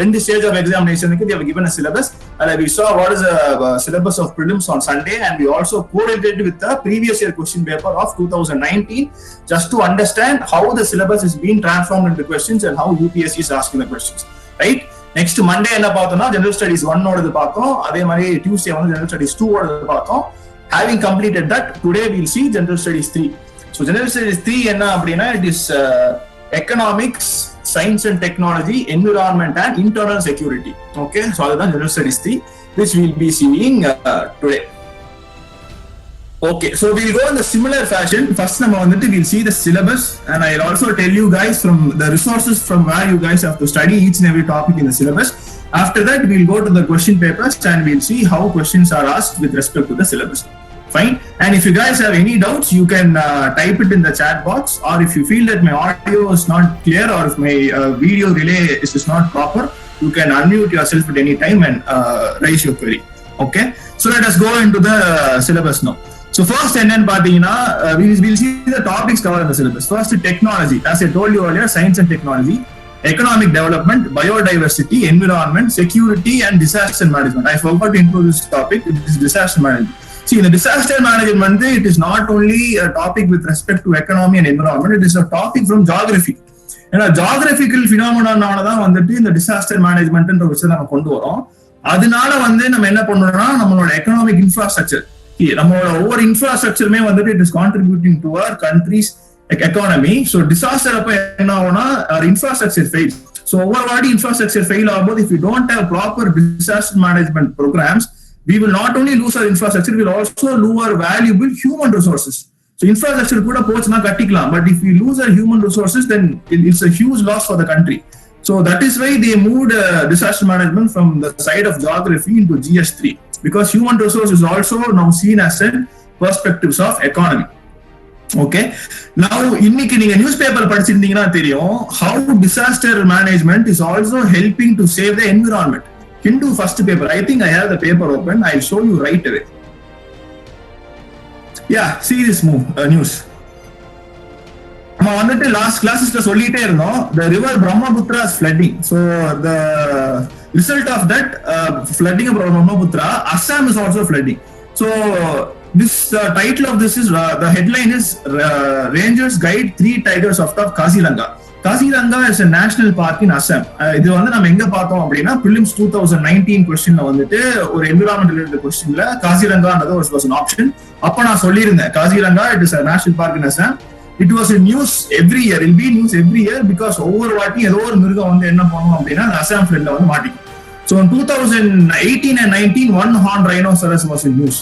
in this stage of examination, they have given a syllabus. We saw what is the syllabus of prelims on Sunday, and we also correlated with the previous year question paper of 2019 just to understand how the syllabus is being transformed into questions and how UPSC is asking the questions, right? Next Monday என்ன பார்த்தோம்னா general studies 1 ஓடது பார்த்தோம். அதே மாதிரி Tuesday வந்து general studies 2 ஓடது பார்த்தோம். Having completed that, today we'll see general studies 3. So general studies 3 என்ன அப்படின்னா it is economics, science and technology, environment and internal security. Okay, so அதுதான் general studies 3 which we'll be seeing today. Okay, so we'll go in the similar fashion. First we'll see the syllabus, and I'll also tell you guys from the resources from where you guys have to study each and every topic in the syllabus. After that, we'll go to the question papers and we'll see how questions are asked with respect to the syllabus. Fine. And if you guys have any doubts, you can type it in the chat box, or if you feel that my audio is not clear or if my video relay is not proper, you can unmute yourself at any time and raise your query. Okay. So let us go into the syllabus now. So first, we'll see the topics covered in the syllabus. First, technology. As I told you earlier, science and technology, economic development, biodiversity, environment, security, and disaster management. I forgot to introduce this topic. It is disaster management. See, in the disaster management, it is not only a topic with respect to economy and environment, it is a topic from geography. And a geographical phenomenon in the disaster management and அதனால நம்ம என்ன பண்றோம்னா நம்மளோட economic infrastructure நம்மளோட ஒவ்வொரு இன்ஃப்ராஸ்ட்ரக்சருமே வந்துட்டு it is contributing to our country's economy. So disaster அப்ப என்ன ஆகும்னா அவர் இன்ஃப்ராஸ்ட்ரக்சர் ஃபெயில். ஸோ ஒவ்வொரு வாட்டி இன்ஃப்ராஸ்ட்ரக்சர் ஃபெயில் ஆகும்போது if you don't have proper disaster management programmes we will not only lose our infrastructure, we will also lose our valuable human resources. So infrastructure கூட போச்சுனா கட்டிக்கலாம், but if we lose our human resources, then it's a huge loss for the country. So that is why they moved disaster management from the side of geography into GS3, because human resource is also now seen as a perspectives of economy. Okay, now இன்னைக்கு நீங்க newspaper படிச்சிருந்தீங்கன்னா தெரியும் how disaster management is also helping to save the environment. Hindu first paper, I think I have the paper open, I'll show you right away. Yeah, see this news. நம்ம வந்துட்டு last கிளாஸஸ்ல சொல்லிட்டே இருந்தோம் the river Brahmaputra is flooding. So the result of that flooding of Brahmaputra, Assam is also flooding. So this title of this is the headline is Rangers guide 3 tigers of Kaziranga. Kaziranga is a national park in Assam. இது நம்ம எங்க பார்த்தோம் அப்படின்னா prelims 2019 questionல வந்துட்டு ஒரு environment related questionல Kaziranga was an option. அப்ப நான் சொல்லியிருந்தேன் Kaziranga it is a national park in Assam. It was in news every year. It will be news every year because ஒவ்வொரு வாட்டி ஏதோ ஒரு மிருகம் வந்து என்ன பண்ணும் அப்படின்னா அசாம் ஃப்ளட்ல வந்து மாட்டிக்கும். So in 2018 and 19, one horned rhinoceros was in news.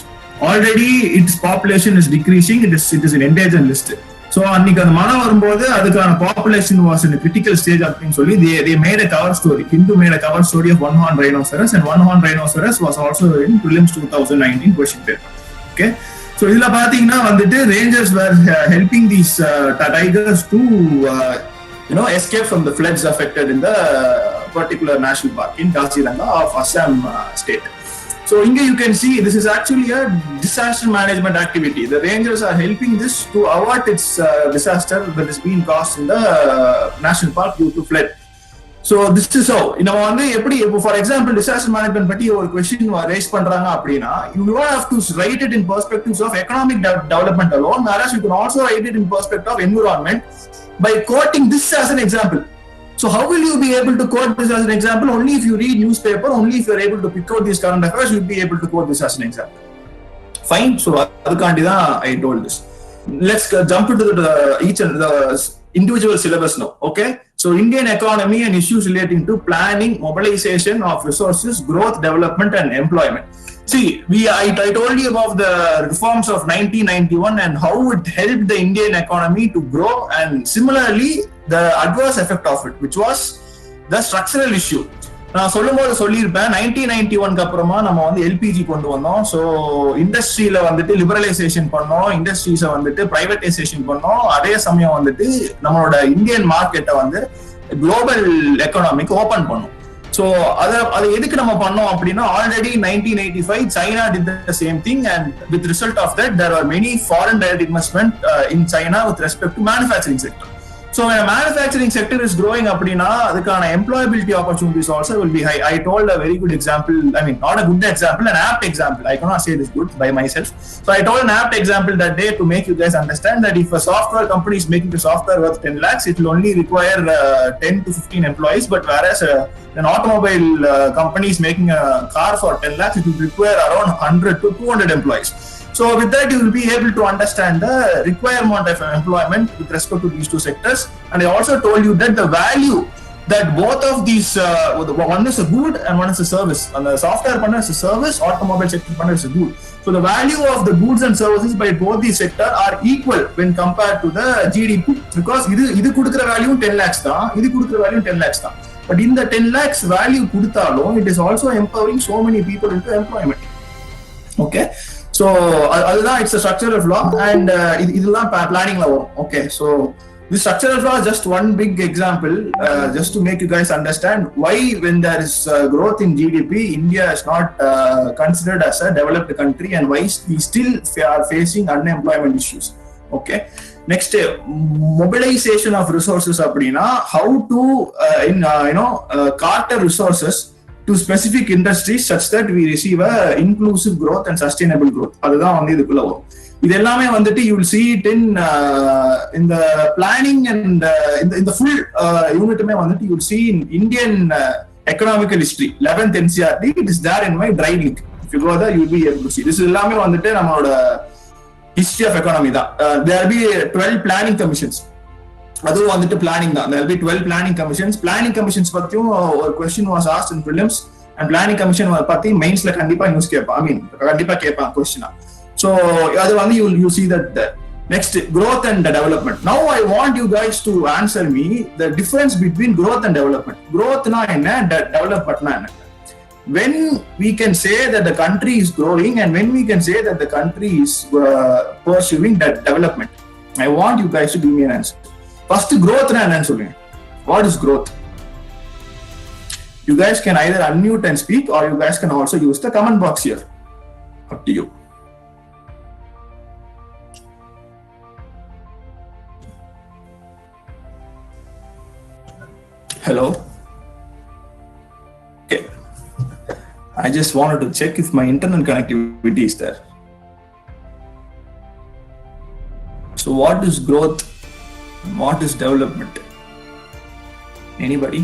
Already its population is decreasing. It is in endangered list. So அன்னைக்கு அந்த மழை வரும்போது அதுக்கான population was in a critical stage அப்படின்னு சொல்லி they made a cover story. Hindu made a cover story of one horned rhinoceros, and one horned rhinoceros was also in prelims 2019 question paper. Okay. So இதுல பாத்தீங்கன்னா வந்துட்டு rangers were helping these tigers to escape from the floods affected in the particular national park in Kaziranga of Assam state. So here you can see this is actually a disaster management activity. The rangers are helping this to avert its disaster that is being caused in the national park due to flood. So this is how நம்ம வந்து எப்படி for example disaster management பத்தி ஒரு question raise பண்றாங்க அப்படினா you don't have to write it in perspectives of economic development alone, whereas you can also write it in perspective of environment by quoting this as an example. So how will you be able to quote this as an example? Only if you read newspaper, only if you are able to pick out these current affairs, you'll be able to quote this as an example. Fine. So adukandi da I told this. Let's jump into the each and the individual syllabus now. Okay. So Indian economy and issues relating to planning, mobilization of resources, growth, development and employment. See, I told you about the reforms of 1991 and how it helped the Indian economy to grow, and similarly the adverse effect of it, which was the structural issue. நான் சொல்லும்போது சொல்லியிருப்பேன் 1991 அப்புறமா நம்ம வந்து LPG கொண்டு வந்தோம். So இண்டஸ்ட்ரியில வந்துட்டு லிபரலைசேஷன் பண்ணோம், இண்டஸ்ட்ரீஸை வந்துட்டு பிரைவேட்டைசேஷன் பண்ணோம். அதே சமயம் வந்துட்டு நம்மளோட இந்தியன் மார்க்கெட்டை வந்து குளோபல் எக்கனாமிக்கு ஓபன் பண்ணோம். ஸோ அதை எதுக்கு நம்ம பண்ணோம் அப்படின்னா already 1985 China did the same thing, and with result of that there are many foreign direct investment in China with respect to manufacturing sector. So when a manufacturing sector is growing அப்படினா அதுக்கான employability opportunities also will be high. I told a very good example, I mean not a good example, an apt example. I cannot say this good by myself. So I told an apt example that day to make you guys understand that if a software company is making a software worth 10 lakhs, it will only require 10 to 15 employees, but whereas an automobile company is making a car for 10 lakhs, it will require around 100 to 200 employees. So with that, you will be able to understand the requirement of employment with respect to these two sectors. And I also told you that the value that both of these, one is a good and one is a service. And the software partner is a service, automobile sector partner is a good. So the value of the goods and services by both these sectors are equal when compared to the GDP. Because இது கொடுக்கிற value 10 lakhs தான், இது கொடுக்கிற value 10 lakhs தான். But in the 10 lakhs value கொடுத்தாலும், it is also empowering so many people into employment. Okay. So அதுதான் it's a structural flaw and இதெல்லாம் planningல வரும். Okay, so this structural flaw is just one big example just to make you guys understand why when there is growth in GDP, India is not considered as a developed country and why we still are facing unemployment issues. Okay, next mobilization of resources அப்படினா how to cater resources to specific industries such that we receive a inclusive growth and sustainable growth. அதுதான் வந்து இதுக்குள்ள வரும். இது எல்லாமே வந்துட்டு you will see it in the planning and in the full unitமே வந்துட்டு you will see in Indian economical history 11th NCERT, it is there in my drive link. If you go there you will be able to see. This எல்லாமே வந்துட்டு நம்மளோட history of economy தான். There will be 12 planning commissions. அதுவும் வந்துட்டு planning தான். There will be 12 planning commissions. Planning commissions பத்தியும் ஒரு question was asked in prelims and planning commission பத்தி மெயின்ஸ்ல கண்டிப்பா நியூஸ் கேட்பான். I mean கண்டிப்பா கேட்பான் கொஸ்டினா. So அது வந்து you see that there. Next, growth and development. Now I want you guys to answer me the difference between growth and development. Growth na enna, development na enna. When we can say that the country is growing and when we can say that the country is pursuing that development. I want you guys to give me an answer. First, growth na enna solunga. What is growth? You guys can either unmute and speak or you guys can also use the comment box here. Up to you. Hello. Okay. I just wanted to check if my internet connectivity is there. So what is growth? What is development? Anybody?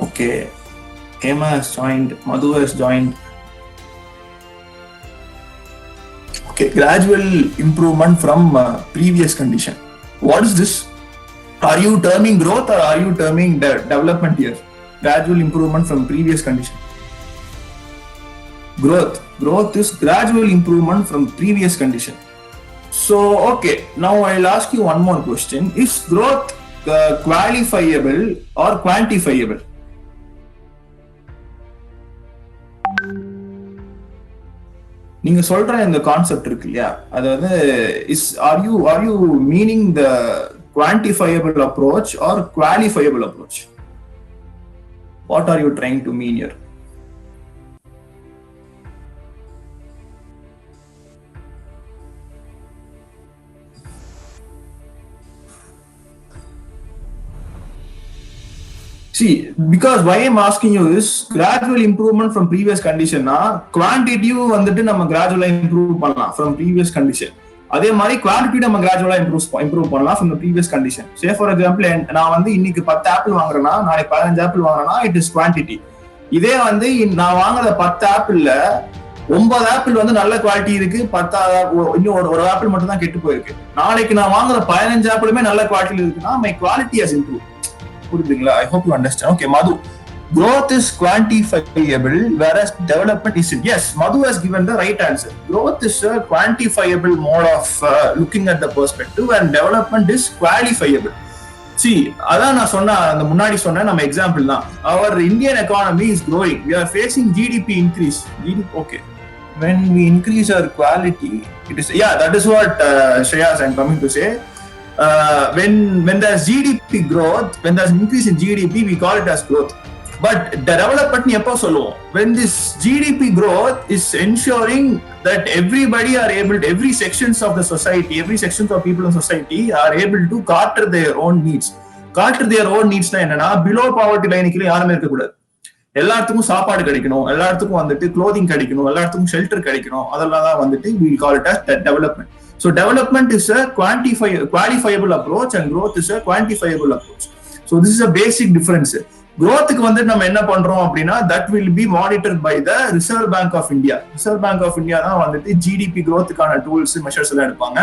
Okay. Hema has joined. Madhu has joined. Okay. Gradual improvement from previous condition. What is this? Are you terming growth or are you terming development here? Gradual improvement from previous condition. Growth is gradual improvement from previous condition. So okay, now I'll ask you one more question. Is growth qualifiable or quantifiable? நீங்க சொல்ற இந்த concept இருக்கு இல்லையா, அதாவது are you meaning the quantifiable approach or qualifiable approach? What are you trying to mean here? See, because why I'm asking you is gradual improvement from previous condition na quantitative வந்துட்டு நம்ம gradually improve பண்ணலாம் from previous condition. அதே மாதிரி quantity நம்ம gradually improve பண்ணலாம் from the previous condition. Say for example, நான் வந்து இன்னைக்கு 10 ஆப்பிள் வாங்குறேன்னா நாளைக்கு 15 ஆப்பிள் வாங்குறேன்னா it is quantity. இதே வந்து நான் வாங்குற 10 ஆப்பிள்ல 9 ஆப்பிள் வந்து நல்ல குவாலிட்டி இருக்கு, 10 இன்னும் ஒரு ஆப்பிள் மட்டும் தான் கெட்டு போயிருக்கு. நாளைக்கு நான் வாங்குற 15 ஆப்பிளுமே நல்ல குவாலிட்டியில இருக்குன்னா my quality has improved. புரியுதுங்களா? I hope you understand. Okay, Madhu, growth is quantifiable whereas development is. Yes, Madhu has given the right answer. Growth is a quantifiable mode of looking at the perspective and development is qualifiable. See, அதான் நான் சொன்ன அந்த முன்னாடி சொன்ன நம்ம example தான். Our Indian economy is growing. We are facing GDP increase. Okay. When we increase our quality, it is, yeah, that is what Shreyas I'm coming to say. When there's GDP growth, when there's an increase in GDP, we call it as growth. But development எப்போ சொல்லுவோம், when this GDP growth is ensuring that everybody are able to, every sections of the society, every sections of people in society are able to cater their own needs. cater their own needs னா என்னன்னா, below poverty line கீழ யாருமே இருக்க கூடாது. எல்லாத்துக்கும் சாப்பாடு கிடைக்கணும், எல்லாத்துக்கும் வந்துட்டு க்ளோதிங் கிடைக்கணும், எல்லாத்துக்கும் ஷெல்டர் கிடைக்கணும். அதெல்லாம் தான் வந்துட்டு we call it as development. So development is a qualifiable approach and growth is a quantifiable approach. So this is a basic difference. growthக்கு வந்து நம்ம என்ன பண்றோம் அப்படின்னா, that will be monitored by the Reserve Bank of India. Reserve Bank of India தான் வந்துட்டு GDP growthக்கான tools measures எல்லாம் எடுப்பாங்க.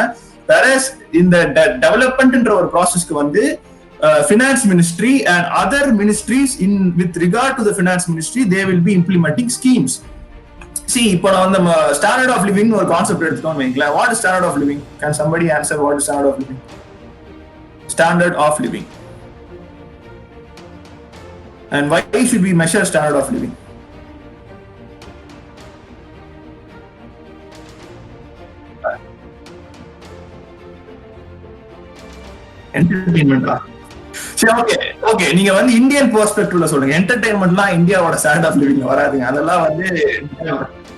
whereas இந்த டெவலப்மெண்ட்ன்ற ஒரு ப்ராசஸ்க்கு வந்து finance ministry and other ministries in with regard to the finance ministry, they will be implementing schemes. See, இப்போ நம்ம standard of living ஒரு கான்செப்ட் எடுத்துட்டோம்னு வைங்களேன். What is standard of living? Can somebody answer what is standard of living? Standard of living. And why should we measure standard of living? Entertainment. சரி, okay நீங்க வந்து Indian பெர்ஸ்பெக்டிவ்ல சொல்லுங்க. என்டர்டெயின்மெண்ட்லாம் இந்தியாவோட ஸ்டாண்டர்ட் ஆஃப் லிவிங் வராதுங்க. அதெல்லாம் வந்து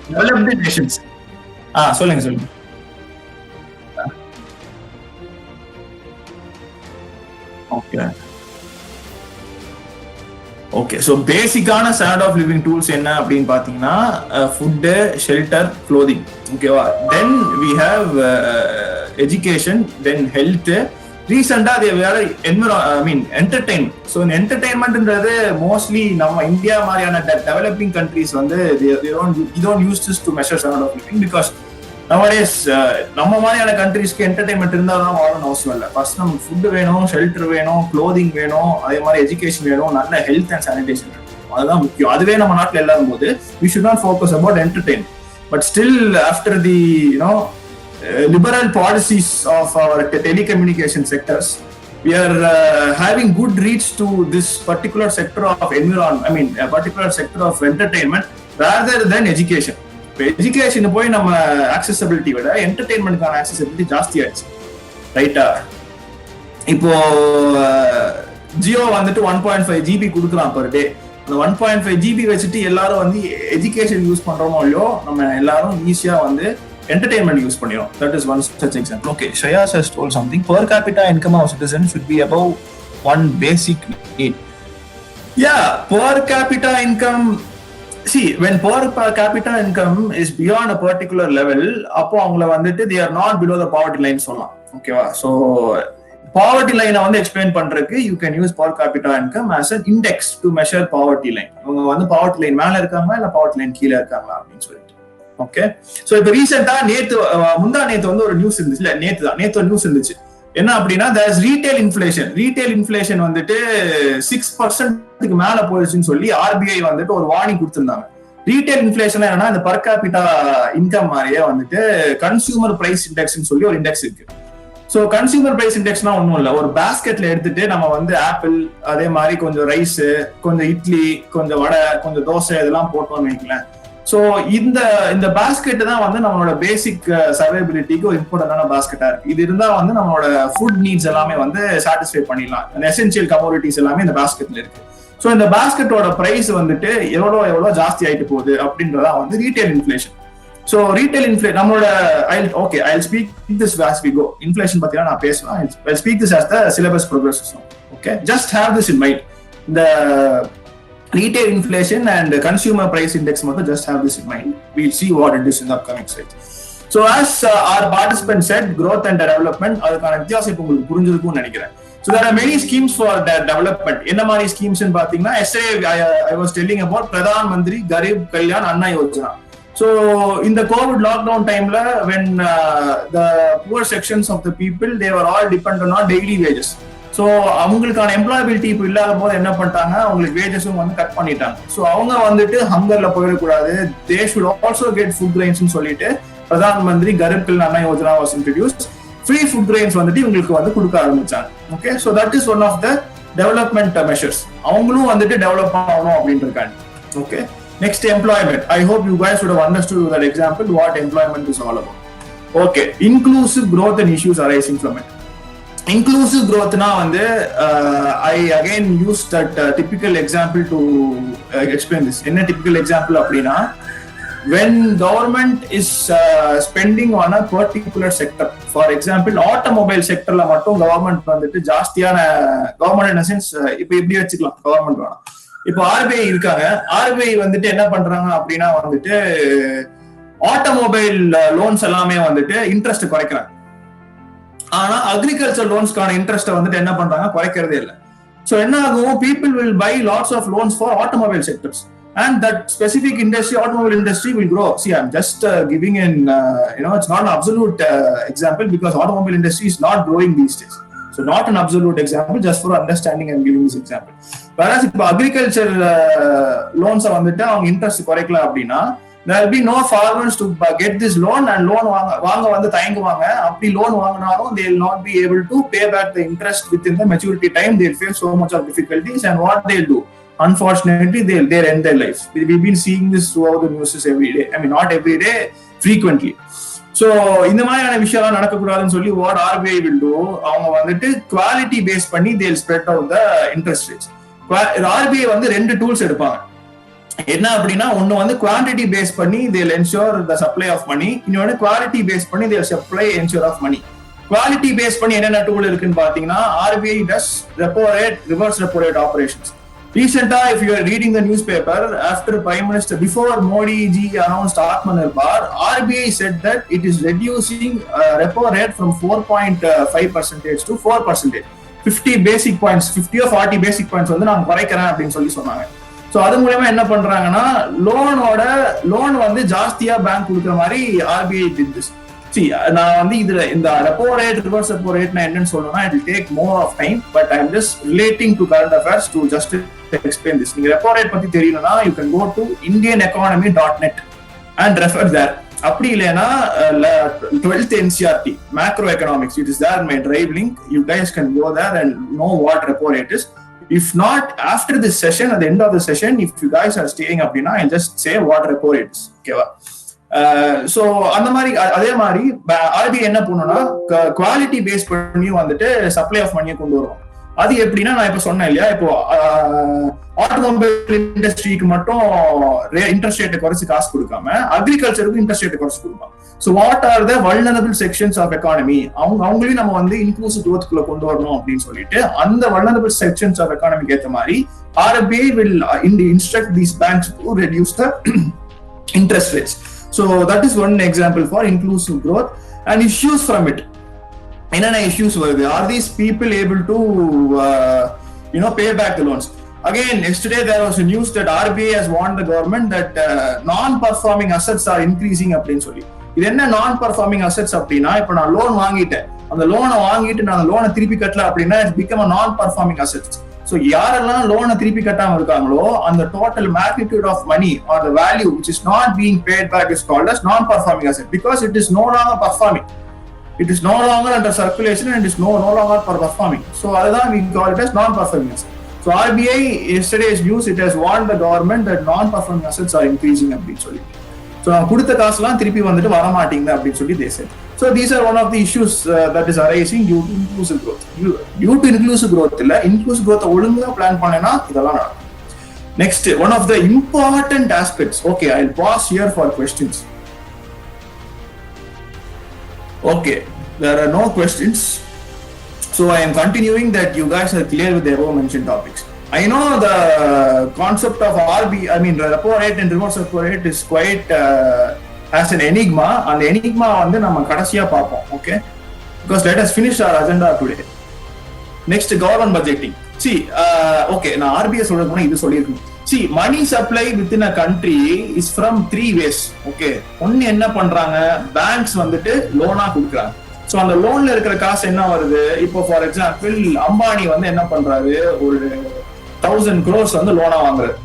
டெவலப்டு நேஷன்ஸ். சொல்லுங்க. Okay so பேசிக்கான ஸ்டாண்டர்ட் ஆஃப் லிவிங் டூல்ஸ் என்ன அப்படின்னு பாத்தீங்கன்னா, ஃபுட்டு, ஷெல்டர், க்ளோதிங். ஓகேவா? Then we have education, then health. ரீசெண்டா அது வேற என்டர்டைன்மெண்ட். ஸோ இந்த என்டர்டைன்மெண்ட்ன்றது மோஸ்ட்லி நம்ம இந்தியா மாதிரியான டெவலப்பிங் கண்ட்ரீஸ் வந்து use this to measure standard of living. Because nowadays நம்ம மாதிரியான கண்ட்ரீஸ்க்கு என்டர்டைன்மெண்ட் இருந்தால் தான் வாழணும் அவசியம் இல்லை. ஃபர்ஸ்ட் நமக்கு ஃபுட் வேணும், ஷெல்டர் வேணும், க்ளோதிங் வேணும், அதே மாதிரி எஜுகேஷன் வேணும், நல்ல ஹெல்த் அண்ட் சானிடேஷன் வேணும். அதுதான் முக்கியம். அதுவே நம்ம நாட்டில் இல்லாத போது we should not focus about entertainment. But still after the liberal policies of our telecommunication sectors, we are having good reach to this particular sector of environment, a particular sector of entertainment rather than education. Education போய் நம்ம accessibility விட என்டர்டெயின்மெண்ட்கான accessibility ஜாஸ்தி ஆயிடுச்சு. ரைட்டா? இப்போ ஜியோ வந்துட்டு 1.5 GB கொடுக்குறான் per day. அந்த 1.5 GB வச்சுட்டு எல்லாரும் வந்து எஜுகேஷன் யூஸ் பண்றோமோ இல்லையோ, நம்ம எல்லாரும் ஈஸியா வந்து entertainment use பண்ணிரும். That is one such example. Okay, Shreyas has told something. Per capita income of citizens should be above one basic need. Yeah, per capita income. See, when per capita income is beyond a particular level, அப்போ அவங்கள வந்துட்டு they are not below the poverty line சொல்லலாம். ஓகேவா? So poverty line வந்து explain பண்றதுக்கு you can use per capita income as an index to measure poverty line. அவங்க வந்து poverty line மேல இருக்காங்களா இல்ல poverty line கீழே இருக்காங்களா அப்படின்னு சொல்லிட்டு. ஓகே, சோ இப்போ ரீசெண்டா முந்தா நேத்து வந்து ஒரு நியூஸ் இருந்துச்சு. இல்ல நேத்து ஒரு நியூஸ் இருந்துச்சு. என்ன அப்படின்னா, there is retail inflation வந்துட்டு 6% மேல போயிடுச்சுன்னு சொல்லி RBI வந்துட்டு ஒரு வார்னிங் கொடுத்திருந்தாங்க. ரீட்டைல் இன்ஃபிளேஷன் என்னன்னா, இந்த பர் கேபிட்டா இன்கம் மாதிரியே வந்துட்டு கன்சியூமர் பிரைஸ் இண்டெக்ஸ்னு சொல்லி ஒரு இண்டெக்ஸ் இருக்கு. சோ கன்சியூமர் பிரைஸ் இண்டெக்ஸ்னா ஒன்றும் இல்லை, ஒரு பேஸ்கெட்ல எடுத்துட்டு நம்ம வந்து ஆப்பிள், அதே மாதிரி கொஞ்சம் ரைஸ், கொஞ்சம் இட்லி, கொஞ்சம் வடை, கொஞ்சம் தோசை இதெல்லாம் போட்டோம்னு வைக்கலாம். ஸோ இந்த பாஸ்கெட் தான் வந்து நம்மளோட பேசிக் சர்வைபிலிட்டிக்கு ஒரு இம்பார்ட்டன்டான பாஸ்கெட்டா இருக்கு. இது இருந்தா வந்து நம்மளோட ஃபுட் நீட்ஸ் எல்லாமே வந்து சாட்டிஸ்ஃபை பண்ணிடலாம். எசென்சியல் கமோடிட்டிஸ் எல்லாமே இந்த பாஸ்கெட்ல இருக்கு. ஸோ இந்த பாஸ்கெட்டோட பிரைஸ் வந்துட்டு எவ்வளோ ஜாஸ்தி ஆயிட்டு போகுது அப்படின்றதா வந்து retail inflation. So retail inflation நம்மளோட I'll speak this as we go. Inflation பத்தினா நான் பேசுவேன். I'll speak this as the syllabus progresses. Okay, just have this in mind. The retail inflation and consumer price index mother, just have this in mind. We'll see what it is in the upcoming slides. So as our participant said, growth and development adukana vyathyasam ipo ungalku purinjirukku nenikiren. So there are many schemes for development. enna mari schemes nu pathina, yesterday I was telling about Pradhan Mantri Garib Kalyan Anna Yojana. So in the COVID lockdown time la, when the poor sections of the people, they were all dependent on daily wages. So அவங்களுக்கான employability இப்போ இல்லாத போது என்ன பண்ணிட்டாங்க, அவங்களுக்கு வேஜஸும் வந்து cut பண்ணிட்டாங்க. So அவங்க வந்துட்டு ஹங்கர்ல போயிடக்கூடாது, they should also get food grains சொல்லிட்டு Pradhan Mantri Garib Kalyan Anna Yojana was introduced. Free food grains வந்துட்டு இவங்களுக்கு வந்து கொடுக்க ஆரம்பிச்சாங்க. Okay, so that is one of the development measures. அவங்களும் வந்துட்டு டெவலப் ஆகணும் அப்படின்னு இருக்காங்க. Okay, next employment. I hope you guys would have understood that example what employment is all about. Okay, inclusive growth and issues arising from it. inclusive growth na வந்து I again use that typical example to explain this. என்ன typical example அப்படின்னா, when government is spending on a particular sector, for example automobile sectorல மட்டும் government வந்துட்டு ஜாஸ்தியான government in a sense இப்போ இப்படி வச்சுக்கலாம், government வேணாம், இப்போ RBI இருக்காங்க, RBI வந்துட்டு என்ன பண்றாங்க அப்படின்னா வந்துட்டு ஆட்டோமொபைல் லோன்ஸ் எல்லாமே வந்துட்டு இன்ட்ரெஸ்ட் குறைக்கிறாங்க. ஆனா அக்ரிகல்ச்சர் லோன்ஸ்க்கான இன்ட்ரெஸ்ட் வந்துட்டு என்ன பண்றாங்க, குறைக்கிறதே இல்லை. சோ என்ன ஆகும், people will buy lots of loans for automobile sectors and that specific industry, automobile industry will grow. See, I'm just giving an it's not an absolute example because automobile industry is not growing these days. So not an absolute example, just for understanding I'm giving this example. Whereas if agriculture loans வந்துட்டு அவங்க interest குறைக்கல அப்படின்னா, there will be no farmers to get this loan and loan வாங்க வந்து தயங்குவாங்க. அப்படி loan வாங்கினாலும் they will not be able to pay back the interest within the maturity time. They will face so much of difficulties, and what they'll do, unfortunately they'll end their life. We've been seeing this throughout the news every day. I mean not every day, frequently. So இந்த மாதிரியான விஷயம் நடக்கக்கூடாதுன்னு சொல்லி what RBI will do, அவங்க வந்துட்டு quality base பண்ணி they'll spread out the interest rates. RBI வந்து ரெண்டு tools எடுப்பாங்க. என்ன அப்படின்னா, ஒன்னு வந்து குவான்டிட்டி பேஸ் பண்ணி they'll ensure the supply of money, இன்னொன்னு குவாலிட்டி பேஸ் பண்ணி they'll supply ensure of money. Quality base பண்ணி என்னென்ன டூல் இருக்குன்னு பாத்தீங்கன்னா, RBI does repo rate, reverse repo rate operations. Recently, if you are reading the newspaper, after Prime Minister, before Modi ji announced Atmanirbhar, RBI said that it is reducing repo rate from 4.5% to 4%. 50 basic points, 50 or 40 basic points வந்து நான் குறைக்கிறேன் அப்படின்னு சொல்லி சொன்னாங்க. So அது மூலமா என்ன பண்றாங்கன்னா, லோன் வந்து ஜாஸ்தியா பேங்க் கொடுக்குற மாதிரி RBI did this. நான் வந்து இதுல இந்த repo rate, reverse repo rate நான் என்னன்னு சொல்லணும்னா, it will take more of time, but I am just relating to current affairs to just explain this. நீங்க ரெப்போ ரேட் பத்தி தெரியணும்னா you can go to indianeconomy.net and refer there. அப்படி இல்லைன்னா 12th NCERT macro economics, it is there in my drive link. You guys can go there and know what repo rate is. If not, after this session, at the end of the session, if you guys are staying up, I'll just say what repo rate is. Okay, so அந்த மாதிரி அதே மாதிரி RBI என்ன பண்ணுன்னா, quality base பண்ணி வந்துட்டு supply of மணியை கொண்டு வரும். அது எப்படின்னா, நான் இப்ப சொன்னேன் இல்லையா, இப்போ ஆட்டோமொபைல் இண்டஸ்ட்ரிக்கு மட்டும் இன்ட்ரெஸ்ட் ரேட்டை குறைச்சு காசு கொடுக்காம அக்ரிகல்ச்சருக்கு இன்ட்ரெஸ்ட் ரேட்டை குறைச்சு கொடுப்பாங்க. So what are the vulnerable sections of economy? அவங்களையும் நம்ம வந்து இன்க்ளூசிவ் growthக்குள்ள கொண்டு வரணும் அப்படின்னு சொல்லிட்டு அந்த vulnerable sections of economy ஏத்த மாதிரி RBI will instruct these banks to reduce the interest rates. So that is one example for inclusive growth and issues from it. என்னென்ன issues வருது? Are these people able to pay back the loans? Again, yesterday there was a news that RBI has warned the government that non-performing assets are increasing அப்படின்னு சொல்லி. இது என்ன நான் performing assets அப்படின்னா, இப்போ நான் லோன் வாங்கிட்டேன், அந்த லோனை வாங்கிட்டு நான் லோனை திருப்பி கட்டல அப்படின்னா it's become a non performing assets. So யாரெல்லாம் லோனை திருப்பி கட்டாம இருக்காங்களோ அந்த total magnitude of money or the value which is not being paid back is called as non-performing asset because it is no longer performing. It is no longer under circulation and it is no longer performing. So அதுதான் we call it as non-performing asset. So RBI yesterday's news, it has warned the government that non-performing assets are increasing அப்படின்னு சொல்லி. So நான் கொடுத்த காசுலாம் திருப்பி வந்துட்டு வர மாட்டீங்க அப்படின்னு சொல்லி they said. So these are one of the issues that is arising due to inclusive growth. Due to inclusive growth இல்ல, inclusive growth ஒழுங்கா பிளான் பண்ணேன்னா இதெல்லாம் நடக்கும். Next, one of the important aspects. Okay, I'll pause here for questions. Okay, there are no questions. So I am continuing that you guys are clear with the above mentioned topics. I know the concept of the repo rate and reverse repo rate is quite as an enigma. And the enigma வந்து நம்ம கடைசியா பார்ப்போம். Okay, because let us finish our agenda today. Next, government budgeting. See, okay, நான் RBI சொல்றது போனா இது சொல்லியிருக்கேன். See, money supply within a country is from 3 ways. Okay, ஒன்னு என்ன பண்றாங்க, banks வந்துட்டு லோனா கொடுக்குறாங்க. ஸோ அந்த லோன்ல இருக்கிற காசு என்ன வருது, இப்போ ஃபார் எக்ஸாம்பிள் அம்பானி வந்து என்ன பண்றாரு, ஒரு 1000 crores வந்து லோனா வாங்குறாரு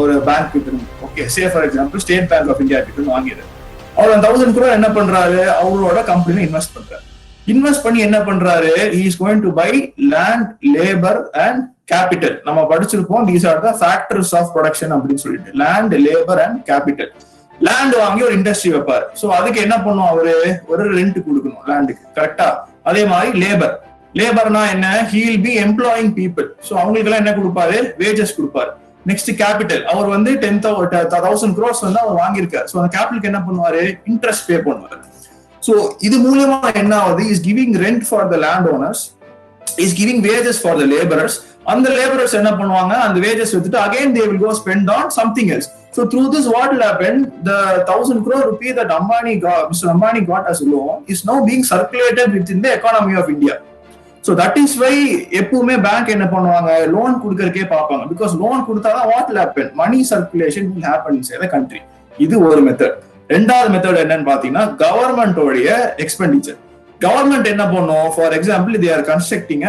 ஒரு பேங்க் கிட்ட இருந்து. Okay, say for example State Bank of India கிட்ட இருந்து வாங்கிடுறாரு. அவர் அந்த 1000 crore என்ன பண்றாரு, அவரோட கம்பெனில இன்வெஸ்ட் பண்றாரு. இன்வெஸ்ட் பண்ணி என்ன பண்றாரு, he is going to buy land, labor and capital. நம்ம படிச்சிருப்போம், these are the factors of production அப்படின்னு சொல்லிட்டு, land, labor and capital. Land வாங்கி ஒரு இண்டஸ்ட்ரி வைப்பாரு. சோ அதுக்கு என்ன பண்ணும், அவரு ஒரு ரெண்ட் கொடுக்கணும் லேண்டுக்கு, கரெக்டா? அதே மாதிரி லேபர், லேபர்னா என்ன, he'll be employing people. So அவங்களுக்கு எல்லாம் என்ன கொடுப்பாரு, வேஜஸ் கொடுப்பாரு. நெக்ஸ்ட் கேபிட்டல், அவர் வந்து 10,000 crores வந்து அவர் வாங்கியிருக்காரு. ஸோ அந்த கேபிட்டலுக்கு என்ன பண்ணுவாரு, இன்ட்ரெஸ்ட் பே பண்ணுவாரு. ஸோ இது மூலியமா என்ன ஆகுது, is giving rent for the land owners, is giving wages for the labourers. அந்த லேபரர்ஸ் என்ன பண்ணுவாங்க, அந்த வேஜஸ் எடுத்துட்டு again they will go spend on something else. So through this, what will happen? The 1,000 crore rupee that Mr. Ambani got as a loan is now being circulated within the economy of India. So that is why எப்பவுமே bank என்ன பண்ணுவாங்க, loan கொடுக்கறக்கே பார்ப்பாங்க. Because loan கொடுத்தாதான் what will happen, money circulation will happen inside the country. இது ஒரு method. ரெண்டாவது method என்னன்னு பாத்தீங்கன்னா, கவர்மெண்டோடைய எக்ஸ்பெண்டிச்சர். கவர்மெண்ட் என்ன பண்ணும், for example they are constructing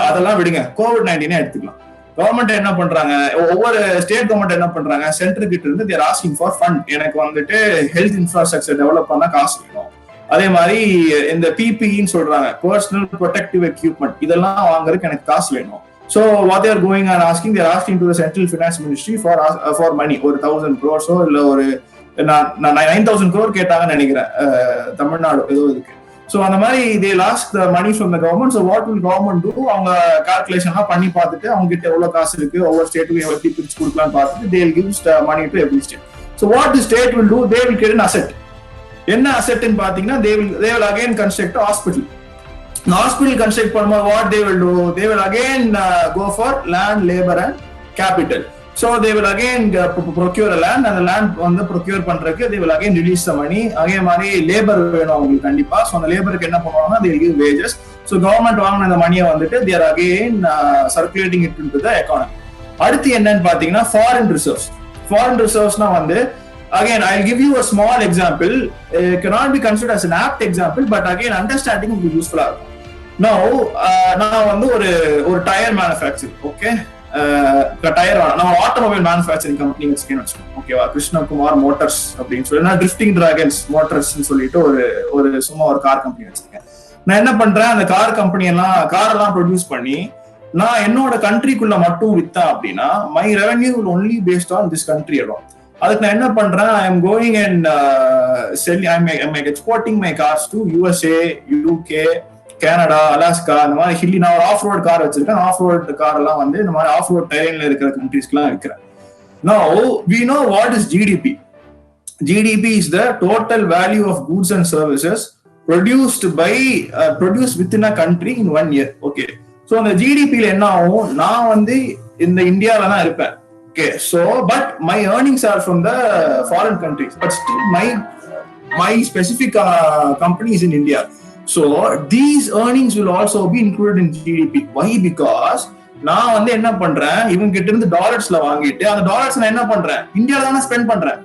அதெல்லாம் விடுங்க, COVID-19 எடுத்துக்கலாம். கவர்மெண்ட் என்ன பண்றாங்க, ஒவ்வொரு ஸ்டேட் கவர்மெண்ட் என்ன பண்றாங்க, சென்டர் கிட்ட இருந்து தேர் ஆஸ்கிங் ஃபார் ஃபண்ட். எனக்கு வந்துட்டு ஹெல்த் இன்ஃப்ராஸ்ட்ரக்சர் டெவலப் பண்ண காசு வேணும். அதே மாதிரி இந்த பிபிஇன்னு சொல்றாங்க, பர்சனல் ப்ரொடெக்டிவ் எக்யூப்மெண்ட், இதெல்லாம் வாங்குறதுக்கு எனக்கு காசு வேணும். So what they're going and asking, they're asking to the central finance ministry for money. ஒரு 1,000 crores இல்ல ஒரு 9,000 crore கேட்டாங்கன்னு நினைக்கிறேன், தமிழ்நாடு ஏதோ இருக்கு. So அந்த மாதிரி they ask the money from the government. So what will government do, அவங்க கால்குலேஷன்லாம் பண்ணி பார்த்துட்டு அவங்க கிட்ட எவ்வளவு காசு இருக்கு, ஒவ்வொரு ஸ்டேட்டுக்கும் எப்படி பிரிச்சு கொடுக்கலாம்னு பார்த்துட்டு they will give money to every state. So what the state will do, they will create an asset. என்ன அசெட்னு பாத்தீங்கன்னா, they will again construct a hospital. The hospital construct பண்ணும்போது what they will do, they will again go for land, labor and capital. So they will again procure a land, and the land வந்து procure பண்றதுக்கு they will again release the money. அதே மாதிரி labour வேணும் அவங்களுக்கு கண்டிப்பா. So அந்த லேபருக்கு என்ன பண்ணுவாங்கன்னா, they will give wages. So government வாங்கின அந்த மணியை வந்துட்டு they are again circulating it into the economy. அடுத்து என்னன்னு பாத்தீங்கன்னா, ஃபாரின் ரிசர்வ்ஸ். ஃபாரின் ரிசர்வ்ஸ்னா வந்து again I'll give you a small example. It cannot be considered as an apt example, but again understanding will be useful. Now நான் வந்து ஒரு tyre manufacture, okay, tyre நம்ம automobile manufacturing company வச்சுக்கணும், ஓகேவா, Krishnakumar Motors அப்படின்னு சொல்லி, நான் ட்ரிஃப்டிங் டிராகன்ஸ் மோட்டார்ஸ் சொல்லிட்டு ஒரு சும்மா ஒரு கார் கம்பெனி வச்சிருக்கேன். நான் என்ன பண்றேன், அந்த கார் கம்பெனி எல்லாம் காரெல்லாம் ப்ரொடியூஸ் பண்ணி நான் என்னோட கண்ட்ரிக்குள்ள மட்டும் வித்தேன் அப்படின்னா, my revenue will only based on this country இடம். அதுக்கு நான் என்ன பண்றேன், I am going and selling, exporting my cars to USA, UK, Canada, Alaska, இந்த மாதிரி ஹில்லி. நான் ஒரு ஆஃப் ரோட் கார் வச்சிருக்கேன். ஆஃப் ரோட் கார் எல்லாம் வந்து இந்த மாதிரி ஆஃப் ரோட் டெரெயின்ல இருக்கிற கண்ட்ரீஸ்க்குலாம் விற்கிறேன். Now we know what is GDP. GDP is the total value of goods and services produced within a country in 1 year. Okay. So அந்த GDPல என்ன ஆகும், நான் வந்து இந்த இந்தியால தான் இருப்பேன். Okay. So but my earnings are from the foreign countries, but still my specific company is in India. So these earnings will also be included in GDP. Why? Because நான் வந்து என்ன பண்றேன், இவங்க கிட்ட இருந்து டாலர்ஸ்ல வாங்கிட்டு அந்த டாலர்ஸ் நான் என்ன பண்றேன், இந்தியால தானே ஸ்பெண்ட் பண்றேன்.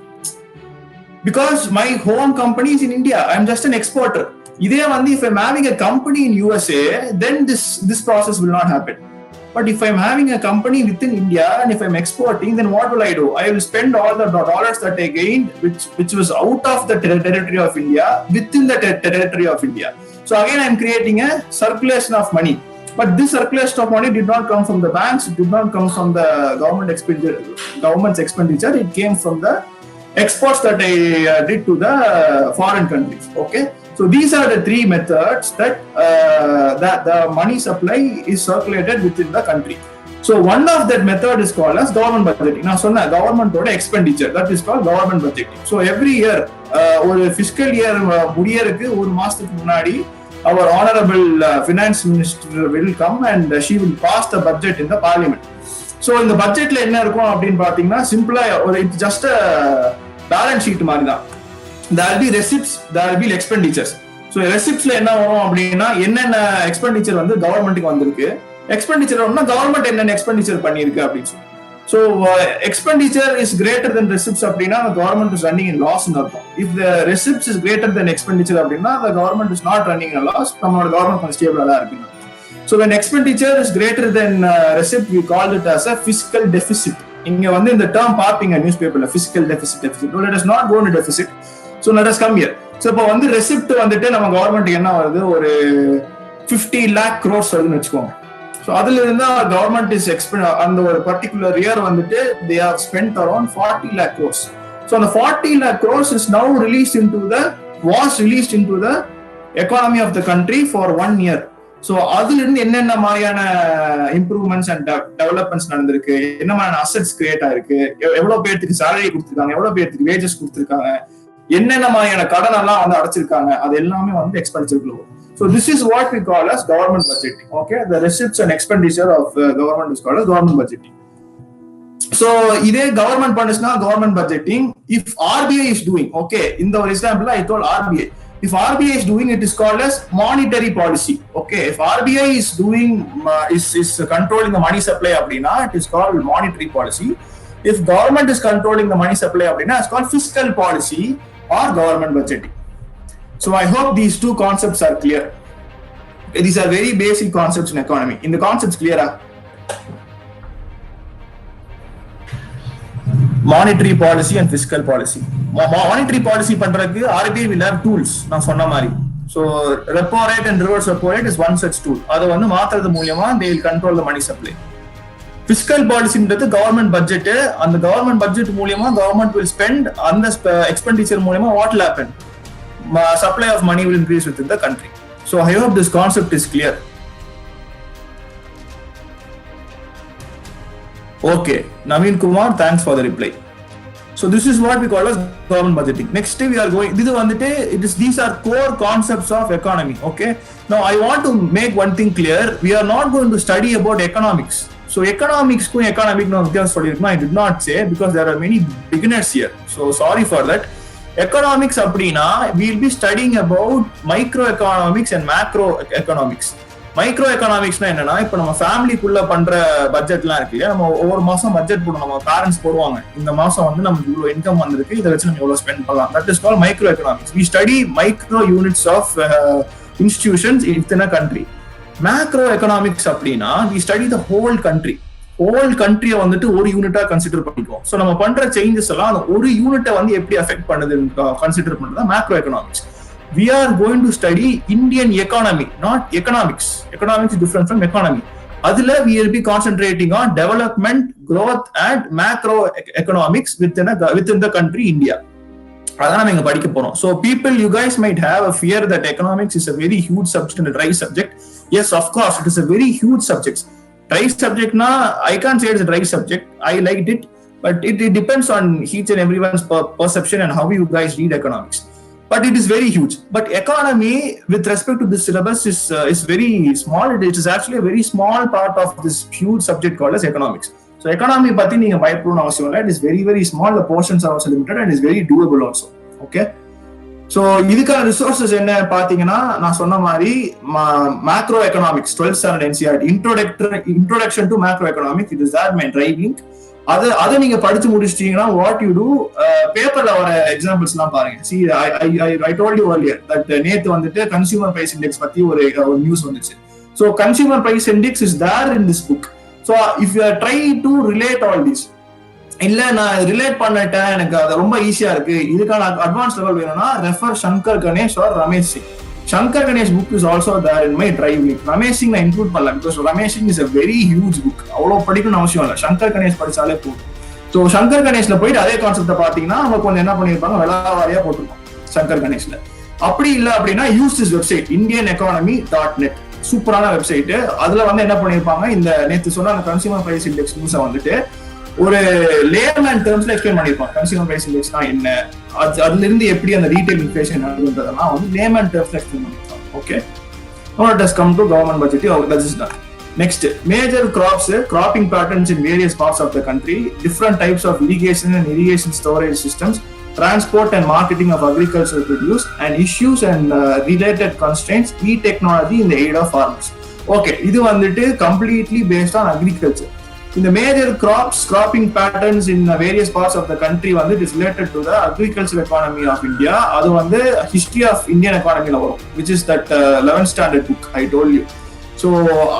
Because my home company is in India, I am just an exporter. இதே வந்து if I am having a company in USA, then this process will not happen. But if I am having a company within India and if I am exporting, then what will I do? I will spend all the dollars that I gained, which was out of the territory of India, within the territory of India. So again, I am creating a circulation of money. But this circulation of money did not come from the banks, it did not come from the government's expenditure, it came from the exports that I did to the foreign countries. Okay. So these are the three methods that the money supply is circulated within the country. So one of that method is called as government budgeting. Now சொன்ன government ஓட expenditure, that is called government budgeting. So every year ஒரு fiscal year முடியறதுக்கு ஒரு மாசத்துக்கு முன்னாடி our honorable finance minister will come and she will pass the budget in the parliament. So இந்த பட்ஜெட்ல என்ன இருக்கும் அப்படின்னு பாத்தீங்கன்னா, சிம்பிளா ஒரு இட்ஸ் ஜஸ்ட் பேலன்ஸ் ஷீட் மாதிரி தான். there will be receipts, there will be expenditures. So receiptsல என்ன வரும் அப்படின்னா, என்னென்ன எக்ஸ்பெண்டிச்சர் வந்து கவர்மெண்ட்டுக்கு வந்திருக்கு, எக்ஸ்பெண்டிச்சர் வரும்னா கவர்மெண்ட் என்னென்ன எக்ஸ்பெண்டிச்சர் பண்ணிருக்கு அப்படின்னு சொல்லி. So expenditure is greater than receipts அப்படின்னா the government is running in loss ன்னு அர்த்தம். If the receipts is greater than expenditure அப்படின்னா the government is not running in a loss, நம்மளோட கவர்மெண்ட் கொஞ்சம் ஸ்டேபிளா தான் இருக்கு. So when expenditure is greater than receipt, we call it as a fiscal deficit. இங்க வந்து இந்த term பாப்பீங்க நியூஸ்பேப்பர்ல, fiscal deficit. No, let us not go into deficit. So let us come here. So இப்போ வந்து receipt வந்துட்டு நம்ம government என்ன வருது, ஒரு 50 lakh crores வருதுன்னு வச்சுக்கோங்க. ஸோ அதுல இருந்தா கவர்மெண்ட் இஸ் அந்த ஒரு பர்டிகுலர் இயர் வந்துட்டு they have spent around 40 lakh crores. So அந்த 40 lakh crores is now released into the economy of the country for 1 year. So அதுல இருந்து என்னென்ன மாதிரியான இம்ப்ரூவ்மெண்ட்ஸ் அண்ட் டெவலப்மெண்ட்ஸ் நடந்திருக்கு, என்ன மாதிரியான அசெட்ஸ் கிரியேட் ஆயிருக்கு, எவ்வளவு பேருக்கு சேலரி கொடுத்துருக்காங்க, எவ்வளவு பேருக்கு வேஜஸ் கொடுத்துருக்காங்க, என்னென்ன மாதிரியான கடன் எல்லாம் வந்து அடைச்சிருக்காங்க, அது எல்லாமே வந்து expenditure. So this is what we call as government budgeting. Okay, the receipts and expenditure of government is called as government budgeting. So இதே government பண்ணுச்சுன்னா government budgeting. If RBI is doing, okay, in the example I told RBI. If RBI is doing, it is called as monetary policy. Okay, if RBI is doing is controlling the money supply அப்படின்னா it is called monetary policy. If government is controlling the money supply அப்படின்னா it's called fiscal policy or government budgeting. So I hope these two concepts are clear. These are very basic concepts in economy. In the concepts clear? Monetary policy and fiscal policy. Monetary policy பண்றதுக்கு RBI will have tools. நான் சொன்ன மாதிரி. So repo rate and reverse repo rate is one such tool. அதை வந்து மாத்துறது மூலமா they will control the money supply. Fiscal policyன்றது government budget. அந்த கவர்மெண்ட் பட்ஜெட் மூலமா கவர்மெண்ட் will spend அந்த எக்ஸ்பெண்டிச்சர் மூலமா what will happen? Supply of money will increase within the country. So I hope this concept is clear. Okay, Naveen Kumar, thanks for the reply. So this is what we call as government budgeting. Next we are going, these are core concepts of economy. Okay, now I want to make one thing clear. We are not going to study about economics. So economics ku economic no I did not say, because there are many beginners here. So sorry for that. Economics அப்படின்னா we will be studying about micro economics and macro economics. Micro எக்கனாமிக்ஸ்னா என்னன்னா, இப்ப நம்ம ஃபேமிலிக்குள்ள பண்ற பட்ஜெட்லாம் இருக்கு இல்லையா, நம்ம ஒவ்வொரு மாசம் பட்ஜெட் போடுவோம், நம்ம பேரண்ட்ஸ் போடுவாங்க, இந்த மாசம் வந்து நமக்கு இவ்வளவு இன்கம் வந்திருக்கு, இதை வச்சு நம்ம எவ்வளவு ஸ்பெண்ட் பண்ணலாம். That is called microeconomics. We study micro units of institutions in a country. Macroeconomics அப்படின்னா we study the whole country. Whole கண்ட்ரியை வந்துட்டு ஒரு யூனிட்டா கன்சிடர் பண்ணிக்குவோம். ஸோ நம்ம பண்ற சேஞ்சஸ் எல்லாம் அந்த ஒரு யூனிட்டை வந்து எப்படி அஃபெக்ட் பண்ணுதுன்னு கன்சிடர் பண்றது macro economics. We are going to study Indian economy, not economics. Economics is different from economy. Adula we will be concentrating on development, growth and macro economics within the country India. Adana neenga padikka porom. So people, you guys might have a fear that economics is a very huge subject and a dry subject. Yes, of course, it is a very huge subject. Dry subject na, I can't say it's a dry subject. I liked it, but it depends on each and everyone's perception and how you guys read economics. But it is very huge. But economy, with respect to this syllabus, is very small. It is actually a very small part of this huge subject called as economics. So economy பத்தி நீங்க பயப்படணும் அவசியம் இல்லை. It is very very small. The portions are also limited and is very doable also. Okay. So இதுக்கான resources என்ன பாத்தீங்கன்னா, நான் சொன்ன மாதிரி macro economics 12th standard NCERT introduction to macro economics, it is that my driving. அதை நீங்க படிச்சு முடிச்சிட்டீங்கன்னா what you two, பேப்பர்ல வர எக்ஸாம்பிள்ஸ் எல்லாம் பாருங்க. See, I told you earlier that நேத்து வந்துட்டு கன்சியூமர் பிரைஸ் இண்டெக்ஸ் பத்தி ஒரு நியூஸ் வந்துச்சு. So consumer price index is there in this book. So if you are trying to relate all this, இல்ல நான் ரிலேட் பண்ணிட்டேன், எனக்கு அது ரொம்ப ஈஸியா இருக்கு, இதுக்கான அட்வான்ஸ் லெவல் வேணும்னா refer Shankar Ganesh or Ramesh Singh. Shankar Ganesh book is also there in my drive link. Ramesh Singh I include பண்ணல, because Ramesh Singh is a very huge book. அவ்வளவு படிக்கணும்னு அவசியம் இல்லை, சங்கர் கணேஷ் படிச்சாலே போதும். ஸோ சங்கர் கணேஷ்ல போயிட்டு அதே கான்செப்டை பார்த்தீங்கன்னா அவங்க கொஞ்சம் என்ன பண்ணியிருப்பாங்க, விளாவாரியா போட்டிருப்பாங்க சங்கர் கணேஷ்ல. அப்படி இல்லை அப்படின்னா யூஸ் திஸ் வெப்சைட் indianeconomy.net, சூப்பரான வெப்சைட். அதுல வந்து என்ன பண்ணியிருப்பாங்க, இந்த நேற்று சொன்ன அந்த கன்சியூமர் பிரைஸ் இண்டெக்ஸ் நியூஸை வந்துட்டு ஒரு லேமேன் டேர்ம்ஸ்ல எக்ஸ்பிளைன் பண்ணிருப்பாங்க. கன்சியூமர் பிரைஸ் இண்டெக்ஸ்னா என்ன, அதுல இருந்து எப்படி அந்த ரீட்டைல் இன்ஃப்ளேஷன் நடக்குதுன்றதெல்லாம் வந்து லேமேன் டேர்ம்ஸ்ல எக்ஸ்பிளைன் பண்ணிருப்பாங்க. Okay, now let us come to government budgeting. That is done. Next, major cropping patterns in various parts of the country, different types of irrigation and irrigation storage systems, transport and marketing of agricultural produce, and issues and related constraints, e-technology in the aid of farmers. Okay, இது வந்துட்டு completely based on agriculture. In the major cropping patterns in various parts of the country வந்து it is related to the agricultural economy of India. அது வந்து history of Indian economy ல வரும், which is that 11th standard book I told you. So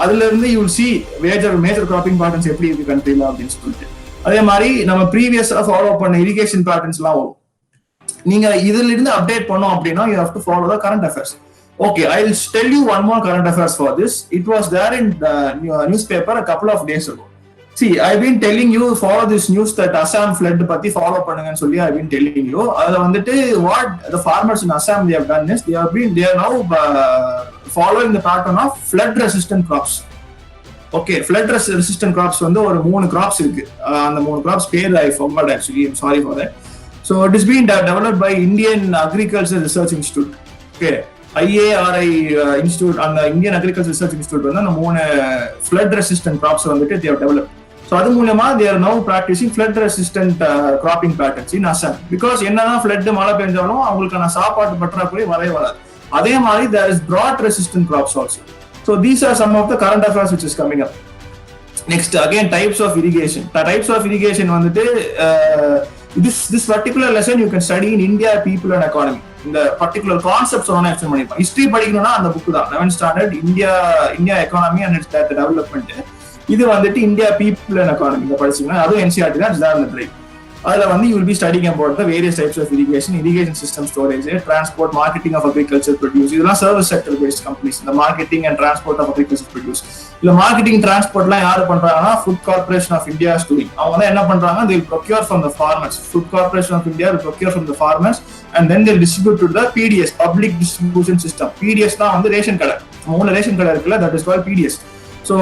அதுல இருந்து you will see major cropping patterns எப்படி இருக்கு கண்ட்ரில அப்படின்னு சொல்லிட்டு. அதே மாதிரி நம்ம ப்ரீவியஸா ஃபாலோ பண்ண இரிகேஷன் பேட்டர்ன்ஸ் எல்லாம் வரும். நீங்க இதுல இருந்து அப்டேட் பண்ணோம் அப்படின்னா you have to follow the current affairs. Okay, I will tell you one more current affairs for this. It was there in the newspaper a couple of days ago. See, I've been telling you, follow this news that Assam flood பத்தி follow பண்ணுங்கன்னு சொல்லி I've been telling you. அதுல வந்துட்டு what the farmers in Assam they have done is they are now following the pattern of flood resistant crops. Okay, flood resistant crops வந்து ஒரு 3 crops இருக்கு. அந்த 3 crops பேர் I forgot actually. I'm sorry for that. So it is being developed by Indian Agriculture Research Institute. Okay. IARI Institute and the Indian Agriculture Research Institute வந்து அந்த 3 flood resistant crops வந்துட்டு they have developed. So அது மூலமா they are now practicing flood resistant cropping patterns in Assam. Because என்னதான் flood மழை பெஞ்சாலும் அவங்களுக்கான சாப்பாட்டு பற்றாக்குறை வரவே வராது. அதே மாதிரி there is drought resistant crops also. So these are some of the current affairs which is coming up. Next again types of irrigation. The types of irrigation வந்துட்டு this particular lesson you can study in India People and Economy. இந்த particular concepts ஒன்னு explain பண்ணிருப்பாங்க. History படிக்கணும்னா அந்த book தான் 11th standard India Economy and its development. இது வந்துட்டு India people and economy இதை படிச்சீங்கன்னா அதுவும் NCERT தான் இந்த ட்ரைவ். அதுல வந்து you will be studying about the various types of irrigation system, storage, transport, marketing of agriculture produce. இதெல்லாம் சர்வீஸ் செக்டர் பேஸ்ட் கம்பெனிஸ். இந்த marketing and transport of agriculture produce. இல்ல மார்க்கெட்டிங் டிரான்ஸ்போர்ட்லாம் யாரு பண்றாங்கன்னா Food Corporation of India doing. அவங்க தான் என்ன பண்றாங்க, they will procure from the farmers. Food Corporation of India will procure from the farmers and then they will distribute to the PDS, public distribution system. PDS தான் வந்து ration கடை. 3 ration கடை இருக்குல்ல, that is called PDS. So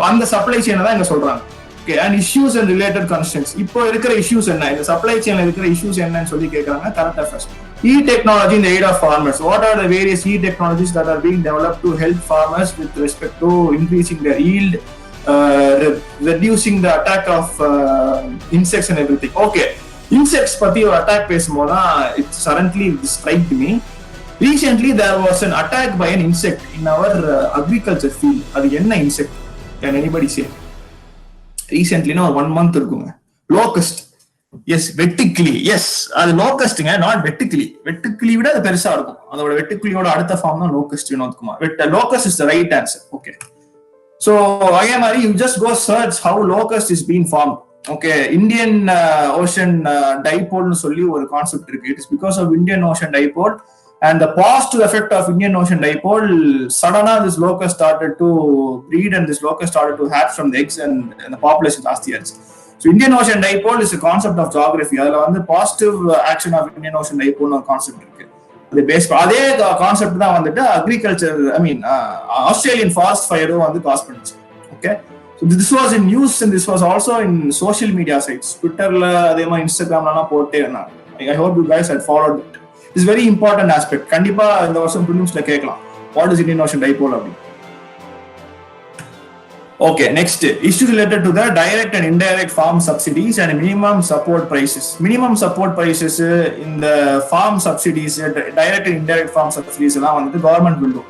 அந்த supply செயினை தான் இங்க சொல்றாங்க. Okay, and issues and related constraints. இப்போ இருக்கிற இஷ்யூஸ் என்ன, இந்த சப்ளை செயின்ல இருக்கிற இஷ்யூஸ் என்னன்னு சொல்லி கேட்கறாங்க. Current affairs. E-technology in the aid of farmers. What are the various e-technologies that are being developed to help farmers with respect to increasing their yield, reducing the attack of insects and everything. Okay, insects பத்தி ஒரு attack பேசும்போது தான் it suddenly struck me. Recently there was an attack by an insect in our agriculture field. அது என்ன insect? Can anybody say? Recently ஒரு 1 month இருக்குங்க. Locust. Yes, வெட்டுக்கிளி. Yes, அது locustங்க, not வெட்டுக்கிளி. வெட்டுக்கிளி விட அது பெருசா இருக்கும். அதோட வெட்டுக்கிளியோட அடுத்த ஃபார்ம் தான் locust. Vinodkumar. Locust is the right answer. Okay. So again, you just go search how locust is being formed. Okay, Indian Ocean Dipole னு சொல்லி ஒரு கான்செப்ட் இருக்கு. It is because of Indian Ocean Dipole. And the positive effect of Indian Ocean Dipole, suddenly this locust started to breed and this locust started to hatch from the eggs and the population last year. So Indian Ocean Dipole is a concept of geography. அதுல வந்து positive action of Indian Ocean Dipole ஒரு concept இருக்கு. அது base அதே concept தான் வந்துட்டு agriculture Australian forest ஃபயரும் வந்து cos பண்ணுச்சு. Okay, so this was in news and this was also in social media sites. ட்விட்டர்ல அதே மாதிரி இன்ஸ்டாகிராம்லாம் போட்டே இருந்தாங்க. I hope you guys had followed it. It's very important aspect. கண்டிப்பா இந்த வருஷம் ப்ரிலிம்ஸ்ல கேட்கலாம். What is Indian Ocean Dipole அப்படி? Okay, next issue related to the direct and indirect farm subsidies and minimum support prices. Minimum support prices in the farm subsidies, direct and indirect farm subsidies எல்லாம் வந்து government will do.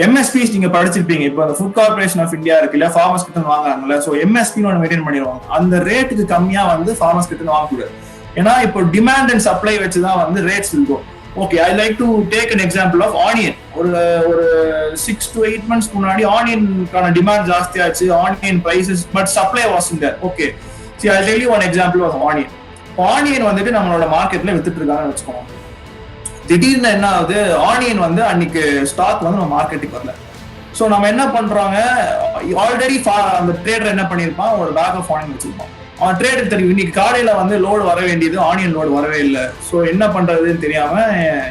MSPs நீங்க படிச்சிருப்பீங்க. இப்போ அந்த food Corporation of India இருக்குல்ல, farmers கிட்ட வாங்குறாங்கல்ல, so எம்எஸ்பின்னு ஒன்று maintain பண்ணிடுவாங்க. அந்த ரேட்டுக்கு கம்மியா வந்து ஃபார்மர்ஸ் கிட்ட வாங்கக்கூடாது. ஏன்னா இப்போ டிமாண்ட் அண்ட் சப்ளை வச்சுதான் வந்து rates will go. Okay, I like to take an example of onion. ஒரு 6 to 8 months முன்னாடி ஆனியனுக்கான டிமாண்ட் ஜாஸ்தி ஆச்சு, onion prices but supply wasn't there. Okay, see I'll tell you one example of onion. Onion வந்துட்டு நம்மளோட மார்க்கெட்ல வித்துட்டு இருக்காங்கன்னு வச்சுக்கோங்க. திடீர்னு என்ன ஆகுது, ஆனியன் வந்து அன்னைக்கு ஸ்டாக் வந்து நம்ம மார்க்கெட்டுக்கு வரல. ஸோ நம்ம என்ன பண்றாங்க, ஆல்ரெடி அந்த ட்ரேடர் என்ன பண்ணிருப்பான், ஒரு பேக் ஆஃப் ஆனியன் வச்சிருப்பான். அவன் ட்ரேடர் தெரியும் இன்னைக்கு காலையில வந்து லோடு வர வேண்டியது, ஆனியன் லோடு வரவே இல்லை. ஸோ என்ன பண்றதுன்னு தெரியாம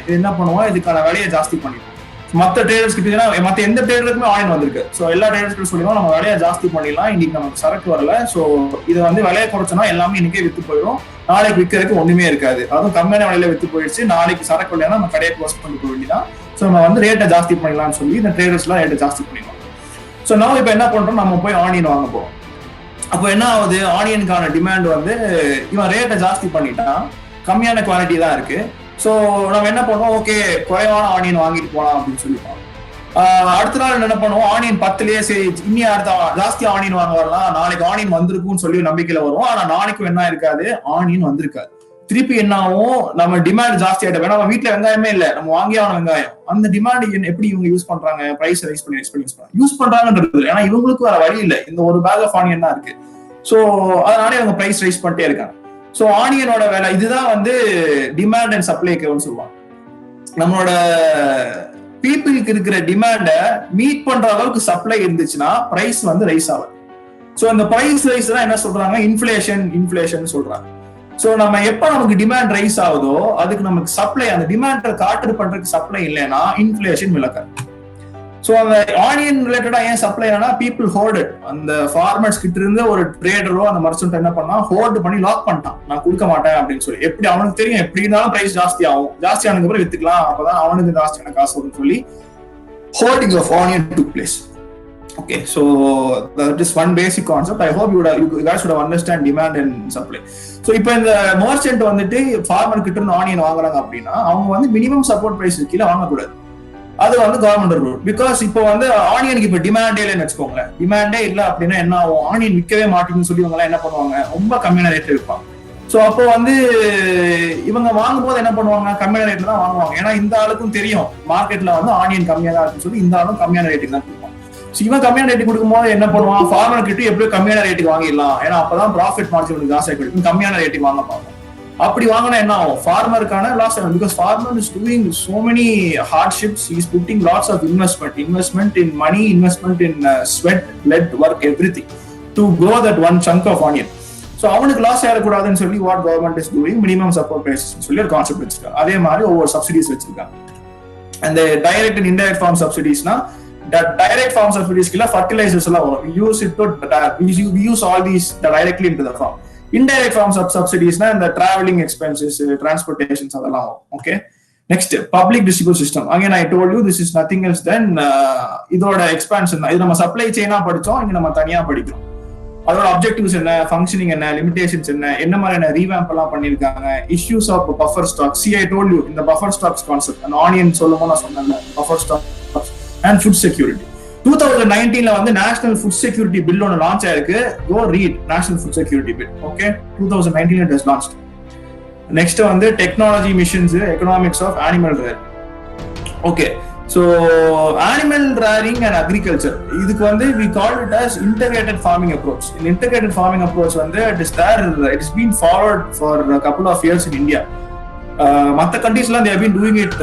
இது என்ன பண்ணுவோம், இதுக்கான விலையை ஜாஸ்தி பண்ணிடுவோம். மற்ற ட்ரேடர்ஸ் கிட்ட மற்ற எந்த ட்ரேடருக்குமே ஆனியன் வந்திருக்கு. ஸோ எல்லா ட்ரேடர்ஸ் கிட்ட சொல்லிடுவோம் நம்ம விலையை ஜாஸ்தி பண்ணிடலாம், இன்னைக்கு நமக்கு சரக்கு வரல, ஸோ இதை வந்து விலையை குறைச்சோம்னா எல்லாமே இன்னைக்கே வித்து போயிடும், நாளைக்கு விற்கிறதுக்கு ஒண்ணுமே இருக்காது. அதுவும் கம்மியான விலையில வித்து போயிடுச்சு, நாளைக்கு சரக்கு இல்லைன்னா நம்ம கடையை க்ளோஸ் பண்ணி போக வேண்டியதான். ஸோ நம்ம வந்து ரேட்டை ஜாஸ்தி பண்ணிடலாம்னு சொல்லி இந்த ட்ரேடர்ஸ் எல்லாம் ரேட்டை ஜாஸ்தி பண்ணிடலாம். ஸோ நம்ம இப்போ என்ன பண்றோம், நம்ம போய் ஆனியன் வாங்க போறோம். அப்போ என்ன ஆகுது, ஆனியனுக்கான டிமாண்ட் வந்து இவன் ரேட்டை ஜாஸ்தி பண்ணிட்டான், கம்மியான குவாலிட்டி தான் இருக்கு. ஸோ நம்ம என்ன பண்ணுவோம், ஓகே குறைவான ஆனியன் வாங்கிட்டு போகலாம் அப்படின்னு சொல்லிப்போம். அடுத்த நாள் என்ன பண்ணுவோம், ஆனியன் 10லயே சரி இன்னும் அடுத்த ஜாஸ்தி ஆனியன் வாங்க வரலாம், நாளைக்கு ஆனியன் வந்திருக்கும்னு சொல்லி நம்பிக்கையில வருவோம். ஆனா நாளைக்கும் என்ன இருக்காது, ஆனியன் வந்திருக்காது. திருப்பி என்ன ஆகும், நம்ம டிமாண்ட் ஜாஸ்தி ஆயிட்ட, நம்ம வீட்டுல வெங்காயமே இல்லை, நம்ம வாங்கியான வெங்காயம், அந்த டிமாண்ட் எப்படி இவங்க யூஸ் பண்றாங்க, பிரைஸ் ரைஸ் பண்ணி யூஸ் பண்றாங்கன்றது. ஏன்னா இவங்களுக்கு வேற வழி இல்லை, இந்த ஒரு பேக் ஆஃப் ஆனியன் தான் இருக்கு. ஸோ அதனால இவங்க பிரைஸ் ரைஸ் பண்ணிட்டே இருக்காங்க. ஸோ ஆனியனோட வேலை இதுதான் வந்து டிமாண்ட் அண்ட் சப்ளை கேர்வ்னு சொல்லுவாங்க. நம்மளோட பீப்புளுக்கு இருக்கிற டிமாண்டை மீட் பண்ற அளவுக்கு சப்ளை இருந்துச்சுன்னா பிரைஸ் வந்து ரைஸ் ஆகும். ஸோ இந்த பிரைஸ் ரைஸ் தான் என்ன சொல்றாங்க, இன்ஃபிளேஷன் சொல்றாங்க. ஸோ நம்ம எப்ப நமக்கு டிமாண்ட் ரைஸ் ஆகுதோ அதுக்கு நமக்கு சப்ளை, அந்த டிமாண்டை காட்டர் பண்றதுக்கு சப்ளை இல்லைன்னா இன்ஃபிளேஷன் விளக்க. ஸோ அந்த ஆனியன் ரிலேட்டடா ஏன் சப்ளை ஆனா பீப்புள் ஹோல்டு, அந்த ஃபார்மர்ஸ் கிட்ட இருந்து ஒரு ட்ரேடரோ அந்த மர்ச்சன்ட் என்ன பண்ணா ஹோல்டு பண்ணி லாக் பண்ணிட்டான், நான் கொடுக்க மாட்டேன் அப்படின்னு சொல்லி. எப்படி அவனுக்கு தெரியும் எப்படி இருந்தாலும் பிரைஸ் ஜாஸ்தி ஆகும், ஜாஸ்தி ஆனதுக்கு அப்புறம் வித்துக்கலாம், அப்பதான் அவனுக்கு ஜாஸ்தியான காசு வரும்னு சொல்லி holding of onion took place. Okay, so that is one basic concept. I hope you guys would have understand demand and supply. So இப்போ இந்த மர்ச்சன்ட் வந்துட்டு ஃபார்மர் கிட்ட இருந்து ஆனியன் வாங்குறாங்க அப்படின்னா அவங்க வந்து மினிமம் சப்போர்ட் பிரைஸ் கீழே வாங்கக்கூடாது. அது வந்து கவர்மெண்ட் ரூல். பிகாஸ் இப்போ வந்து ஆனியனுக்கு இப்போ டிமாண்டே இல்லைன்னு வச்சுக்கோங்களேன். டிமாண்டே இல்லை அப்படின்னா என்ன ஆகும், ஆனியன் விற்கவே மாட்டேங்குன்னு சொல்லி இவங்க என்ன பண்ணுவாங்க, ரொம்ப கம்மியான ரேட்ல விற்பாங்க. ஸோ அப்போ வந்து இவங்க வாங்கும் போது என்ன பண்ணுவாங்க, கம்மியான ரேட்ல தான் வாங்குவாங்க. ஏன்னா இந்த ஆளுக்கும் தெரியும் மார்க்கெட்ல வந்து ஆனியன் கம்மியா தான் இருக்குன்னு சொல்லி இந்த ஆளும் கம்மியான ரேட்டுக்கு தான் கொடுப்பாங்க. ஸோ இவன் கம்மியான ரேட்டுக்கு கொடுக்கும்போது என்ன பண்ணுவான், ஃபார்மர் கிட்ட எப்படியும் கம்மியான ரேட்டுக்கு வாங்கிடலாம், ஏன்னா அப்பதான் ப்ராஃபிட் மார்ஜின் ஜாஸ்தியாக கிடைக்கும், கம்மியான ரேட்டுக்கு வாங்க பார்ப்போம். அப்படி வாங்கினா என்ன ஆகும், ஃபார்மருக்கான லாஸ் ஆகும். Because farmer is doing so many hardships, he is putting lots of investment in money, investment in sweat, blood, work, everything to grow that one chunk of onion. So அவனுக்கு லாஸ் ஆகக்கூடாதுன்னு சொல்லி what government is doing, minimum support prices சொல்லி ஒரு concept வச்சிருக்காங்க. அதே மாதிரி ஒவ்வொரு subsidies வச்சிருக்காங்க. அந்த டைரக்ட் அண்ட் இன்டைரக்ட் ஃபார்ம் சப்சிடிஸ்னா, டைரக்ட் ஃபார்ம் சப்சிடிஸ்க்குல ஃபர்டிலைசர்ஸ் எல்லாம் வரும், use all these directly into the farm. Indirect form சப்சிடிஸ்னா இந்த டிராவலிங் எக்ஸ்பென்சஸ், டிரான்ஸ்போர்டேஷன்ஸ் அதெல்லாம் வரும். Okay, next public distribution system. Again I told you this is nothing else then இதோட expansion தான். இது நம்ம சப்ளை செயினா படிச்சோம், இங்க நம்ம தனியா படிக்கிறோம். அதோட அப்ஜெக்டிவ்ஸ் என்ன, ஃபங்க்ஷனிங் என்ன லிமிடேஷன்ஸ் என்ன மாதிரியான ரீவேம்ப் எல்லாம் பண்ணிருக்காங்க, issues of buffer stock. I told you இந்த பஃபர் ஸ்டாக்ஸ் கான்செப்ட், அந்த ஆனியன் சொல்லும்போது நான் சொன்னேன் buffer stocks and food security. 2019 வந்து நேஷனல் ஃபுட் செக்யூரிட்டி பில் ஒன்று லான்ச் ஆயிருக்கு. Go read national food security bill. Okay, 2019 it was launched. Next வந்து technology missions, economics of animal rear. Okay, so animal rearing and agriculture, இதுக்கு வந்து we call it as integrated farming approach. In integrated farming approach வந்து it is been followed for a couple of years in India. மற்ற கண்ட்ரீஸ்லாம் they have been doing it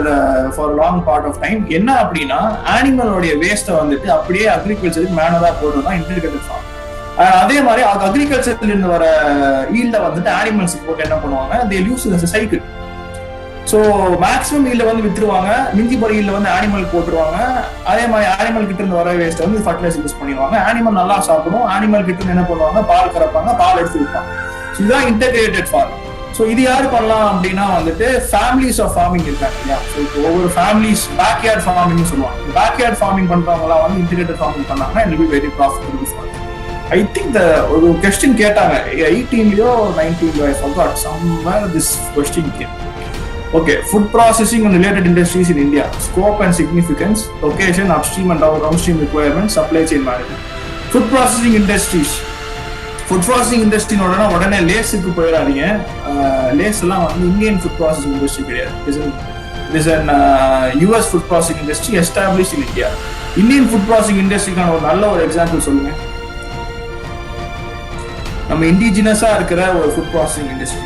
for a long part of time. என்ன அப்படின்னா அனிமலோடைய வேஸ்ட்டை வந்துட்டு அப்படியே அக்ரிகல்ச்சருக்கு மேனரா போடுறது தான் integrated form. அதே மாதிரி அக்ரிகல்ச்சர்ல இருந்து வர ஈல்ட வந்துட்டு அனிமல்ஸ் போட்டு என்ன பண்ணுவாங்க, they use it as a cycle. So maximum yield வந்து வித்துருவாங்க, மிஞ்சி போற ஈல்ட வந்து அனிமல் போட்டுருவாங்க. அதே மாதிரி அனிமல் கிட்ட இருந்து வர வேஸ்ட் வந்து ஃபர்டிலைசர் யூஸ் பண்ணிடுவாங்க. அனிமல் நல்லா சாப்பிடும், அனிமல் கிட்ட இருந்து என்ன பண்ணுவாங்க, பால் கறப்பாங்க, பால் எடுத்து விற்பாங்க. இதுதான் இன்டெகிரேட்டட் ஃபார்மிங். ஸோ இது யாரு பண்ணலாம் அப்படின்னா வந்துட்டு ஃபேமிலிஸ் ஆஃப் ஃபார்மிங் இருக்காங்க இல்லையா. ஸோ இப்போ ஒவ்வொரு ஃபேமிலிஸ் பேக்யார்ட் ஃபார்மிங் சொல்லுவாங்க. பேக்யார்ட் ஃபார்மிங் பண்றவங்களாம் வந்து இன்டெகிரேட்டட் ஃபார்மிங் பண்ணாங்கன்னா it will be very profitable for. I think ஒரு கொஸ்டின் கேட்டாங்க 18லயோ 19லயோ, I forgot somewhere this question came. Okay, food processing and related industries in India, scope and significance, location, upstream and downstream requirements, supply chain management. Food processing industries. Food processing industry நோடனா உடனே லேஸ்க்கு போயிடாதீங்க. Lace எல்லாம் வந்து Indian food processing industry கிடையாது. It is an US food processing industry established in India. Indian food processing இண்டஸ்ட்ரிக்கான ஒரு நல்ல ஒரு example சொல்லுங்க. நம்ம இண்டிஜினஸா இருக்கிற ஒரு food processing industry.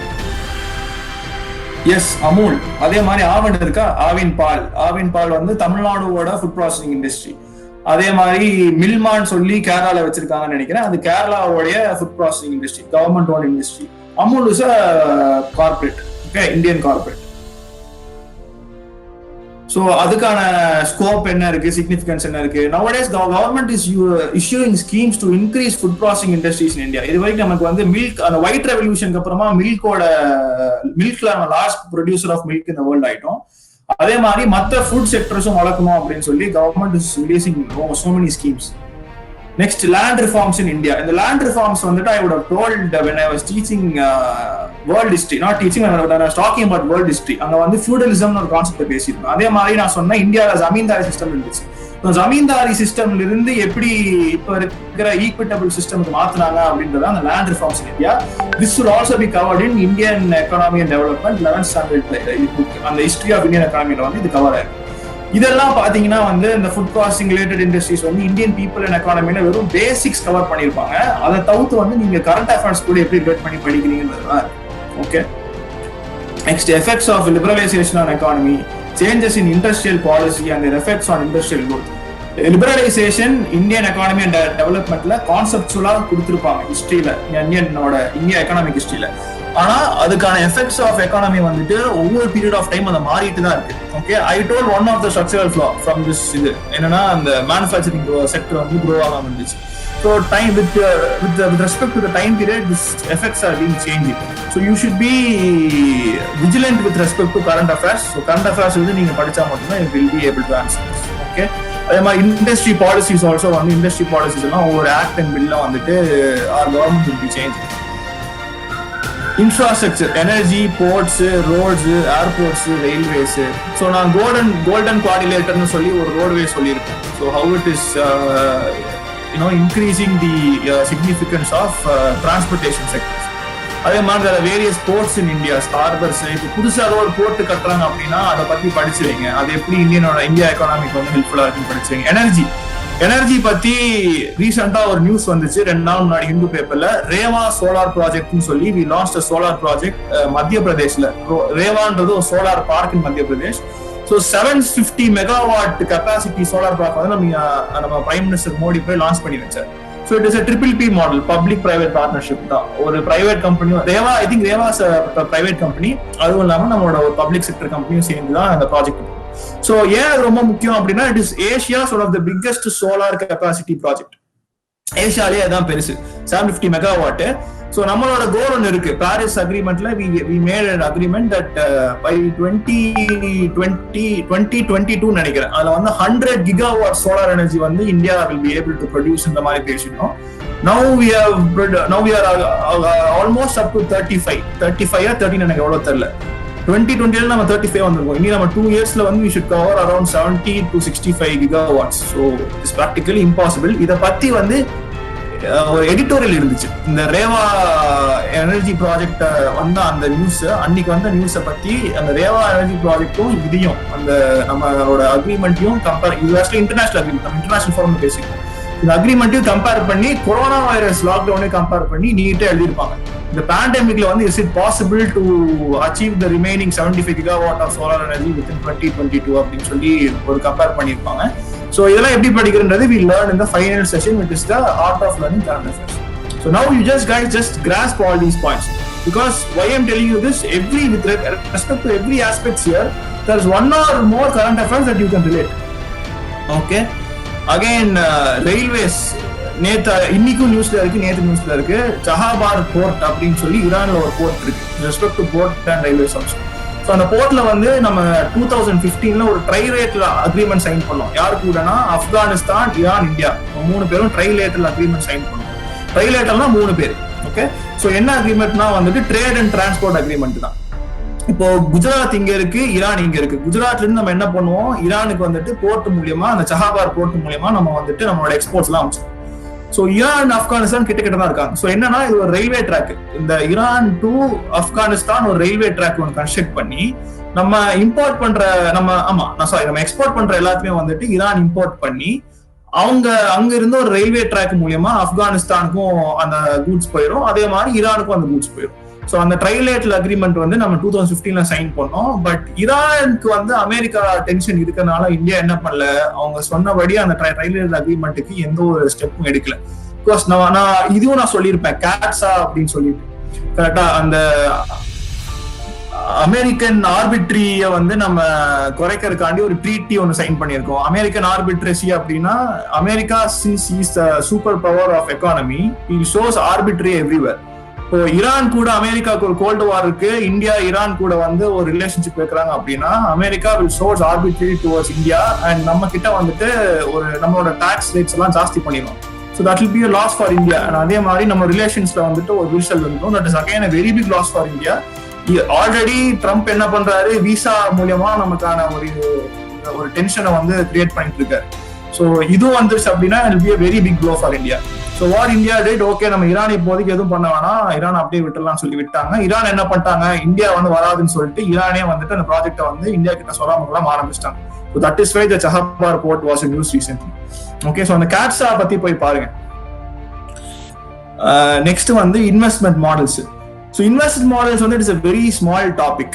Yes, Amul. அதே மாதிரி ஆவின் இருக்கா, ஆவின் பால் வந்து தமிழ்நாடுவோட ஃபுட் ப்ராசஸிங் இண்டஸ்ட்ரி. அதே மாதிரி மில்மான்னு சொல்லி கேரளால வச்சிருக்காங்கன்னு நினைக்கிறேன், அது கேரளாவோடைய food processing industry, government own industry. Amul is a corporate, okay, Indian corporate. So அதுக்கான ஸ்கோப் என்ன இருக்கு, சிக்னிஃபிகன்ஸ் என்ன இருக்கு. nowadays government is issuing schemes to increase food processing industries in India. இது வரைக்கும் நமக்கு வந்து மில்க், அந்த ஒயிட் ரெவல்யூஷனுக்கு அப்புறமா மில்க்ல நம்ம லாஸ்ட் ப்ரொடியூசர் ஆஃப் மில்க் இந்த வேர்ல்ட் ஆயிட்டோம். அதே மாதிரி மற்ற ஃபுட் செக்டர்ஸும் வளர்க்கணும் அப்படின்னு சொல்லி government is releasing so many schemes. Next, land reforms in India. In the land reforms வந்துட்டு I would have told when I was teaching world history, not teaching, when I was talking about world history, அங்க வந்து feudalism ஒரு concept பேசியிருந்தோம். அதே மாதிரி நான் சொன்னேன் இந்தியால ஜமீன்தாரி சிஸ்டம் இருந்துச்சு. ஜமீன்தாரி சிஸ்டம்ல இருந்து எப்படி இப்ப இருக்கிற ஈக்விட்டபிள் சிஸ்டம்க்கு மாத்தினாங்க அப்படின்றத அந்த land reforms in India. This should also be covered in Indian Economy and Development 11th standard book. அந்த ஹிஸ்டரி ஆஃப் இந்தியன் எக்கானமில வந்து இது கவர் ஆயிருக்கு. இதெல்லாம் பாத்தீங்கன்னா வந்து இந்த ஃபுட் ப்ராசஸிங் ரிலேட்டட் இண்டஸ்ட்ரீஸ் வந்து இந்தியன் பீப்புள் அண்ட் எக்கானமில வெறும் பேசிக்ஸ் கவர் பண்ணிருப்பாங்க. அதை தவிர்த்து வந்து நீங்க கரண்ட் அஃபேர்ஸ் கூட எப்படி ரிலேட் பண்ணி படிக்கிறீங்கன்றதுதான். Okay, next, effects of liberalisation on economy, changes in industrial policy and their effects on industrial growth. Liberalisation Indian economy and டெவலப்மெண்ட்ல கான்செப்டுவலா கொடுத்துருப்பாங்க ஹிஸ்டரியில, இந்தியா எக்கானமிக் ஹிஸ்டரியில. ஆனா அதுக்கான எஃபெக்ட்ஸ் ஆஃப் எக்கானமி வந்துட்டு ஒவ்வொரு பீரியட் ஆஃப் டைம் அதை மாறிட்டு தான் இருக்கு. Okay, I told one of the structural flaw from this இது என்னன்னா அந்த மேனுஃபேக்சரிங் செக்டர் வந்து க்ரோ ஆகாம இருந்துச்சு. So time with respect to the time period, this effects are being changing. So you should be vigilant with respect to current affairs. So current affairs வந்து நீங்க படிச்சா மட்டும்தான் you will be able to answer this. Okay, அதே மாதிரி industry policies also வந்து industry policies எல்லாம் ஒவ்வொரு act and பில்லாம் வந்துட்டு our government will be changing. Infrastructure, energy, ports, roads, airports, railways. So நான் கோல்டன் குவாடிலேட்டர்னு சொல்லி ஒரு ரோட்வே சொல்லியிருக்கேன். So how it is increasing the significance of transportation sectors. அதே மாதிரி various ports in India, harbours. இப்போ புதுசாக ஒரு போர்ட் கட்டுறாங்க அப்படின்னா அதை பத்தி படிச்சுவீங்க, அது எப்படி இந்தியா எக்கானமிக்கு வந்து ஹெல்ப்ஃபுல்லா இருக்குன்னு படிச்சுவீங்க. எனர்ஜி பத்தி ரீசெண்டா ஒரு நியூஸ் வந்துச்சு 2 நாள் முன்னாடி ஹிந்து பேப்பர்ல. ரேவா சோலார் ப்ராஜெக்ட்னு சொல்லி we launched a solar project மத்திய பிரதேஷ்ல. ரேவான்றது ஒரு solar park in Madhya Pradesh. So 750 megawatt capacity solar park வந்து நம்ம பிரைம் மினிஸ்டர் மோடி போய் லான்ச் பண்ணி வச்சார். So it is a PPP model, public private partnership தான். ஒரு பிரைவேட் கம்பெனியும் Rewa, I think Rewa private company, அதுவும் இல்லாமல் நம்மளோட ஒரு பப்ளிக் செக்டர் கம்பெனியும் சேர்ந்து தான் அந்த ப்ராஜெக்ட். ஸோ ஏன் அது ரொம்ப முக்கியம் அப்படின்னா it is Asia's one of the biggest solar capacity project. ஏஷியாலே அதான் பெருசு, 750 மெகாவாட். ஸோ நம்மளோட கோல் ஒன்று இருக்கு. பாரிஸ் அக்ரிமெண்ட்ல we made an agreement that by 2022 நினைக்கிறேன், அதுல வந்து 100 gigawatt solar energy வந்து India will be able to produce இந்த மாதிரி பேசினோம். Now we are almost up to 35 or 13 எனக்கு எவ்வளவு தெரியல. 2020 நம்ம 35 வந்திருக்கோம். இனி நம்ம 2 yearsல வந்து we should cover around 70 to 65 gigawatts. So it's practically impossible. இத பத்தி வந்து ஒரு எடிட்டோரியல் இருந்துச்சு. இந்த ரேவா எனர்ஜி ப்ராஜெக்ட் வந்த அந்த நியூஸ், அன்னைக்கு வந்த நியூஸை பத்தி அந்த ரேவா எனர்ஜி ப்ராஜெக்டும் இதையும் அந்த நம்மளோட அக்ரிமெண்ட்டையும் கம்பேர், இது ஆக்சுவலி இன்டர்நேஷனல் அக்ரிமெண்ட், நம்ம இன்டர்நேஷனல் ஃபார்ம்ல பேசிக்கணும். இந்த அக்ரிமெண்ட்டையும் கம்பேர் பண்ணி கொரோனா வைரஸ் லாக்டவுனையும் கம்பேர் பண்ணி நீட்டா எழுதியிருப்பாங்க. இந்த பேண்டமிக்ல வந்து is it possible to achieve the remaining 75 gigawatt of solar energy within 2022 அப்படின்னு சொல்லி ஒரு கம்பேர் பண்ணியிருப்பாங்க. So இதெல்லாம் எப்படி படிக்கிறன்றது we learn in the final session, which is the art of learning current affairs. So now you guys just grasp all these points, because why I'm telling you this, with respect to every aspects here, there's one or more current affairs that you can relate. Okay, again railways, இன்னைக்கும் நியூஸ்ல இருக்கு, நேற்று நியூஸ்ல இருக்கு. சஹாபார் board அப்படின்னு சொல்லி ஈரான்ல ஒரு போர்ட் இருக்கு. Respect to port and railways also. So அந்த போர்ட்ல வந்து நம்ம 2015 ஒரு ட்ரைலேட்டரல் அக்ரிமெண்ட் சைன் பண்ணோம். யாரு கூடனா ஆப்கானிஸ்தான், ஈரான், இந்தியா 3 பேரும் ட்ரைலேட்டரல் அக்ரிமெண்ட் சைன் பண்ணோம். ட்ரைலேட்டர்னா 3 பேர். ஓகே, ஸோ என்ன அக்ரிமெண்ட்னா வந்துட்டு ட்ரேட் அண்ட் டிரான்ஸ்போர்ட் அக்ரிமெண்ட் தான். இப்போ குஜராத் இங்க இருக்கு, ஈரான் இங்க இருக்கு. குஜராத்ல இருந்து நம்ம என்ன பண்ணுவோம், ஈரானுக்கு வந்துட்டு போர்ட் மூலியமா, அந்த சஹாபார் போர்ட் மூலியமா நம்ம வந்துட்டு நம்மளோட எக்ஸ்போர்ட்ஸ் எல்லாம் அமைச்சோம். ஸோ ஈரான் ஆப்கானிஸ்தான் கிட்ட தான் இருக்காங்க. ஸோ என்னன்னா இது ஒரு ரயில்வே ட்ராக். இந்த ஈரான் டு ஆப்கானிஸ்தான் ஒரு ரயில்வே ட்ராக் ஒன்று கன்ஸ்ட்ரக்ட் பண்ணி நம்ம இம்போர்ட் பண்ற நம்ம எக்ஸ்போர்ட் பண்ற எல்லாத்தையுமே வந்துட்டு ஈரான் இம்போர்ட் பண்ணி அங்க இருந்து ஒரு ரயில்வே ட்ராக் மூலியமா ஆப்கானிஸ்தானுக்கும் அந்த கூட்ஸ் போயிடும், அதே மாதிரி ஈரானுக்கும் அந்த கூட்ஸ் போயிடும். ஸோ அந்த ட்ரைலேட்டரல் அக்ரிமெண்ட் வந்து நம்ம 2015 சைன் பண்ணோம். பட் ஈரானுக்கு வந்து அமெரிக்கா டென்ஷன் இருக்கனால இந்தியா என்ன பண்ணல, அவங்க சொன்னபடி அந்த ட்ரைலேட்டரல் அக்ரிமெண்ட்டுக்கு எந்த ஒரு ஸ்டெப்பும் எடுக்கல. பிகாஸ் நான் இதுவும் நான் சொல்லியிருப்பேன், கேட்ஸா அப்படின்னு சொல்லிட்டு கரெக்டா அந்த அமெரிக்கன் ஆர்பிட்ரிய வந்து நம்ம குறைக்கிறதுக்காண்டி ஒரு ட்ரீட்டி ஒன்று சைன் பண்ணியிருக்கோம். அமெரிக்கன் ஆர்பிட்ரசி அப்படின்னா America since is super power of economy, it shows arbitrary everywhere. இப்போ ஈரான் கூட அமெரிக்காவுக்கு ஒரு கோல்டு வார் இருக்கு, இந்தியா ஈரான் கூட வந்து ஒரு ரிலேஷன்ஷிப் வைக்கிறாங்க அப்படின்னா America will source ஆர்பிட்ரி towards India and நம்ம கிட்ட வந்துட்டு ஒரு நம்மளோட டாக்ஸ் ரேட்ஸ் எல்லாம் ஜாஸ்தி பண்ணிடும். So that will be a loss for India. And அதே மாதிரி நம்ம ரிலேஷன்ஸ்ல வந்துட்டு ஒரு விரிசல் வந்துடும். That is again a very big loss for India. Already Trump என்ன பண்றாரு, விசா மூலியமா நமக்கான ஒரு டென்ஷனை வந்து கிரியேட் பண்ணிட்டு இருக்காரு. ஸோ இது வந்துருச்சு அப்படின்னா it will be a very big blow for India. So what India did, okay நம்ம ஈரான் இப்போதைக்கு எதுவும் பண்ண வேணாம், ஈரான் அப்படியே விட்டுலாம் சொல்லி விட்டாங்க. ஈரான் என்ன பண்ணிட்டாங்க, இந்தியா வந்து வராதுன்னு சொல்லிட்டு ஈரானே வந்துட்டு அந்த ப்ராஜெக்டை வந்து இந்தியா கிட்ட சொல்லாமலாம் ஆரம்பிச்சிட்டாங்க. So that is why the Chabahar port was a news recently. Okay, so அந்த கேட்ஸா பத்தி போய் பாருங்க. நெக்ஸ்ட் வந்து investment models. So investment models வந்து it's a very small topic.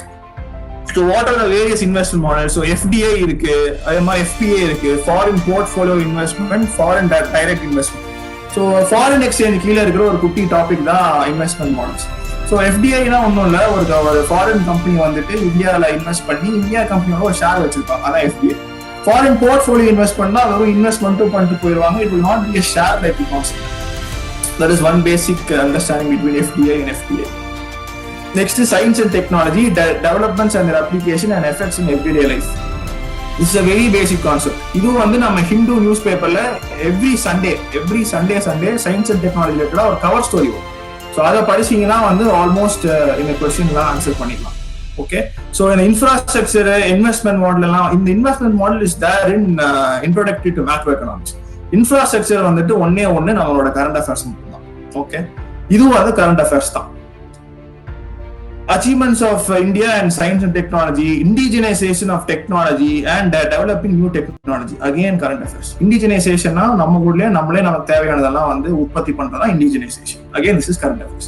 So what are the various investment models? So FDI இருக்கு, அதே மாதிரி FPA இருக்கு, foreign portfolio investment, foreign direct investment. So foreign exchange கீழே இருக்கிற ஒரு குட்டி டாபிக் தான் இன்வெஸ்ட்மெண்ட் மாடல்ஸ். ஸோ எஃப்டிஐனா ஒன்றும் இல்லை, ஒரு ஃபாரின் கம்பெனி வந்துட்டு இந்தியாவில் இன்வெஸ்ட் பண்ணி இந்தியா கம்பெனியோட ஒரு ஷேர் வச்சிருப்பாங்க, அதான் எஃப்டிஐ. ஃபாரின் போர்ட்ஃபோலியோ இன்வெஸ்ட்மெண்ட் தான் வெறும் இன்வெஸ்ட்மெண்ட்டும் பண்ணிட்டு போயிடுவாங்க. It will not be a share like the concept. That is one basic understanding between FDI and FPA. Next is science and technology, developments and their application and effects in everyday life. This is a very basic concept. இது வந்து நம்ம Hindu news பேப்பர்ல every Sunday science and technology ரிலேட்டடா ஒரு cover story வரும். So அதை படிச்சீங்கன்னா வந்து ஆல்மோஸ்ட் இந்த கொஸ்டின்லாம் ஆன்சர் பண்ணிடலாம். ஓகே, ஸோ இந்த இன்ஃப்ராஸ்ட்ரக்சர் இன்வெஸ்ட்மெண்ட் மாடல் எல்லாம், இந்த investment model is there in introductory to macro economics. Infrastructure வந்துட்டு ஒன்னே நம்மளோட கரண்ட் அஃபேர்ஸ் மட்டும் தான். ஓகே, இதுவும் வந்து கரண்ட் அஃபேர்ஸ் தான். Achievements of India and science and technology, indigenization of technology and developing new technology, again current affairs. Indigenization na நம்ம ஊர்லயே நம்மளே நமக்கு தேவையானதெல்லாம் வந்து உற்பத்தி பண்றதா indigenization. Again this is current affairs.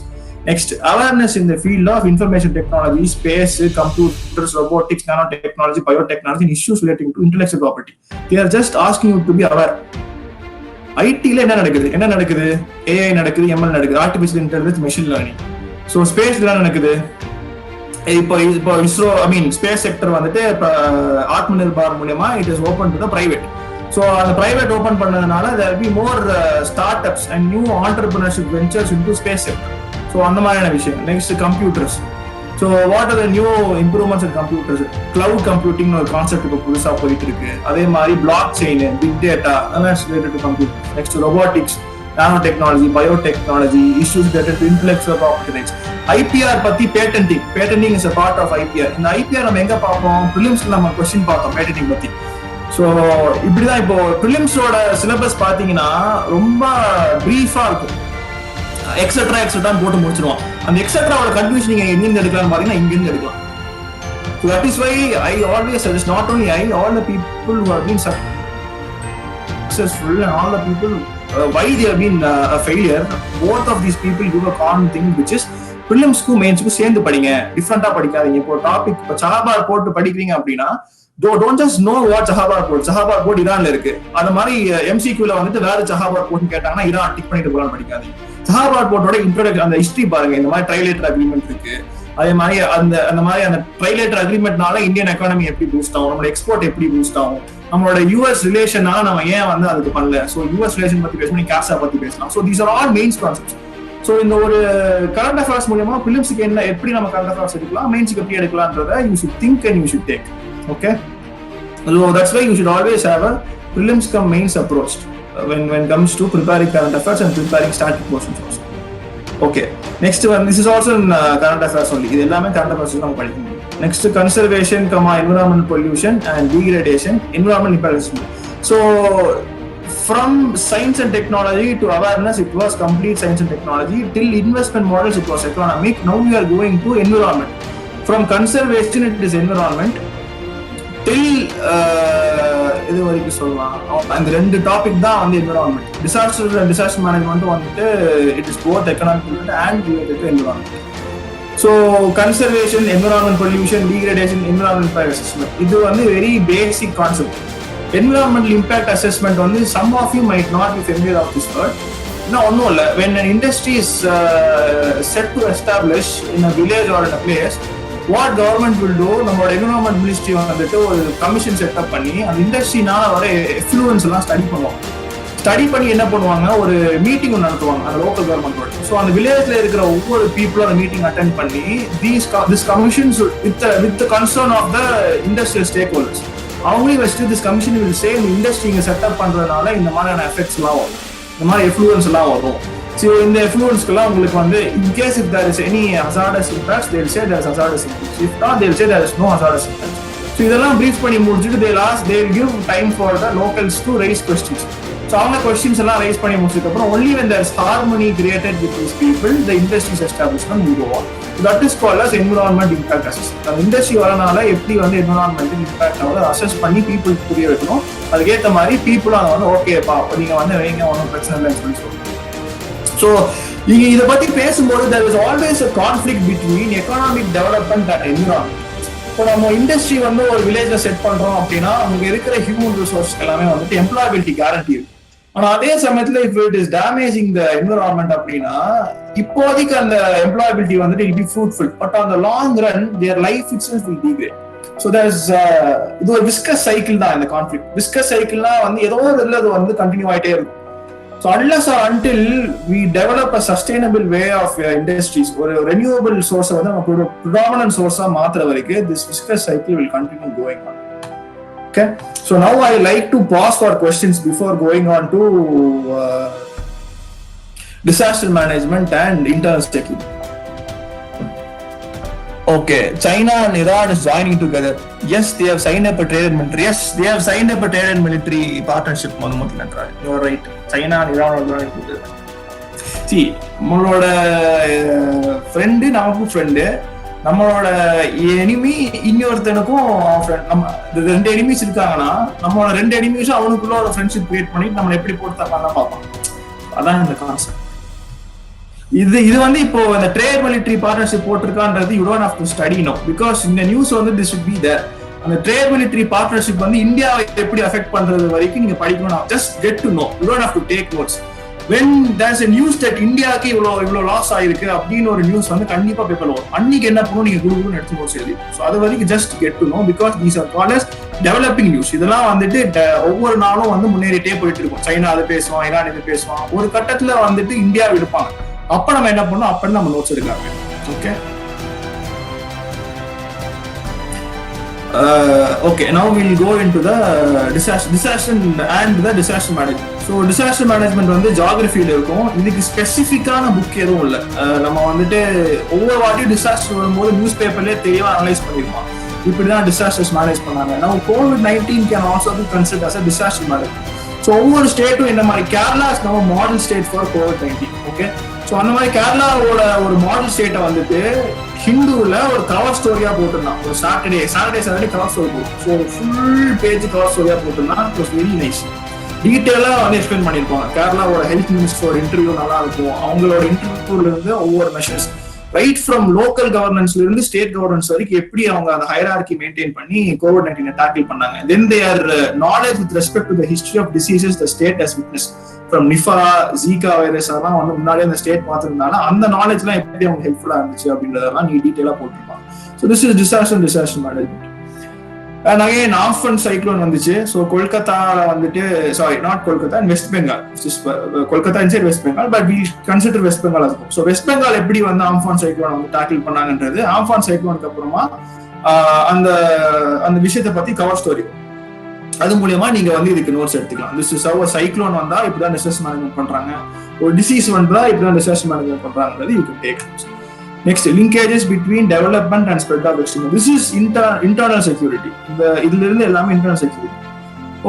Next, awareness in the field of information technology, space, computers, robotics, nanotechnology, biotechnology and issues relating to intellectual property. They are just asking you to be aware. IT ல என்ன நடக்குது? AI நடக்குது, ML நடக்குது, artificial intelligence, machine learning. So space என்ன நடக்குது? இப்போ ISRO space sector வந்துட்டு இப்போ ஆத்ம நிர்பார் மூலமா it is open to the private. So அந்த பிரைவேட் ஓப்பன் பண்ணதுனால there will be more start ups and new entrepreneurship ventures in to space sector. So அந்த மாதிரியான விஷயம். Next computers. So what are the new improvements in computers? Cloud computing ஒரு concept இப்போ புதுசாக போயிட்டு இருக்கு. அதே மாதிரி பிளாக் செயின், பிக் டேட்டா அதெல்லாம் related to computer. Next robotics, nanotechnology, biotechnology, issues related to intellectual property rights. IPR பத்தி patenting is a part of IPR. இந்த IPR நம்ம எங்க பார்ப்போம்? பிலிம்ஸ்ல நம்ம क्वेश्चन பார்த்தோம் patenting பத்தி. ஸோ இப்படிதான் இப்போ பிலிம்ஸோட சிலபஸ் பாத்தீங்கன்னா ரொம்ப பிரீஃபா இருக்கும். எக்ஸெட்ரா போட்டு முடிச்சிருவோம். அந்த எக்ஸெட்ராவோட கன்ஃபியூஷன் நீங்க எங்கிருந்து எடுக்கலாம்னு பாத்தீங்கன்னா இங்கிருந்து எடுக்கலாம். So that is why I always suggest, not only I, all the people who have been successful and all the people why they have been a failure, both of these people do a common thing, which is prelims-க்கும் mains-க்கும் சேர்ந்து படிங்க, டிஃபரெண்டா படிக்காதீங்க. இப்போ topic இப்போ சஹாபார் போட்டு படிக்கிறீங்க அப்படின்னா don't just know what Chabahar port ஈரான்ல இருக்கு, அந்த மாதிரி MCQ-ல வந்துட்டு வேற சஹாபார் போர்ட்னு கேட்டாங்கன்னா ஈரான் டிக் பண்ணிட்டு போகலான்னு படிக்காதீங்க. சஹாபார் போர்ட்டோட இன்ட்ரோடக்ஷன், அந்த ஹிஸ்டரி பாருங்க. இந்த மாதிரி ட்ரைலேட்டர் அக்ரிமெண்ட் இருக்கு. அதே மாதிரி அந்த ட்ரைலேட்டர் அக்ரிமெண்ட்னால இந்தியன் எக்கானமி எப்படி பூஸ்ட் ஆகும், நம்மளோட எக்ஸ்போர்ட் எப்படி பூஸ்ட் ஆகும், நம்மளோட US ரிலேஷனால நம்ம ஏன் வந்து அதுக்கு பண்ணல. ஸோ US ரிலேஷன் பத்தி பேசணும், கேஸா பத்தி பேசலாம். So these are all mains concepts. So இந்த ஒரு கரண்ட் அஃபேர்ஸ் மூலமா பிலிம்ஸுக்கு என்ன எப்படி நம்ம கரண்ட் அஃபேர்ஸ் எடுக்கலாம், மெயின்ஸுக்கு எப்படி எடுக்கலாம்ன்றத you should think and you should take. Okay, so that's why you should always have a prelims cum mains approach when comes to preparing current affairs and preparing static portions also. Okay, next one, this is also in current affairs only. இது எல்லாமே current affairs நம்ம படிக்க முடியும். Next, conservation, environment pollution and degradation, environment impact assessment. So from science and technology to awareness, it was complete science and technology. Till investment models, it was economic. Now we are going to environment. From conservation, it is environment. Till இது வரைக்கும் சொல்லலாம். அந்த ரெண்டு topic தான் வந்து environment. Disaster management வந்துட்டு it is both economic and related to environment. So conservation, environment pollution, degradation, environment impact assessment, இது வந்து very basic concept. Environmental impact assessment வந்து some of you might not be familiar of this word. இன்னும் ஒன்றும் இல்லை, when an industry is set to establish in a village or in a place, what government will do, நம்மளோட environment ministry வந்துட்டு ஒரு commission setup பண்ணி அந்த இண்டஸ்ட்ரினால வர effluents எல்லாம் ஸ்டடி பண்ணி என்ன பண்ணுவாங்க, ஒரு மீட்டிங் நடத்துவாங்க அந்த லோக்கல் கவர்மெண்டோட. ஸோ அந்த வில்லேஜ்ல இருக்கிற ஒவ்வொரு பீப்புளும் அந்த மீட்டிங் அட்டென்ட் பண்ணி this commissions with concern of the industrial stake holders அவங்களையும் வச்சுட்டு திஸ் கமிஷன் வில் சே இந்த இண்டஸ்ட்ரி இங்கே செட்டப் பண்றதுனால இந்த மாதிரியான எஃபெக்ட்ஸ் எல்லாம் வரும், இந்த மாதிரி எஃப்ளூயன்ஸ் எல்லாம் வரும். ஸோ இந்த எஃப்ளூயன்ஸ்க்குலாம் உங்களுக்கு வந்து in case if there is any hazardous impacts they will say there is hazardous impacts. If not, they will say there is no hazardous impacts. So இதெல்லாம் ப்ரீஃப் பண்ணி முடிச்சுட்டு they will give time for the locals to raise questions. So அவங்க questions எல்லாம் rice பண்ணி முடிச்சதுக்கப்புறம் only when there is harmony created with these people, the industry's establishment will go on. That is called as environment impact assessment. அந்த industry வரனால எப்படி வந்து environment impact ஆகுது assess பண்ணி பீப்புளுக்கு புரிய வைக்கணும். அதுக்கேற்ற மாதிரி பீப்புளும் அதை வந்து ஓகேப்பா நீங்க வந்து வைங்க, ஒன்றும் பிரச்சனை இல்லைன்னு சொல்லி சொல்லுவாங்க. So நீங்க இத பத்தி பேசும்போது there is always a conflict between economic development and environment. இப்போ நம்ம இண்டஸ்ட்ரி வந்து ஒரு வில்லேஜ்ல செட் பண்றோம் அப்படின்னா அங்க இருக்கிற ஹியூமன் ரிசோர்ஸ் எல்லாமே வந்துட்டு எம்ப்ளாயபிலிட்டி கேரண்டி இருக்கு. ஆனா அதே சமயத்துல if it is damaging the environment அப்படின்னா இப்போதைக்கு அந்த எம்ப்ளாயபிலிட்டி வந்துட்டு it be fruitful, but on the long run their life itself will degrade. So there's இது ஒரு விஸ்கஸ் சைக்கிள் தான் இந்த கான்ஃபிளிக்ட். விஸ்கஸ் சைக்கிள்னா வந்து ஏதோ ஒரு இதில் அது வந்து கண்டினியூ ஆகிட்டே இருக்கும். So unless or until we develop a sustainable way of industries, ஒரு ரெனியூவபிள் சோர்ஸை வந்து நமக்கு ஒரு ப்ரிடாமினன்ட் சோர்ஸாக மாற்றுற வரைக்கும் திஸ் விஸ்கஸ் cycle will continue going on. Okay, so now I like to pause for questions before going on to disaster management and internal security. Okay, China and Iran is joining together. Yes, they have signed up a trade and military. Yes, they have signed up a trade and military partnership. You are right. China and Iran are joining together. See, நம்மளோட friend நமக்கு friend, நம்மளோட enemy இன்னொருத்தனுக்கும் ரெண்டு enemies இருக்காங்கன்னா நம்மளோட ரெண்டு எனிமிஸும் அவனுக்குள்ள ஒரு friendship create பண்ணி நம்ம எப்படி போட்டு தரலாம் பார்ப்போம். அதான் இந்த கான்செப்ட். இது வந்து இப்போ இந்த ட்ரேட் மிலிட்டரி பார்ட்னர்ஷிப் போட்டிருக்கான்றது you don't have to study no, because இந்த நியூஸ் வந்து திஸ் ஷுட் பி தேர். அந்த ட்ரேட் மிலிட்டரி பார்ட்னர்ஷிப் வந்து இந்தியாவை எப்படி அஃபெக்ட் பண்றது வரைக்கும் நீங்க படிக்கணும். Just get to no, you don't have to take notes. when there's a news that இந்தியாவுக்கு இவ்வளோ லாஸ் ஆயிருக்கு அப்படின்னு ஒரு நியூஸ் வந்து கண்டிப்பா பேப்பர்ல வரும். அன்னைக்கு என்ன பண்ணும், நீங்க குடுக்குன்னு எடுத்து நோட்ஸ் எழுதி. ஸோ அது வரைக்கும் just get to know, because these are called as developing news. இதெல்லாம் வந்துட்டு ஒவ்வொரு நாளும் வந்து முன்னேறிட்டே போயிட்டு இருக்கும். சைனா அது பேசுவான், ஈரான் இது பேசுவான். ஒரு கட்டத்துல வந்துட்டு இந்தியா இருப்பாங்க. அப்ப நம்ம என்ன பண்ணோம், அப்ப நம்ம நோட்ஸ் எடுக்காங்க. Okay okay, now we'll go into the disaster and the disaster management. So disaster management வந்து ஜியோகிராஃபில இருக்கும். இதுக்கு ஸ்பெசிஃபிக்கான புக் எதுவும் இல்லை. நம்ம வந்துட்டு ஒவ்வொரு வாட்டியும் டிசாஸ்டர் வரும்போது நியூஸ் பேப்பர்லேயே தெளிவாக அனலைஸ் பண்ணிருப்போம். இப்படிதான் டிசாஸ்டர்ஸ் மேனேஜ் பண்ணாங்க. Now COVID-19 can also be considered as a disaster management. So ஒவ்வொரு ஸ்டேட்டும் இந்த மாதிரி கேரளா இஸ் நம்ம model state for COVID-19. Okay, so அந்த மாதிரி கேரளாவோட ஒரு மாடல் ஸ்டேட்டை வந்துட்டு ஹிந்துவில் ஒரு கவர் ஸ்டோரியா போட்டிருந்தான். ஒரு சாட்டர்டே கவர் ஸ்டோரி போடும். ஸோ ஃபுல் பேஜ் கவர் ஸ்டோரியா போட்டிருந்தான். It was very nice. டீட்டெயிலாக வந்து எக்ஸ்பிளைன் பண்ணியிருப்பாங்க. கேரளாவோட ஹெல்த் மினிஸ்டரோட இன்டர்வியூ நல்லா இருக்கும். அவங்களோட இன்டர்வியூல இருந்து ஒவ்வொரு மெஷர்ஸ் ரைட் ஃப்ரம் லோக்கல் கவர்னன்ஸ்ல இருந்து ஸ்டேட் கவர்னன்ஸ் வரைக்கும் எப்படி அவங்க அந்த ஹைரார்கி மெயின்டைன் பண்ணி COVID-19 டேக்கிள் பண்ணாங்க. Then their knowledge with respect to the history of diseases the state has witness from Nipah, Zika virus அதெல்லாம் வந்து முன்னாடியே அந்த ஸ்டேட் பார்த்துருந்தாலும் அந்த நாலேஜ்லாம் எப்படி அவங்க ஹெல்ப்ஃபுல்லா இருந்துச்சு அப்படின்றதெல்லாம் நீ டீட்டெயிலா போட்டிருப்பாங்க. So this is disaster management. And again often cyclone வந்துச்சு. ஸோ கொல்கத்தால வந்துட்டு, sorry not Kolkata, West Bengal, Kolkata inside West Bengal, but we consider West Bengal இருக்கும். ஸோ வெஸ்ட் பெங்கால் எப்படி வந்து ஆம்ஃபான் சைக்ளோன் வந்து டேக்கிள் பண்ணாங்கன்றது, ஆம்ஃபான் சைக்ளோனுக்கு அப்புறமா அந்த அந்த விஷயத்தை பத்தி கவர் ஸ்டோரி, அது மூலியமா நீங்க வந்து இதுக்கு நோட்ஸ் எடுத்துக்கலாம். திஸ் இஸ் ஹவ் சைக்ளோன் வந்தா இப்படிதான் டிசாஸ்டர் மேனேஜ்மெண்ட் பண்றாங்க, ஒரு டிசீஸ் வந்தா இப்படிதான் டிசாஸ்டர் மேனேஜ்மெண்ட் பண்றாங்கிறது you can take notes. Next, linkages between development and spread of extremism. This is internal security. இதுல இருந்து எல்லாமே internal security.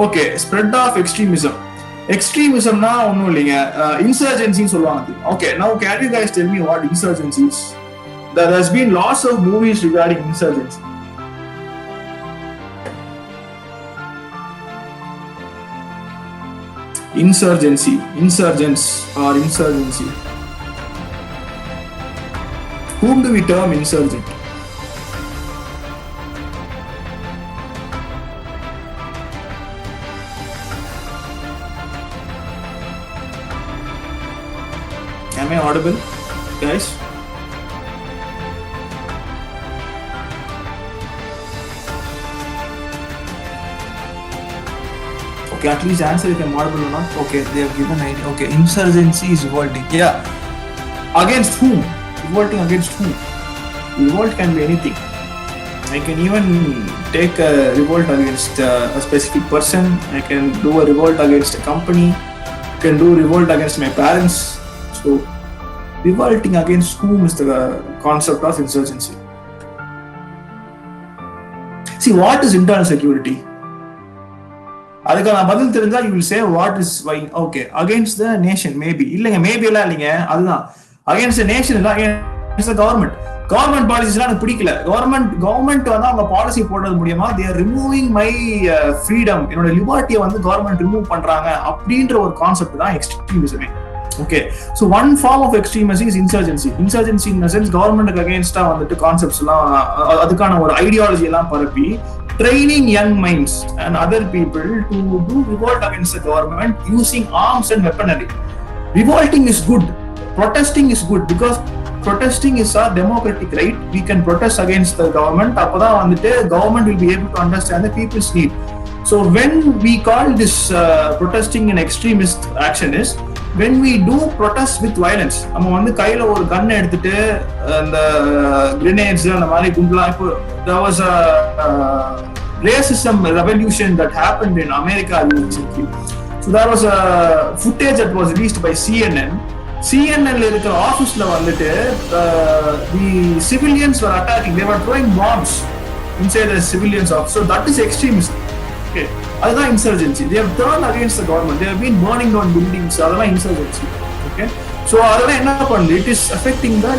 Okay, spread of extremism. Extremismனா ஒன்றும் இல்லைங்க, insurgency சொல்லுவாங்க. Okay, now can you guys tell me what insurgency is? There has been lots of movies regarding insurgency. Insurgency, insurgents or insurgency. Whom do we term insurgent? Am I audible, guys? Okay, at least answer if I'm audible or not. Okay, they have given idea. Okay, insurgency is revolting. Yeah. Against whom? Revolting against whom? Revolt can be anything. I can even take a revolt against a specific person. I can do a revolt against a company. I can do revolt against my parents. So, revolting against whom is the concept of insurgency. See, what is internal security? அதுக்கான பதில் தெரிஞ்சா you will say what is why. Okay, against the nation maybe. இல்லைங்க, maybe எல்லாம் இல்லைங்க, அதுதான் against the nation இல்ல, against the government. Government பாலிசிஸ்லாம் எனக்கு பிடிக்கல. கவர்மெண்ட் வந்து அவங்க பாலிசி போடுறது மூலியமா they are removing my freedom, என்னோட லிபர்ட்டியை வந்து கவர்மெண்ட் ரிமூவ் பண்றாங்க அப்படின்ற ஒரு கான்செப்ட் தான் எக்ஸ்ட்ரீமிசமே. Okay, so one form of extremism is insurgency. Insurgency in the sense government against வந்துட்டு கான்செப்ட்ஸ் எல்லாம் அதுக்கான ஒரு ஐடியாலஜி எல்லாம் பரப்பி training young minds and other people to do revolt against the government using arms and weaponry. Revolting is good, protesting is good, because protesting is our democratic right. We can protest against the government. அப்பதான் வந்துட்டு government will be able to understand the people's need. So when we call this protesting an extremist action is when we do protest with violence. நம்ம வந்து கையில ஒரு கன் எடுத்துட்டு அந்த grenades அந்த மாதிரி கும்பலாம். இப்போ there was a racism revolution that happened in America recently. So there was a footage that was released by CNN. CNN இருக்கிற ஆபீஸ்ல வந்துட்டு the civilians were attacking. They were throwing bombs inside the civilians office. So that is extremism. Okay, அதுதான் insurgency. They have turned against the government. They have been burning down buildings. அதெல்லாம் insurgency. Okay, so அதெல்லாம் என்ன பண்ணுது? It is affecting the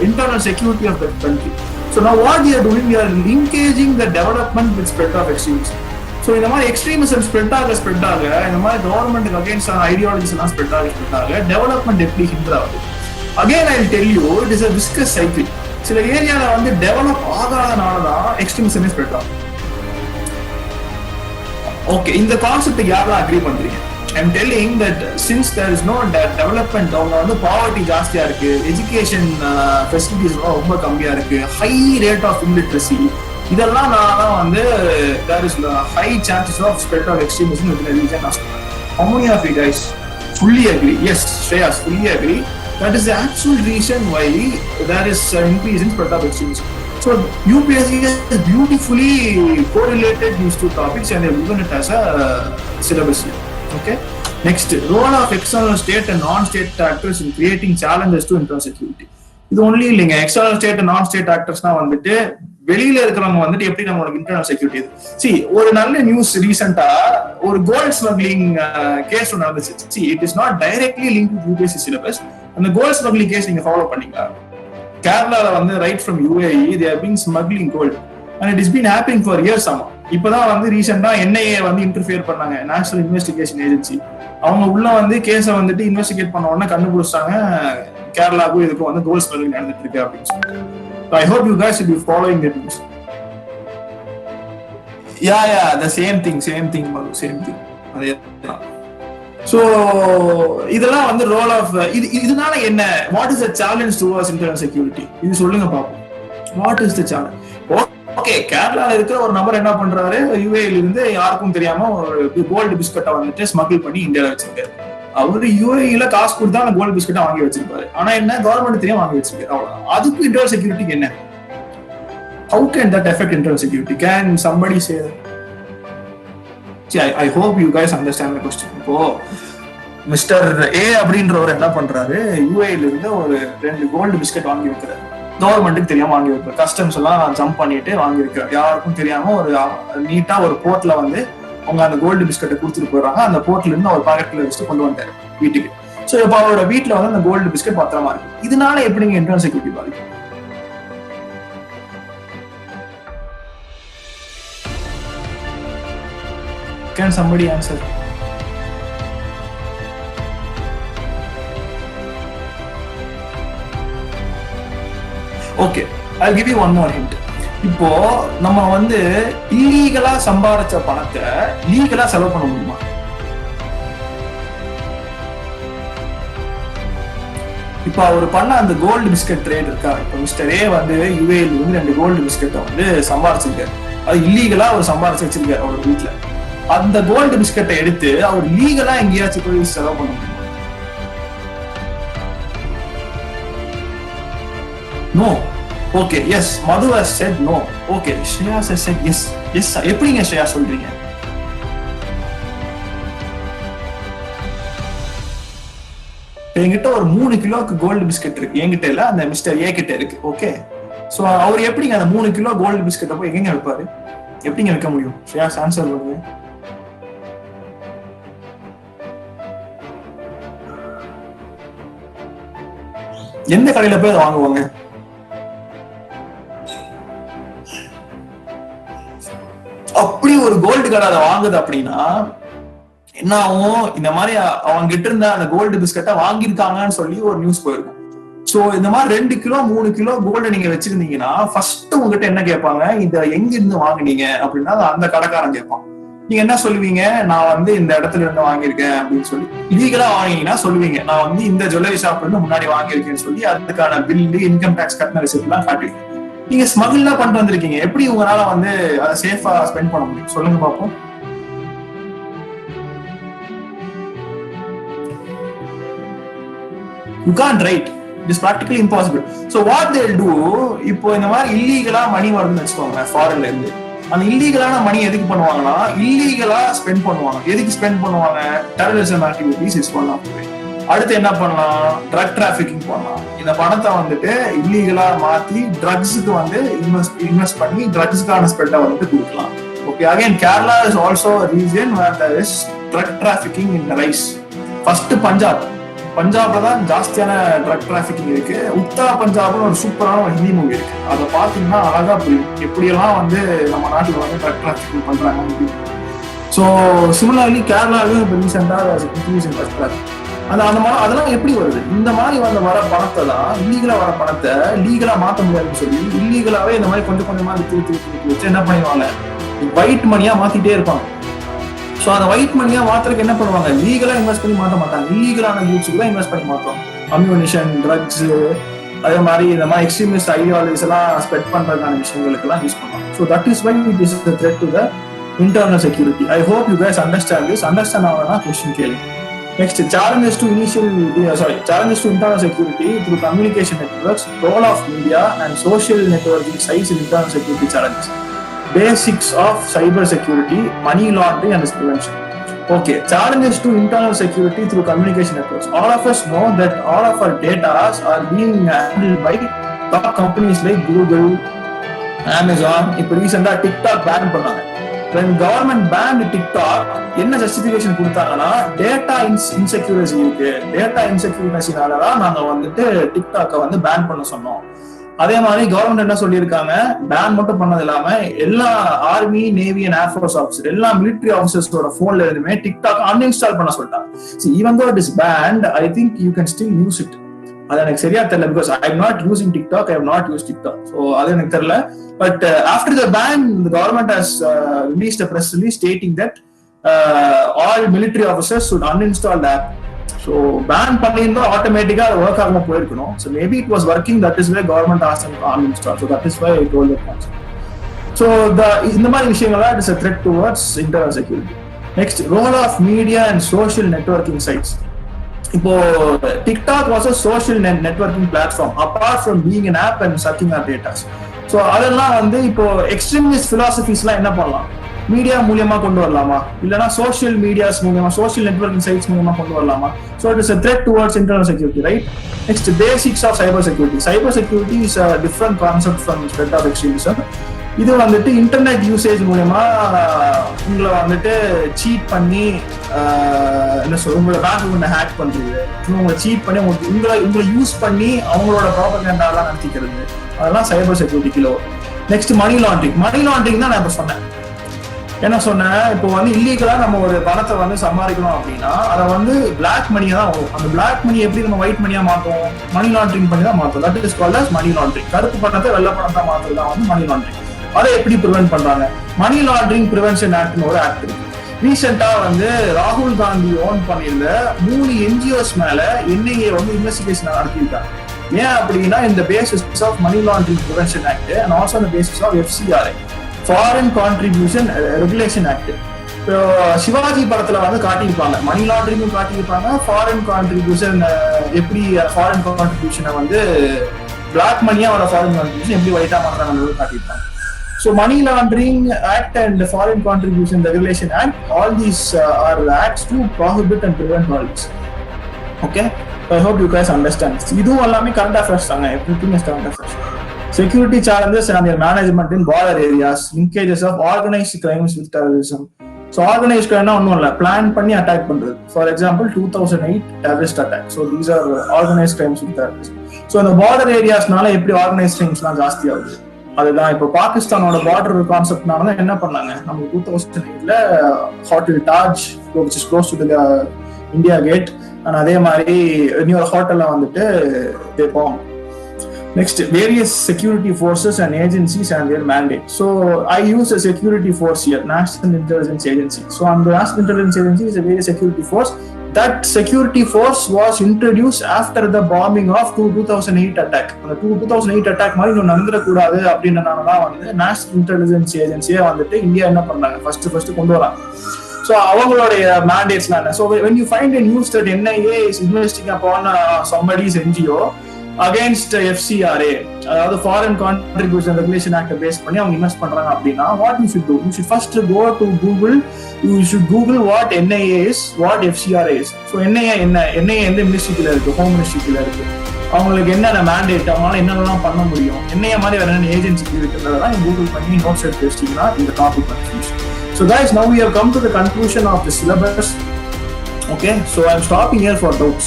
internal security of the country. So now what they are doing, they are linkaging the development with spread of extremism. So இந்த மாதிரி extremism spread ஆக இந்த மாதிரி கவர்மெண்ட்டுக்கு அகேன்ஸ்ட் ஐடியாலஜிஸ் எல்லாம் ஸ்ப்ரெட் ஆக டெவலப்மெண்ட் எப்படி hinder ஆகுது? Again I will tell you, it is a viscous cycle. சில ஏரியால வந்து டெவலப் ஆகாதனாலதான் எக்ஸ்ட்ரீமிசமே ஸ்ப்ரெட் ஆகும். ஓகே, இந்த கான்செப்ட் யாரெல்லாம் அக்ரி பண்றீங்க? I am telling that since there is no development, அவங்க வந்து பாவர்ட்டி ஜாஸ்தியா இருக்கு, எஜுகேஷன் ஃபெசிலிட்டிஸ் ரொம்ப கம்மியா இருக்கு, ஹை ரேட் ஆஃப் இல்லிட்ரஸி, இதெல்லாம் நான் வந்து there is high chances of spread of extremism within a region. How many of you guys fully agree? Yes, Shreyas, fully agree. That is the actual reason why there is an increase in spread of extremism. So UPSC has beautifully correlated these two topics and they've given it as a syllabus here. Okay. Next, role of external state and non-state actors in creating challenges to internal security. இது only இல்லைங்க, external state நான் state ஆக்டர்ஸ்னா வந்துட்டு வெளியில இருக்கிறவங்க வந்துட்டு எப்படி நம்மளுக்கு internal security. C, ஒரு நல்ல நியூஸ் ரீசெண்டா ஒரு கோல்ட் ஸ்மக்லிங் கேஸ் ஒன்று நடந்துச்சு. C, it is not directly link to UPSC syllabus. அந்த கோல்ட் ஸ்மக்லிங் கேஸ் நீங்க ஃபாலோ பண்ணீங்களா? கேரளால வந்து right from UAE they have been smuggling gold and it has been happening for years. ஆமா, இப்பதான் வந்து ரீசெண்டா NIA வந்து இன்டர்ஃபியர் பண்ணாங்க, நேஷனல் இன்வெஸ்டிகேஷன் ஏஜென்சி. அவங்க உள்ள வந்து கேஸை வந்துட்டு இன்வெஸ்டிகேட் பண்ண உடனே கண்டுபிடிச்சாங்க கேரளாவுக்கும் இதுக்கும் வந்து கோல்ட் ஸ்மக்லிங் நடந்துட்டு இருக்கு அப்படின்னு சொல்லிட்டு. I hope you guys will be following the news. Yeah, the same thing, Madhu, same thing. So இதெல்லாம் வந்து ரோல் ஆஃப் இதனால என்ன, what is the challenge towards internal security? இது சொல்லுங்க பாப்போம். What is the challenge? Okay, கேரளால இருக்கிற ஒரு நபர் என்ன பண்றாரு, UAE இருந்து யாருக்கும் தெரியாம ஒரு கோல்டு பிஸ்கட்டை வந்துட்டு ஸ்மகிள் பண்ணி இந்தியாவில் வச்சிருக்காரு. அவரு UAE காசு கொடுத்தா அந்த கோல்டு பிஸ்கட்டை வாங்கி வச்சிருப்பாரு. ஆனா என்ன, கவர்மெண்ட் தெரியாம வாங்கி வச்சிருக்காரு. அவ்வளவுதான். அதுக்கு இன்டர்னல் செக்யூரிட்டிக்கு என்ன? How can that affect internal security? Can somebody say that? See, I hope you guys understand the question. இப்போ மிஸ்டர் A அப்படின்றவர் என்ன பண்றாரு, UAE இருந்து ஒரு 2 கோல்டு பிஸ்கட் வாங்கி வைக்கிறாரு. கவர்மெண்ட்டுக்கு தெரியாம வாங்கி வைக்கிறார். கஸ்டம்ஸ் எல்லாம் ஜம்ப் பண்ணிட்டு வாங்கி வைக்கிறார். யாருக்கும் தெரியாம ஒரு நீட்டா ஒரு போர்ட்ல வந்து அவங்க அந்த கோல்டு பிஸ்கட்டை கொடுத்துட்டு போயிடுறாங்க. அந்த போர்ட்ல இருந்து அவர் பாக்கெட்ல வச்சுட்டு கொண்டு வந்தாரு வீட்டுக்கு. சோ இப்ப அவரோட வீட்டுல வந்து அந்த கோல்டு பிஸ்கட் பத்திரமா இருக்கு. இதனால எப்படிங்க இன்டர்னல் செக்யூரிட்டி பாதிக்கும்? Can somebody answer? Okay, I'll give you one more hint. இப்போ நம்ம வந்து இல்லீகலா சம்பாதிச்ச பணத்தை லீகலா செலவு பண்ண முடியுமா? இப்போ அவர் பண்ண அந்த கோல்டு பிஸ்கட் ட்ரேட் இருக்கா, இப்போ மிஸ்டர் A வந்து UAE வந்து 2 கோல்டு பிஸ்கட்டை வந்து சம்பாதிச்சிருக்காரு. அது இல்லீகலா அவர் சம்பாதிச்சு வச்சிருக்காரு அவர் வீட்டுல. அந்த கோல்டு பிஸ்கட்டை எடுத்து அவர் லீகலா எங்கேயாச்சும் போய் செலவு பண்ண முடியுமா? No. Okay, yes. Madhu has said no. Okay, Shreyas has said yes. Yes, எப்படிங்க ஸ்ரேயா சொல்றீங்க? என்கிட்ட ஒரு 3 கிலோக்கு கோல்டு பிஸ்கட் இருக்கு. என்கிட்ட இல்ல, அந்த மிஸ்டர் A கிட்ட இருக்கு. ஓகே, சோ அவர் எப்படிங்க அந்த 3 கிலோ கோல்டு பிஸ்கட்டை போய் எங்க வைப்பாரு? எப்படிங்க வைக்க முடியும்? ஸ்ரேயாஸ் ஆன்சர் பண்ணுங்க. எந்த கடையில போய் அதை வாங்குவாங்க? அப்படி ஒரு கோல்டு கடை அதை வாங்குது அப்படின்னா என்ன ஆகும், இந்த மாதிரி அவங்க கிட்ட இருந்த அந்த கோல்டு பிஸ்கட்டை வாங்கியிருக்காங்கன்னு சொல்லி ஒரு நியூஸ் போயிருக்கும். சோ இந்த மாதிரி 2 கிலோ 3 கிலோ கோல்டு நீங்க வச்சிருந்தீங்கன்னா ஃபர்ஸ்ட் உங்ககிட்ட என்ன கேட்பாங்க, இத எங்க இருந்து வாங்குனீங்க அப்படின்னா அந்த கடைக்காரன் கேட்பான். நீங்க என்ன சொல்லுவீங்க, நான் வந்து இந்த இடத்துல இருந்து வாங்கியிருக்கேன் அப்படின்னு சொல்லி. லீகலா வாங்கினீங்கன்னா சொல்லுவீங்க, நான் வந்து இந்த ஜுவல்லரி ஷாப்ல இருந்து முன்னாடி வாங்கியிருக்கேன்னு சொல்லி அதுக்கான பில்லு, இன்கம் டாக்ஸ் கட்டின ரிசிப்ட் எல்லாம் காட்டுவீங்க. நீங்க ஸ்மகிள்லாம் பண்ணிட்டு வந்திருக்கீங்க, எப்படி உங்களால வந்து அதை சேஃபா ஸ்பெண்ட் பண்ண முடியும் சொல்லுங்க பாப்போம். You can't, right? It is practically impossible. So what they'll do, இப்போ இந்த மாதிரி இல்லீகலா மணி வருதுன்னு வச்சுக்கோங்க ஃபாரின்ல இருந்து, அந்த இல்லீகலான மணி எதுக்கு பண்ணுவாங்கன்னா இல்லீகலா ஸ்பெண்ட் பண்ணுவாங்க. எதுக்கு ஸ்பெண்ட் பண்ணுவாங்க? டெரரிசம் ஆக்டிவிட்டிஸ் யூஸ் பண்ணலாம். அடுத்து என்ன பண்ணலாம்? ட்ரக் டிராபிகிங் பண்ணலாம். இந்த பணத்தை வந்துட்டு இல்லீகலா மாத்தி ட்ரக்ஸுக்கு வந்து இன்வெஸ்ட் பண்ணி ட்ரக்ஸுக்கான ஸ்பெட்டை வந்துட்டு கொடுக்கலாம். Okay, again Kerala is also region where there is drug trafficking in rise. First பஞ்சாப்ல தான் ஜாஸ்தியான ட்ரக் டிராபிகிங் இருக்கு. உத்தரா பஞ்சாப்னு ஒரு சூப்பரான ஒரு ஹிந்தி மூவி இருக்கு, அதை பாத்தீங்கன்னா அழகா புரியும் எப்படியெல்லாம் வந்து நம்ம நாட்டுல வந்து ட்ரக் டிராபிகிங் பண்றாங்க. ஸோ சிமிலர்லி கேரளாவிலும் இப்போ ரீசெண்டாக ட்ரக் டிராபிக் அதெல்லாம் எப்படி வருது? இந்த மாதிரி வர பணத்தை தான், இல்லீகலா வர பணத்தை லீகலா மாற்ற முடியாதுன்னு சொல்லி இல்லீகலாவே இந்த மாதிரி கொஞ்சம் கொஞ்சமா வித்து வச்சு என்ன பண்ணிடுவாங்க, ஒயிட் மணியா மாத்திட்டே இருப்பாங்க. ஸோ அந்த ஒயிட் மணியா மாத்திரக்கு என்ன பண்ணுவாங்க, லீகலா இன்வெஸ்ட் பண்ணி மாற்ற மாட்டாங்க, இல்லீகலான குட்ஸுக்கு தான் இன்வெஸ்ட் பண்ணி மாற்றோம். அம்யூனிஷன், ட்ரக்ஸ், அதே மாதிரி இந்த மாதிரி எக்ஸ்ட்ரீமிஸ்ட் ஐடியாலஜிஸ் எல்லாம் ஸ்ப்ரெட் பண்றதுக்கான விஷயங்களுக்கு எல்லாம் யூஸ் பண்ணலாம். So that is why it is a threat to the internal security. I hope you guys understand this. Understand ஆகலனா question கேளுங்க. Next, challenges to internal security through communication networks, role of media and social networking size in internal security challenges. Basics of cyber security, money laundering and its prevention. Okay, challenges to internal security through communication networks. All of us know that all of our data are being handled by top companies like Google, Amazon. இப்போ ரீசெண்டா TikTok ban பண்ணாங்க. When government banned TikTok, என்ன justification கொடுத்தாங்கன்னா data insecurity இருக்கு, data இன்செக்யூரிட்டினால தான் நாங்க வந்துட்டு டிக்டாக்கை வந்து பேன் பண்ண சொன்னோம். அதே மாதிரி கவர்மெண்ட் என்ன சொல்லியிருக்காங்க, பேன் மட்டும் பண்ணது இல்லாம எல்லா army, navy and air force officer, எல்லா மிலிட்டரி ஆஃபீஸர்ஸோட போன்ல இருந்துமே டிக்டாக் அன்இன்ஸ்டால் பண்ண சொல்லிட்டாங்க. Even though it is banned, I think you can still use it. அது எனக்கு சரியா தெரியல, because I am not using TikTok, I am not use TikTok. So அது எனக்கு தெரியல. But after the ban, the government has released a press release stating that all military officers should uninstall the app. So ban பண்ணியிருந்தா ஆட்டோமேட்டிக்கா அது work ஆகாம போயிருக்கணும். So maybe it was working, that is why government asked them to uninstall. So that is why I told that concept. So இந்த மாதிரி விஷயங்கள்லாம் it is a threat towards internal security. Next, role of media and social networking sites. இப்போ TikTok was a social networking platform apart from being an app and sucking our data. So அதெல்லாம் வந்து இப்போ extremist பிலாசபிஸ்லாம் என்ன பண்ணலாம், media மூலியமா கொண்டு வரலாமா, இல்லைன்னா சோஷியல் மீடியாஸ் மூலியமா, சோஷியல் நெட்வொர்க்கிங் சைட்ஸ் மூலியமா கொண்டு வரலாமா? So it is a threat towards internal security, right? Next, basics of cyber security. Cyber security is a different concept from threat of extremism. இது வந்துட்டு இன்டர்நெட் யூசேஜ் மூலமா உங்களை வந்துட்டு seat பண்ணி என்ன சொல்ற, உங்களோட பேங்க் அக்கௌண்ட் ஹேக் பண்றது, உங்களை சீட் பண்ணி உங்களை யூஸ் பண்ணி அவங்களோட ப்ராபகண்டாலாம் நடத்திக்கிறது, அதெல்லாம் சைபர் செக்யூரிட்டி கீழே வரும். நெக்ஸ்ட், மணி லாண்டரிங் தான் நான் இப்ப சொன்னேன். என்ன சொன்னேன், இப்போ வந்து இல்லீகலா நம்ம ஒரு பணத்தை வந்து சம்பாதிக்கணும் அப்படின்னா அதை வந்து பிளாக் மணியா தான் வரும். அந்த பிளாக் மணி எப்படி நம்ம ஒயிட் மணியா மாத்தோம், மணி லாண்டரிங் பண்ணி தான் மாத்தோம். That is called as money laundering. கருப்பு பணத்தை வெள்ளை பணத்தை மாத்துறது தான் வந்து மணி லாண்டரிங். அதை எப்படி ப்ரிவென்ட் பண்றாங்க? மணி லாண்டரிங் ப்ரிவென்ஷன் ஆக்ட்னு ஒரு ஆக்ட் இருக்கு. ரீசெண்டா வந்து ராகுல் காந்தி ஓன் பண்ணியிருந்த 3 NGOs மேல NIA வந்து இன்வெஸ்டிகேஷன் நடத்தியிருக்காங்க. ஏன் அப்படின்னா இந்த basis of money laundering prevention act and also அந்த basis of FCRA, foreign contribution regulation act. இப்போ சிவாஜி படத்துல வந்து காட்டியிருப்பாங்க, மணி லாண்டரிங்கும் காட்டியிருப்பாங்க, ஃபாரின் கான்ட்ரிபியூஷன் எப்படி ஃபாரின் கான்ட்ரிபியூஷனை வந்து பிளாக் மணியா வர ஃபாரின் கான்ட்ரிபியூஷன் எப்படி ஒயிட்டா மாற்றாங்க காட்டியிருப்பாங்க. So money laundering act and foreign contribution regulation act, all these are acts to prohibit and prevent all this. Okay, so I hope you guys understand. Idu allame current affairs anga, everything is current affairs. Security challenges and their management in border areas, linkages of organized crimes with terrorism. So organized crime onnu illa, plan panni attack pandrathu. For example 2008 terrorist attack. So these are organized crimes with terrorism. So in the border areas nala eppadi organized crimes la jaasti agudhu. அதுதான் இப்போ பாகிஸ்தானோட border கான்செப்ட்னால என்ன பண்ணாங்க, நம்ம 2008ல hotel Taj which is close to the India gate, அதே மாதிரி இன்னொரு ஹோட்டல்ல வந்துட்டு they bomb. Next, various security forces and agencies and their mandate. So I use a security force here, National Intelligence Agency. So the National Intelligence Agency is a very security force. That security force was introduced after the bombing of 2008 attack. The 2008 attack மாதிரி இன்னும் நடந்துடக்கூடாது அப்படின்றனால தான் வந்து national intelligence ஏஜென்சியே வந்துட்டு India என்ன பண்ணாங்க, first கொண்டு வராங்க. ஸோ அவங்களுடைய மேண்டேட்ஸ்லாம் என்ன? So when you find a news that NIA is investigating upon somebody's NGO against FCRA, அதாவது foreign contribution regulation act base பண்ணி அவங்க இன்வெஸ்ட் பண்றாங்க அப்படின்னா what you should do, you should first go to Google, you should Google what NIA is, what FCRA is. So NIA எந்த மினிஸ்ட்ரிக்குள்ள இருக்கு, home மினிஸ்ட்ரிக்குள்ள இருக்கு, அவங்களுக்கு என்னென்ன மேண்டேட், அவங்களால என்னென்னலாம் பண்ண முடியும், NIA மாதிரி வேற என்ன ஏஜென்சி இருக்கிறதெல்லாம் கூகுள் பண்ணி நோட்ஸ் எடுத்து வச்சிட்டீங்கன்னா இந்த topic confusion. So guys, now we have come to the conclusion of the syllabus. Okay, so I'm stopping here for doubts.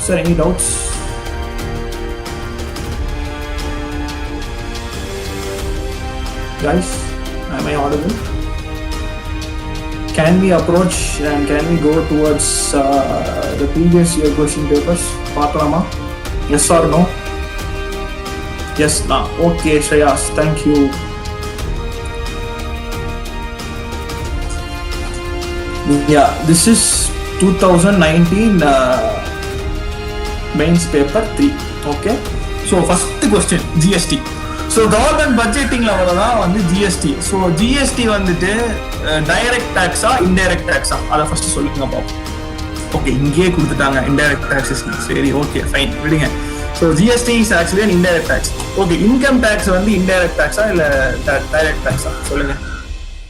Sir, any doubts? Guys, am I audible? Can we approach and can we go towards the previous year question papers? Paklama? Yes or no? Yes, na. Okay, Shreyas, thank you. Yeah, this is 2019 mains paper 3. Okay, so first question, GST. So government budgeting la வரதான் வந்து GST. So GST வந்துட்டு direct டாக்ஸா indirect டாக்ஸா, அதை first சொல்லுங்க பாப்போம். Okay, இங்கேயே கொடுத்துட்டாங்க indirect taxes. சரி, okay fine, விடுங்க. So GST is actually an indirect tax. Okay, income tax வந்து indirect taxா இல்ல direct taxா சொல்லுங்க.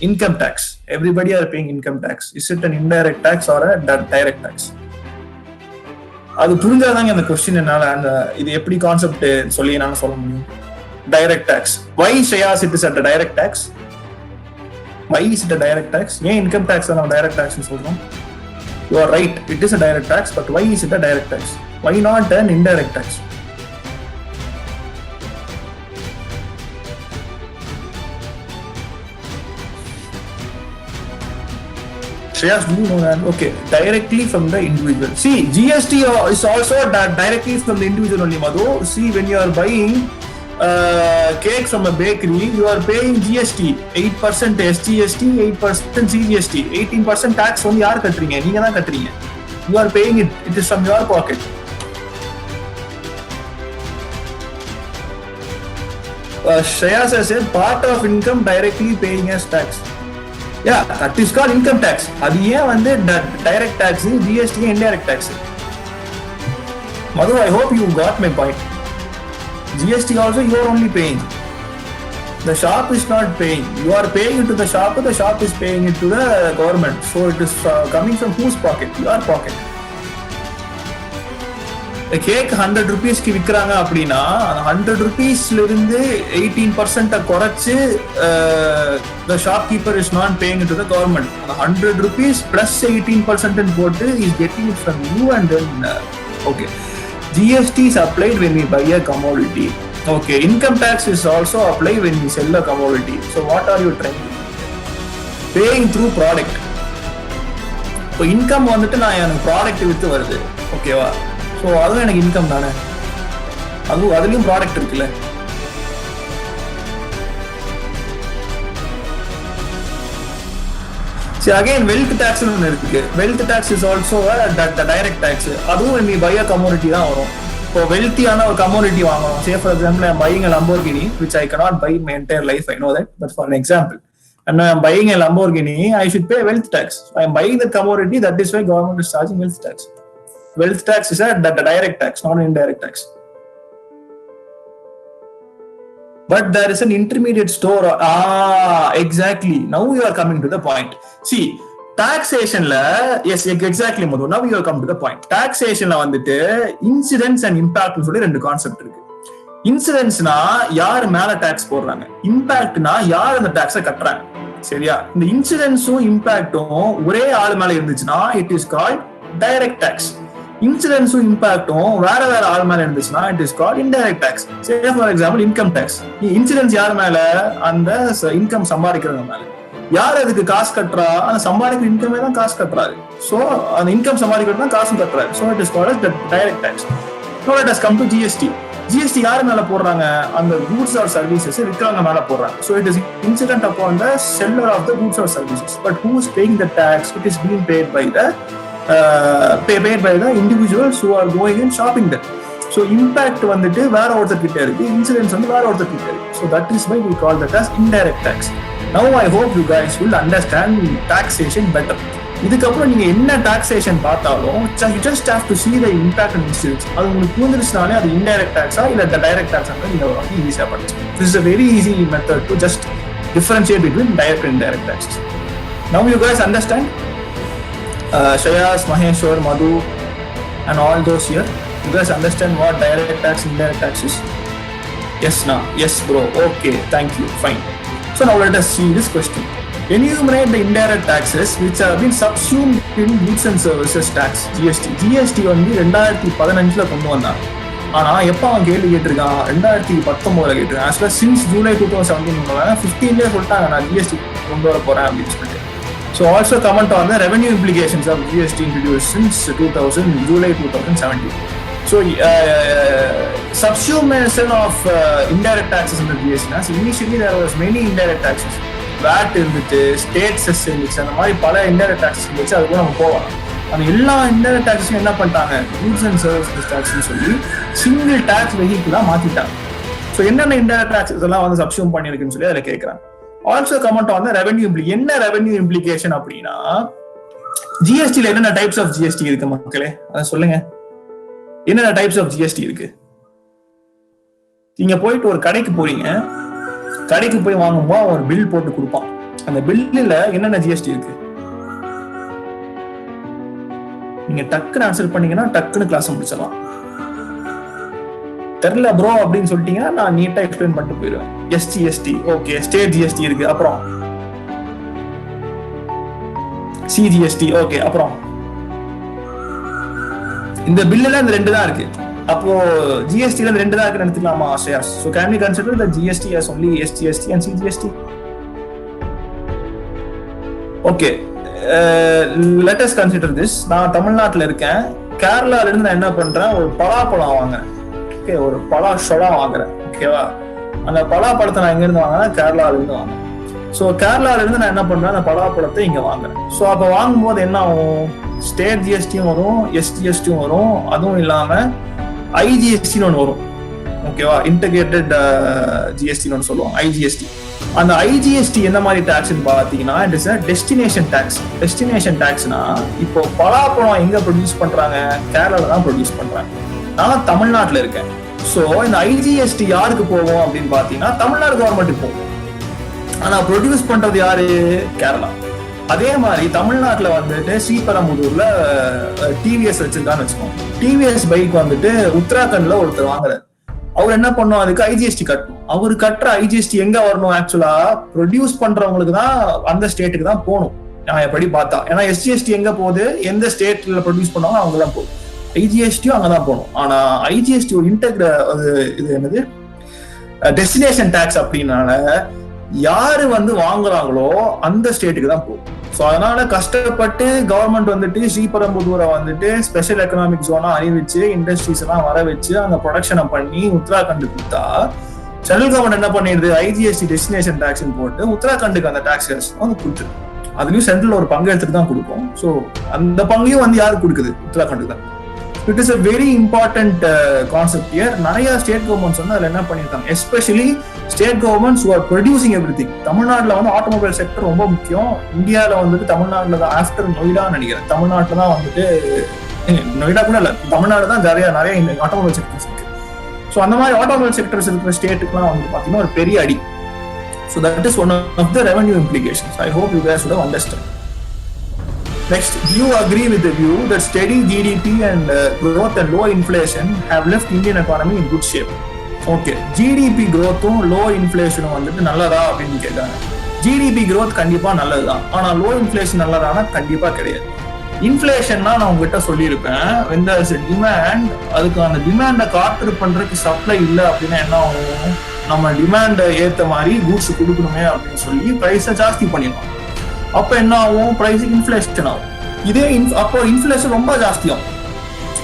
Income tax, everybody are paying income tax. Is it an indirect tax or a direct tax? அது புரிஞ்சாதாங்க அந்த question என்னால அந்த இது எப்படி கான்செப்ட் சொல்லி என்னால சொல்ல முடியும். Direct tax. Why Shreyas it is a direct tax? Why is it a direct tax? ஏன் income tax நம்ம direct tax னு சொல்றோம்? You are right, it is a direct tax, but why is it a direct tax? Why not an indirect tax? Shreyas, do you know that? Okay, directly from the individual. See, GST is also directly from the individual only, Madhu. See, when you are buying cake from a bakery, you are paying GST, 8% SGST, 8% CGST, 18% tax only யார் கட்டுறீங்க? நீங்க தான் கட்டுறீங்க. You are paying it. It is from your pocket. Shreyas has said part of income directly paying as tax. Yeah, that is called income tax. அது ஏன் வந்து direct tax, GST indirect tax? Madhu, I hope you got my point. GST also you are only paying. The shop is not paying. You are paying it to the shop is paying it to the government. So it is coming from whose pocket? Your pocket. The cake 100 rupees க்கு விற்கிறாங்க அப்படின்னா அந்த 100 rupeesல இருந்து 18% குறைச்சு the shopkeeper is not paying it to the government. அந்த 100 rupees plus 18% போட்டு is getting it from you and then okay. GST is applied when we buy a commodity. Okay, income tax is also applied when we sell a commodity. So what are you trying to do? Paying through product. இப்போ income வந்துட்டு நான் எனக்கு product with வருது, ஓகேவா? So அதுவும் எனக்கு income தானே, அதுலயும் ப்ராடக்ட் இருக்குல்ல. See, again, wealth tax னு இருக்கு. Wealth tax is also the direct tax. அதுவும் when we buy a commodity தான் வரும். இப்போ வெல்த்தியான ஒரு கமோடிட்டி வாங்கணும். Say for example, I am buying a Lamborghini, which I cannot buy in my entire life. I know that, but for an example, and I am buying a Lamborghini, I should pay wealth tax. So I am buying the commodity. That is why government is charging wealth tax. Wealth tax is the direct tax, not an indirect tax. But there is an intermediate store. Exactly. Now you are coming to the point. See, taxationல yes exactly Madhu. Now you are come to the point. Taxationல வந்துட்டு incidence and impact னு சொல்லி ரெண்டு concept இருக்கு. இன்சிடென்ஸ்னா யார் மேல tax போடுறாங்க, இம்பாக்ட்னா யார் அந்த டாக்ஸை கட்டுறாங்க. சரியா? இந்த இன்சிடென்ஸும் இம்பாக்டும் ஒரே ஆள் மேல இருந்துச்சுன்னா it is called direct tax. இன்சூரன்ஸும் இம்பாக்டும் வேற வேற ஆள் மேல இருந்துச்சுன்னா it is called indirect tax. Say for example income tax. Insurance யார் மேல? அந்த இன்கம் சம்பாதிக்கிறவங்க மேல. யார் அதுக்கு காசு கட்டுறா? அந்த சம்பாதிக்கிற இன்கமே தான் காசு கட்டுறாரு. சோ அந்த இன்கம் சம்பாதிக்கிறது தான் காசு கட்டுறாரு. So it is called direct tax. Now let us come to GST. GST யார் மேல போடுறாங்க? அந்த goods or services விற்கிறவங்க மேல போடுறாங்க. So it is incident upon the seller of the goods or services. But who is paying the tax? It is being paid by the individuals who are going and shopping there. So impact வந்துட்டு வேற ஒருத்தர் கிட்ட இருக்கு, insurance வந்து வேற ஒருத்தர் கிட்ட இருக்கு. So that is why we call that as indirect tax. Now I hope you guys will understand taxation better. இதுக்கப்புறம் நீங்க என்ன டாக்ஸேஷன் பார்த்தாலும் you just have to see the impact on insurance. அது உங்களுக்கு புரிஞ்சிருச்சுனாலே அது இன்டைரக்ட் டாக்ஸா இல்ல டைரக்ட் டாக்ஸா நீங்க ஈஸியா படிச்சுக்கலாம். This is a very easy method to just differentiate between direct and indirect taxes. Now you guys understand? Shayas, Maheshwar, Madhu and all those here, you guys understand what direct tax, indirect tax is? Yes, na? Yes bro, okay, thank you, fine. So now let us see this question. Enumerate the indirect taxes which have been subsumed in goods and services tax, GST. GST வந்து 2015ல கொண்டு வந்தாங்க. ஆனா எப்ப அவன் கேள்வி கேட்டிருக்கான்? 2019ல கேட்டிருக்கான். ஆக்சுவலா சின்ஸ் ஜூலை 2017 15லே சொல்லிட்டாங்க நான் GST கொண்டு வர போறேன் அப்படின்னு சொல்லிட்டு. So also comment on the revenue implications of GST introduced since July 2017. So subsumption of indirect taxes in the GST. So initially there was many indirect taxes. VAT இருந்துச்சு, ஸ்டேட் செஸ் இருந்துச்சு, அந்த மாதிரி பல இன்டைரக்ட் டாக்ஸஸ் இருந்துச்சு. அது கூட நம்ம போகலாம். அந்த எல்லா இன்டைரக்ட் டாக்ஸும் என்ன பண்ணிட்டாங்க? கூட்ஸ் அண்ட் சர்வீசஸ் டாக்ஸ்னு சொல்லி சிங்கிள் டாக்ஸ் வெஹிக்கிளா மாத்திட்டாங்க. ஸோ என்னென்ன இன்டைரக்ட் டாக்ஸஸ் எல்லாம் வந்து சப்ஸ்யூம் பண்ணிருக்குன்னு சொல்லி அதில் கேட்கறாங்க. ஆல்சோ கமெண்ட் ஆன் ரெவென்யூ என்ன ரெவென்யூ இம்ப்ளிகேஷன் அப்படின்னா ஜிஎஸ்டியில் என்னென்ன டைப்ஸ் ஆஃப் ஜிஎஸ்டி இருக்கு மக்களே? அதை சொல்லுங்க. என்னென்ன டைப்ஸ் ஆஃப் ஜிஎஸ்டி இருக்கு? நீங்க போயிட்டு ஒரு கடைக்கு போறீங்க, கடைக்கு போய் வாங்கும்போது ஒரு பில் போட்டு கொடுப்பான். அந்த பில்லுல என்னென்ன ஜிஎஸ்டி இருக்கு? நீங்க டக்குன்னு ஆன்சர் பண்ணீங்கன்னா டக்குன்னு கிளாஸ் முடிச்சிடலாம். தெரியல ப்ரோ அப்படின்னு சொல்லிட்டீங்கன்னா நான் நீட்டா எக்ஸ்பிளைன் பண்ணிட்டு போயிடுவேன். SGST, okay. ஸ்டேட் ஜிஎஸ்டி இருக்கு, அப்புறம் சிஜிஎஸ்டி, ஓகே. அப்புறம் இந்த பில்லுல இந்த 2 தான் இருக்கு. அப்போ ஜிஎஸ்டில 2 தான் இருக்கு எடுத்துக்கலாமா? Shares. So can we consider the GST as only SGST and CGST? Okay, let us consider this. நான் தமிழ்நாட்டுல இருக்கேன். கேரளால இருந்து நான் என்ன பண்றேன்? ஒரு பலாப்பழம் வாங்குறேன். ஓகே, ஒரு பலாஷொலா வாங்குறேன். ஓகேவா? அந்த பலாப்பழத்தை நான் எங்க இருந்து வாங்குறேன்? கேரளால இருந்து வாங்குறேன். ஸோ கேரளால இருந்து நான் என்ன பண்றேன்? அந்த பலாப்பழத்தை இங்க வாங்குறேன். ஸோ அப்ப வாங்கும்போது என்ன ஆகும்? ஸ்டேட் ஜிஎஸ்டியும் வரும், எஸ்ஜிஎஸ்டியும் வரும், அதுவும் இல்லாம ஐஜிஎஸ்டின்னு ஒன்று வரும். ஓகேவா? இன்டகிரேட்டட் ஜிஎஸ்டின்னு ஒன்று சொல்லுவோம், ஐஜிஎஸ்டி. அந்த ஐஜிஎஸ்டி என்ன மாதிரி டாக்ஸ்ன்னு பார்த்தீங்கன்னா it is a destination tax. Destination டாக்ஸ்னா இப்போ பலாப்பழம் எங்க ப்ரொடியூஸ் பண்றாங்க? கேரளால தான் ப்ரொடியூஸ் பண்றாங்க. நான் தமிழ்நாட்டில் இருக்கேன். ஸோ இந்த ஐஜிஎஸ்டி யாருக்கு போகும் அப்படின்னு பார்த்தீங்கன்னா தமிழ்நாடு கவர்மெண்ட்டுக்கு போகும். ஆனா ப்ரொடியூஸ் பண்றது யாரு? கேரளா. அதே மாதிரி தமிழ்நாட்டுல வந்துட்டு ஸ்ரீபெரும்புதூர்ல டிவிஎஸ் வச்சிருக்கான்னு வச்சுக்கோங்க. டிவிஎஸ் பைக் வந்துட்டு உத்தராகண்ட்ல ஒருத்தர் வாங்குறாரு. அவர் என்ன பண்ணும்? அதுக்கு ஐஜிஎஸ்டி கட்டணும். அவரு கட்டுற ஐஜிஎஸ்டி எங்க வரணும்? ஆக்சுவலா ப்ரொடியூஸ் பண்றவங்களுக்கு தான், அந்த ஸ்டேட்டுக்கு தான் போகணும் நான் எப்படி பார்த்தா. ஏன்னா எஸ்ஜிஎஸ்டி எங்க போகுது? எந்த ஸ்டேட்ல ப்ரொடியூஸ் பண்ணுவாங்க அவங்கதான் போகும். ஐஜிஎஸ்டியும் அங்கதான் போகணும். ஆனா ஐஜிஎஸ்டி ஒரு இது என்னது டெஸ்டினேஷன் டாக்ஸ் அப்படின்னால யாரு வந்து வாங்குறாங்களோ அந்த ஸ்டேட்டுக்கு தான் போகும். ஸோ அதனால கஷ்டப்பட்டு கவர்மெண்ட் வந்துட்டு ஸ்ரீபெரும்புதூரை வந்துட்டு ஸ்பெஷல் எக்கனாமிக் ஜோனா அறிவிச்சு இண்டஸ்ட்ரீஸ் எல்லாம் வர வச்சு அங்க ப்ரொடக்ஷனை பண்ணி உத்தராகண்ட் கொடுத்தா சென்ட்ரல் கவர்மெண்ட் என்ன பண்ணிடுது? ஐஜிஎஸ்டி டெஸ்டினேஷன் டாக்ஸ் போட்டு உத்தராகண்டுக்கு அந்த டாக்ஸஸ் வந்து கொடுத்துரு. அதுலயும் சென்ட்ரல் ஒரு பங்கு எடுத்துட்டு தான் கொடுக்கும். ஸோ அந்த பங்கையும் வந்து யாருக்கு கொடுக்குது? உத்தராகண்டுக்கு தான். It is a very important concept here. நிறைய ஸ்டேட் கவர்மெண்ட்ஸ் வந்து அதுல என்ன பண்ணிருக்காங்க, especially state governments who are producing everything. தமிழ்நாட்டுல வந்து ஆட்டோமொபைல் செக்டர் ரொம்ப முக்கியம். இந்தியாவில வந்துட்டு தமிழ்நாட்டுல தான் ஆஃப்டர் நொய்டா நினைக்கிறேன். தமிழ்நாட்டுல தான் வந்துட்டு நொய்டா கூட இல்ல, தமிழ்நாடு தான் நிறைய ஆட்டோமொபைல் செக்டர்ஸ் இருக்கு. ஸோ அந்த மாதிரி ஆட்டோமொபைல் செக்டர்ஸ் இருக்கிற ஸ்டேட்டுக்குலாம் வந்து பாத்தீங்கன்னா ஒரு பெரிய அடி. So that is one of the revenue implications. I hope you guys would have understood. Next, do you agree with the view that steady GDP and growth and low inflation have left Indian economy in good shape? Okay, GDP growthும் low inflationும் வந்துட்டு நல்லதா அப்படின்னு கேட்காங்க. GDP growth கண்டிப்பா நல்லதுதான். ஆனா low inflation நல்லதானா? கண்டிப்பா கிடையாது. இன்ஃபிளேஷன்னா நான் உங்ககிட்ட சொல்லியிருப்பேன், when there is a demand, அதுக்கான டிமாண்டை கார்டர் பண்றதுக்கு சப்ளை இல்லை அப்படின்னா என்ன ஆகும், நம்ம டிமாண்டை ஏற்ற மாதிரி கூட்ஸ் கொடுக்கணுமே அப்படின்னு சொல்லி ப்ரைஸை ஜாஸ்தி பண்ணிடணும். அப்போ என்ன ஆகும், ப்ரைஸுக்கு இன்ஃபிளேஷன் ஆகும். இதே அப்போ இன்ஃபிளேஷன் ரொம்ப ஜாஸ்தி ஆகும்.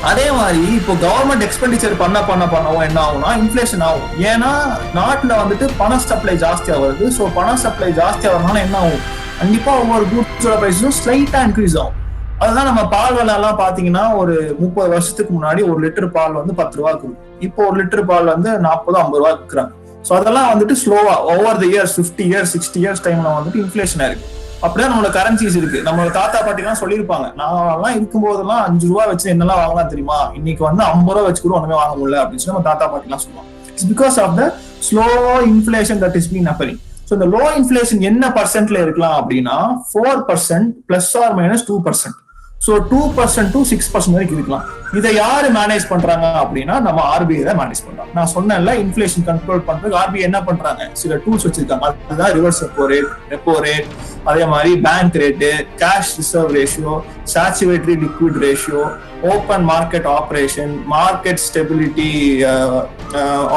அதே மாதிரி இப்போ கவர்மெண்ட் எக்ஸ்பெண்டிச்சர் பண்ணவும் என்ன ஆகும்னா இன்ஃபிளேஷன் ஆகும். ஏன்னா நாட்டுல வந்துட்டு பண சப்ளை ஜாஸ்தியா வருது. ஸோ பண சப்ளை ஜாஸ்தியா வரனால என்ன ஆகும், கண்டிப்பா ஒவ்வொரு கூட்ஸோட ப்ரைஸும் ஸ்லைட்டா இன்க்ரீஸ் ஆகும். அதுதான் நம்ம பால் விலை எல்லாம் பாத்தீங்கன்னா ஒரு 30 வருஷத்துக்கு முன்னாடி ஒரு லிட்டர் பால் வந்து 10 ரூபா இருக்கும். இப்போ ஒரு லிட்டர் பால் வந்து 40-50 ரூபா விற்கிறாங்க. ஸோ அதெல்லாம் வந்துட்டு ஸ்லோவா over the years 50 years 60 years டைம்ல வந்துட்டு இன்ஃபிளேஷன் ஆயிருக்கு. அப்படியே நம்மளோட கரன்சிஸ் இருக்கு. நம்மளோட தாத்தா பாட்டி எல்லாம் சொல்லியிருப்பாங்க, நான் இருக்கும் போதெல்லாம் 5 ரூபா வச்சு என்னெல்லாம் வாங்கலாம் தெரியுமா, இன்னைக்கு வந்து 50 ரூபா வச்சு கூட ஒண்ணுமே வாங்க முடியல அப்படின்னு சொல்லி நம்ம தாத்தா பாட்டி எல்லாம் சொல்லுவாங்க. It's because of the slow inflation that is been appearing. So இந்த லோ இன்ஃபிளேஷன் என்ன பர்சன்ட்ல இருக்கலாம் அப்படின்னா 4% ± 2%. ஸோ 2% to 6% வரைக்கும் இருக்கலாம். இதை யாரு மேனேஜ் பண்றாங்க அப்படின்னா நம்ம ஆர்பிஐ தான் மேனேஜ் பண்றாங்க. நான் சொன்னேன்ல, இன்ஃபிளேஷன் கண்ட்ரோல் பண்றதுக்கு ஆர்பிஐ என்ன பண்றாங்க, சில டூல்ஸ் வச்சிருக்காங்க. அதுதான் ரிவர்ஸ் ரெப்போ ரேட், அதே மாதிரி bank rate, cash reserve ratio, statutory liquid ratio, open market operation, market stability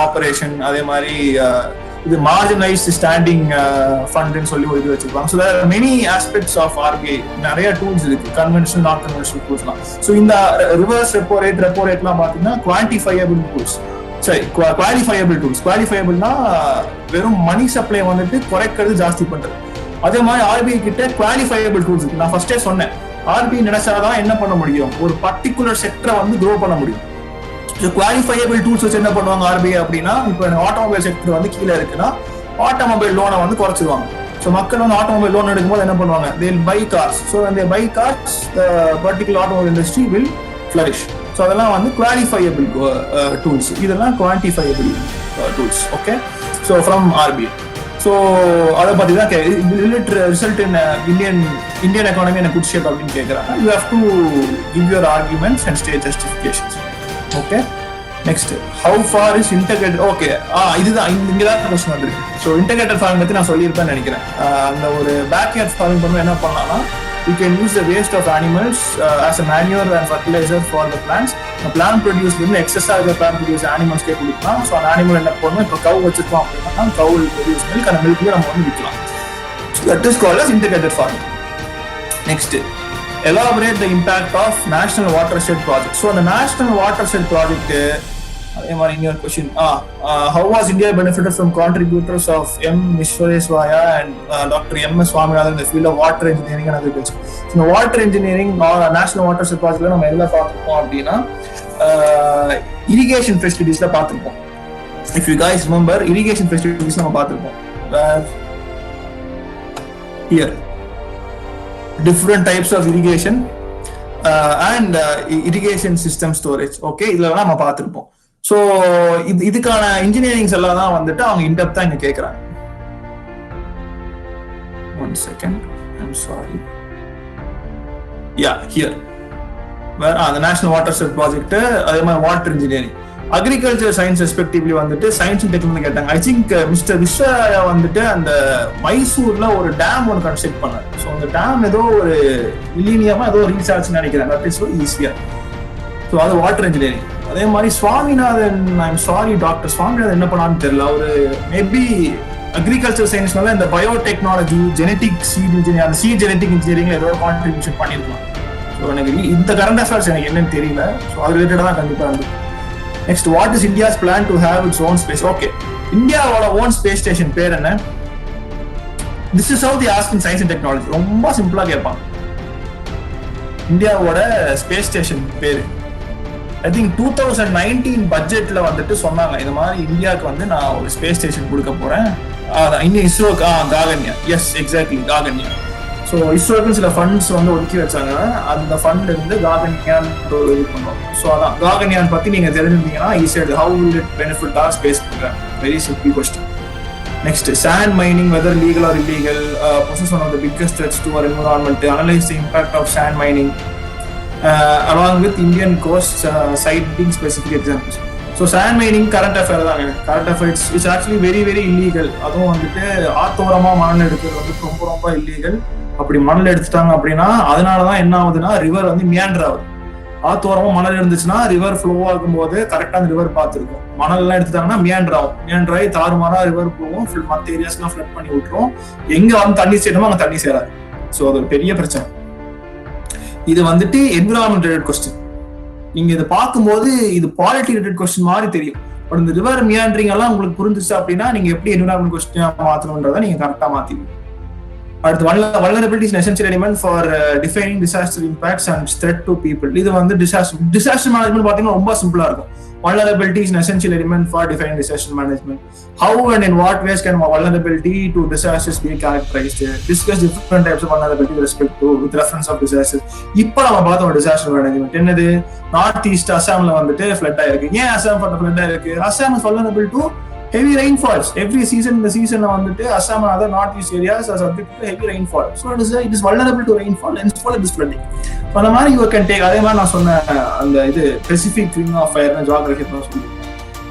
operation, அதே மாதிரி இது மார்ஜினைஸ்ட் ஸ்டாண்டிங் ஃபண்ட்னு சொல்லி ஒரு இது வச்சிருப்பாங்க. So there are many aspects of RBI. நிறைய டூல்ஸ் இருக்கு, கன்வென்ஷனல் நான் கன்வென்ஷனல் டூல்ஸ்லாம். ஸோ இந்த ரிவர்ஸ் ரெப்போ ரேட்லாம் பார்த்தீங்கன்னா குவான்டிஃபையபிள் டூல்ஸ். சரி, குவாலிஃபையபிள் டூல்ஸ். குவாலிஃபையபிள்னா வெறும் மணி சப்ளை வந்துட்டு குறைக்கிறது, ஜாஸ்தி பண்றது. அதே மாதிரி ஆர்பிஐ கிட்ட குவாலிஃபையபிள் டூல்ஸ் இருக்கு. நான் ஃபர்ஸ்டே சொன்னேன், ஆர்பிஐ நினைச்சாதான் என்ன பண்ண முடியும், ஒரு பர்டிகுலர் செக்டரை வந்து க்ரோ பண்ண முடியும். குவாலிஃபையபிள் டூல்ஸ் வச்சு என்ன பண்ணுவாங்க ஆர்பிஐ அப்படின்னா, இப்போ ஆட்டோமொபைல் செக்டர் வந்து கீழே இருக்குன்னா ஆட்டோமொபைல் லோனை வந்து குறைச்சிருவாங்க. ஸோ மக்கள் வந்து ஆட்டோமொபைல் லோன் எடுக்கும்போது என்ன பண்ணுவாங்க, they will buy cars. So when they buy cars, the particular automobile industry will flourish. So அதெல்லாம் வந்து குவாலிஃபையபிள் டூல்ஸ், இதெல்லாம் quantifiable tools. Okay, so from RBI. So அதை பற்றி தான் ரிசல்ட் இன் இந்தியன் எக்கானமி என்ன குட் ஷேப் அப்படின்னு கேட்குறாங்க. You have to give your arguments and state justifications. Okay, next, how far is integrated. Okay, இதுதான் இங்கதான் question வந்துருக்கு. ஸோ இன்டெகிரேட்டட் ஃபார்மிங் பற்றி நான் சொல்லியிருப்பேன்னு நினைக்கிறேன். அந்த ஒரு பேக்யார்ட் ஃபார்மிங் பண்ணும்போது என்ன பண்ணலாம்னா, you can use the waste of animals as a manure and fertilizer for the plants. The plant produce வந்து எக்ஸஸா இருக்க plant produce animals கே கொடுக்கலாம். ஸோ அந்த அனிமல் என்ன பண்ணணும், இப்போ கவு வச்சிருக்கோம் அப்படின்னா கவு ப்ரொடியூஸ் மில்க், அந்த மில்க் நம்ம வந்து விற்கலாம். That is called as integrated farming. Next, elaborate the impact of National Watershed Project. So the National Watershed Project, அதே மாதிரி இன்னொரு question, how was India benefited from contributors of M. Vishwesvaya and Dr. M. Swaminathan in the field of water engineering and agriculture. இந்த water engineering national watershed ப்ராஜெக்ட்ல நம்ம எல்லாம் பார்த்துருப்போம் அப்படின்னா irrigation ஃபெசிலிட்டிஸ்ல பார்த்துருப்போம். If you guys remember, irrigation facilities நம்ம பார்த்துருப்போம். Here different types of irrigation and irrigation system storage. Okay, இதெல்லாம் நம்ம பார்த்துருப்போம். ஸோ இதுக்கான இன்ஜினியரிங்ஸ் எல்லாம் தான் வந்துட்டு அவங்க இன்டெப்தா இங்க கேட்கறாங்க. One second, I'm sorry. Yeah, here where the National Watershed Project, அதே மாதிரி water engineering, agriculture science respectively வந்துட்டு சயின்ஸ் அண்ட் டெக்னாலஜி கேட்டாங்க. ஐ திங்க் மிஸ்டர் விஸ்வயா வந்துட்டு அந்த மைசூர்ல ஒரு டேம் ஒன்று கன்ஸ்ட்ரக்ட் பண்ணாரு. ஸோ அந்த டேம் ஏதோ ஒரு மில்லினியமா ஏதோ ரீச் ஆச்சுன்னு நினைக்கிறேன். தட் இஸ் ஈஸியா. ஸோ அது வாட்டர் இன்ஜினியரிங். அதே மாதிரி Swaminathan, I'm sorry doctor Swaminathan என்ன பண்ணான்னு தெரியல, அவரு மேபி அக்ரிகல்ச்சர் சயின்ஸ்னால இந்த பயோடெக்னாலஜி, ஜெனட்டிக் சீட் இன்ஜினியர், அந்த சீட் ஜெனட்டிக் இன்ஜினியரிங்ல ஏதோ கான்ட்ரிபியூஷன் பண்ணிருக்கலாம். ஸோ எனக்கு இந்த கரண்ட் அஃபேர்ஸ் எனக்கு என்னன்னு தெரியல. ஸோ அது ரிலேட்டடா தான் கண்டிப்பா இருக்கு. Next, what is India's plan to have its own space. Okay, இந்தியாவோட ஓன் ஸ்பேஸ் ஸ்டேஷன் பேர் என்ன? This is how the ask in science and technology. ரொம்ப சிம்பிளா கேட்பாங்க. இந்தியாவோட ஸ்பேஸ் ஸ்டேஷன் பேரு ஐ திங்க் 2019 பட்ஜெட்ல வந்துட்டு சொன்னாங்க, இந்த மாதிரி இந்தியாவுக்கு வந்து நான் ஒரு ஸ்பேஸ் ஸ்டேஷன் கொடுக்க போறேன். இன்னும் இஸ்ரோக்கு Gaganyaan. Yes, exactly, Gaganyaan. So இஸ்ரோக்கு சில ஃபண்ட்ஸ் வந்து ஒதுக்கி வச்சாங்க. அந்த ஃபண்ட் இருந்து காகன்யான் இது பண்ணுவோம். ஸோ அதான் காகன்யான் பத்தி நீங்க தெரிஞ்சிருந்தீங்கன்னா ஈஸியாக how will it benefit our space program. Very simple question. Next, sand mining, whether legal or illegal, poses one of the biggest threats to our environment. Analyze the impact of sand mining along with Indian coasts, citing specific examples. So sand mining current affair தாங்க. current affair it's actually very very illegal. அதுவும் வந்துட்டு ஆத்தோரமா மணல் எடுக்கிறது வந்து ரொம்ப ரொம்ப illegal. அப்படி மணல் எடுத்துட்டாங்க அப்படின்னா அதனாலதான் என்ன ஆகுதுன்னா ரிவர் வந்து மியாண்டர் ஆகுது. ஆத்தோரமா மணல் இருந்துச்சுன்னா ரிவர் ஃப்ளோ ஆகும் போது கரெக்டா அந்த ரிவர் பார்த்துருக்கும். மணல் எல்லாம் எடுத்துட்டாங்கன்னா மியாண்டர் ஆகும். மியாண்டர் ஆகி தாறுமாறா ரிவர் போகும், மற்ற ஏரியாஸ் எல்லாம் ஃபிளட் பண்ணி விட்டுரும். எங்க வந்து தண்ணி சேருமோ அங்க தண்ணி சேராது. ஸோ அது ஒரு பெரிய பிரச்சனை. இது வந்துட்டு என்விரான்மெண்ட் ரிலேட்டட் கொஸ்டின். நீங்க இதை பார்க்கும்போது இது பாலிட்டி ரிலேட்டட் கொஸ்டின் மாதிரி தெரியும். பட் இந்த ரிவர் மியாண்டரிங் எல்லாம் உங்களுக்கு புரிஞ்சிச்சு அப்படின்னா நீங்க எப்படி என்விரான்மெண்ட் கொஸ்டின் மாத்தணும்ன்றதை நீங்க கரெக்டா மாத்திடுவீங்க. அடுத்து vulnerability is an essential element for defining disaster impacts and threat to people. இது வந்து disaster management பாத்தீங்கன்னா ரொம்ப சிம்பிளா இருக்கும். Vulnerability is an essential element for defining disaster management. How and in what ways can vulnerability to disasters be characterized? Discuss different types of vulnerability with reference of disasters. இப்போ நம்ம பார்த்தோம் disaster management என்னது, north east அசாம்ல வந்துட்டு flood ஆயிருக்கு. ஏன் Assam flood ஆயிருக்கு? Assam is vulnerable to heavy rainfalls. Every season, இந்த சீசன்ல வந்துட்டு Assam and other northeast areas are subject to heavy rainfall. So it is vulnerable to rainfall and for this flooding. So அந்த மாதிரி you can take, அதே மாதிரி நான் சொன்ன அந்த இது Pacific Ring of Fire geography தான் சொல்லுவேன்.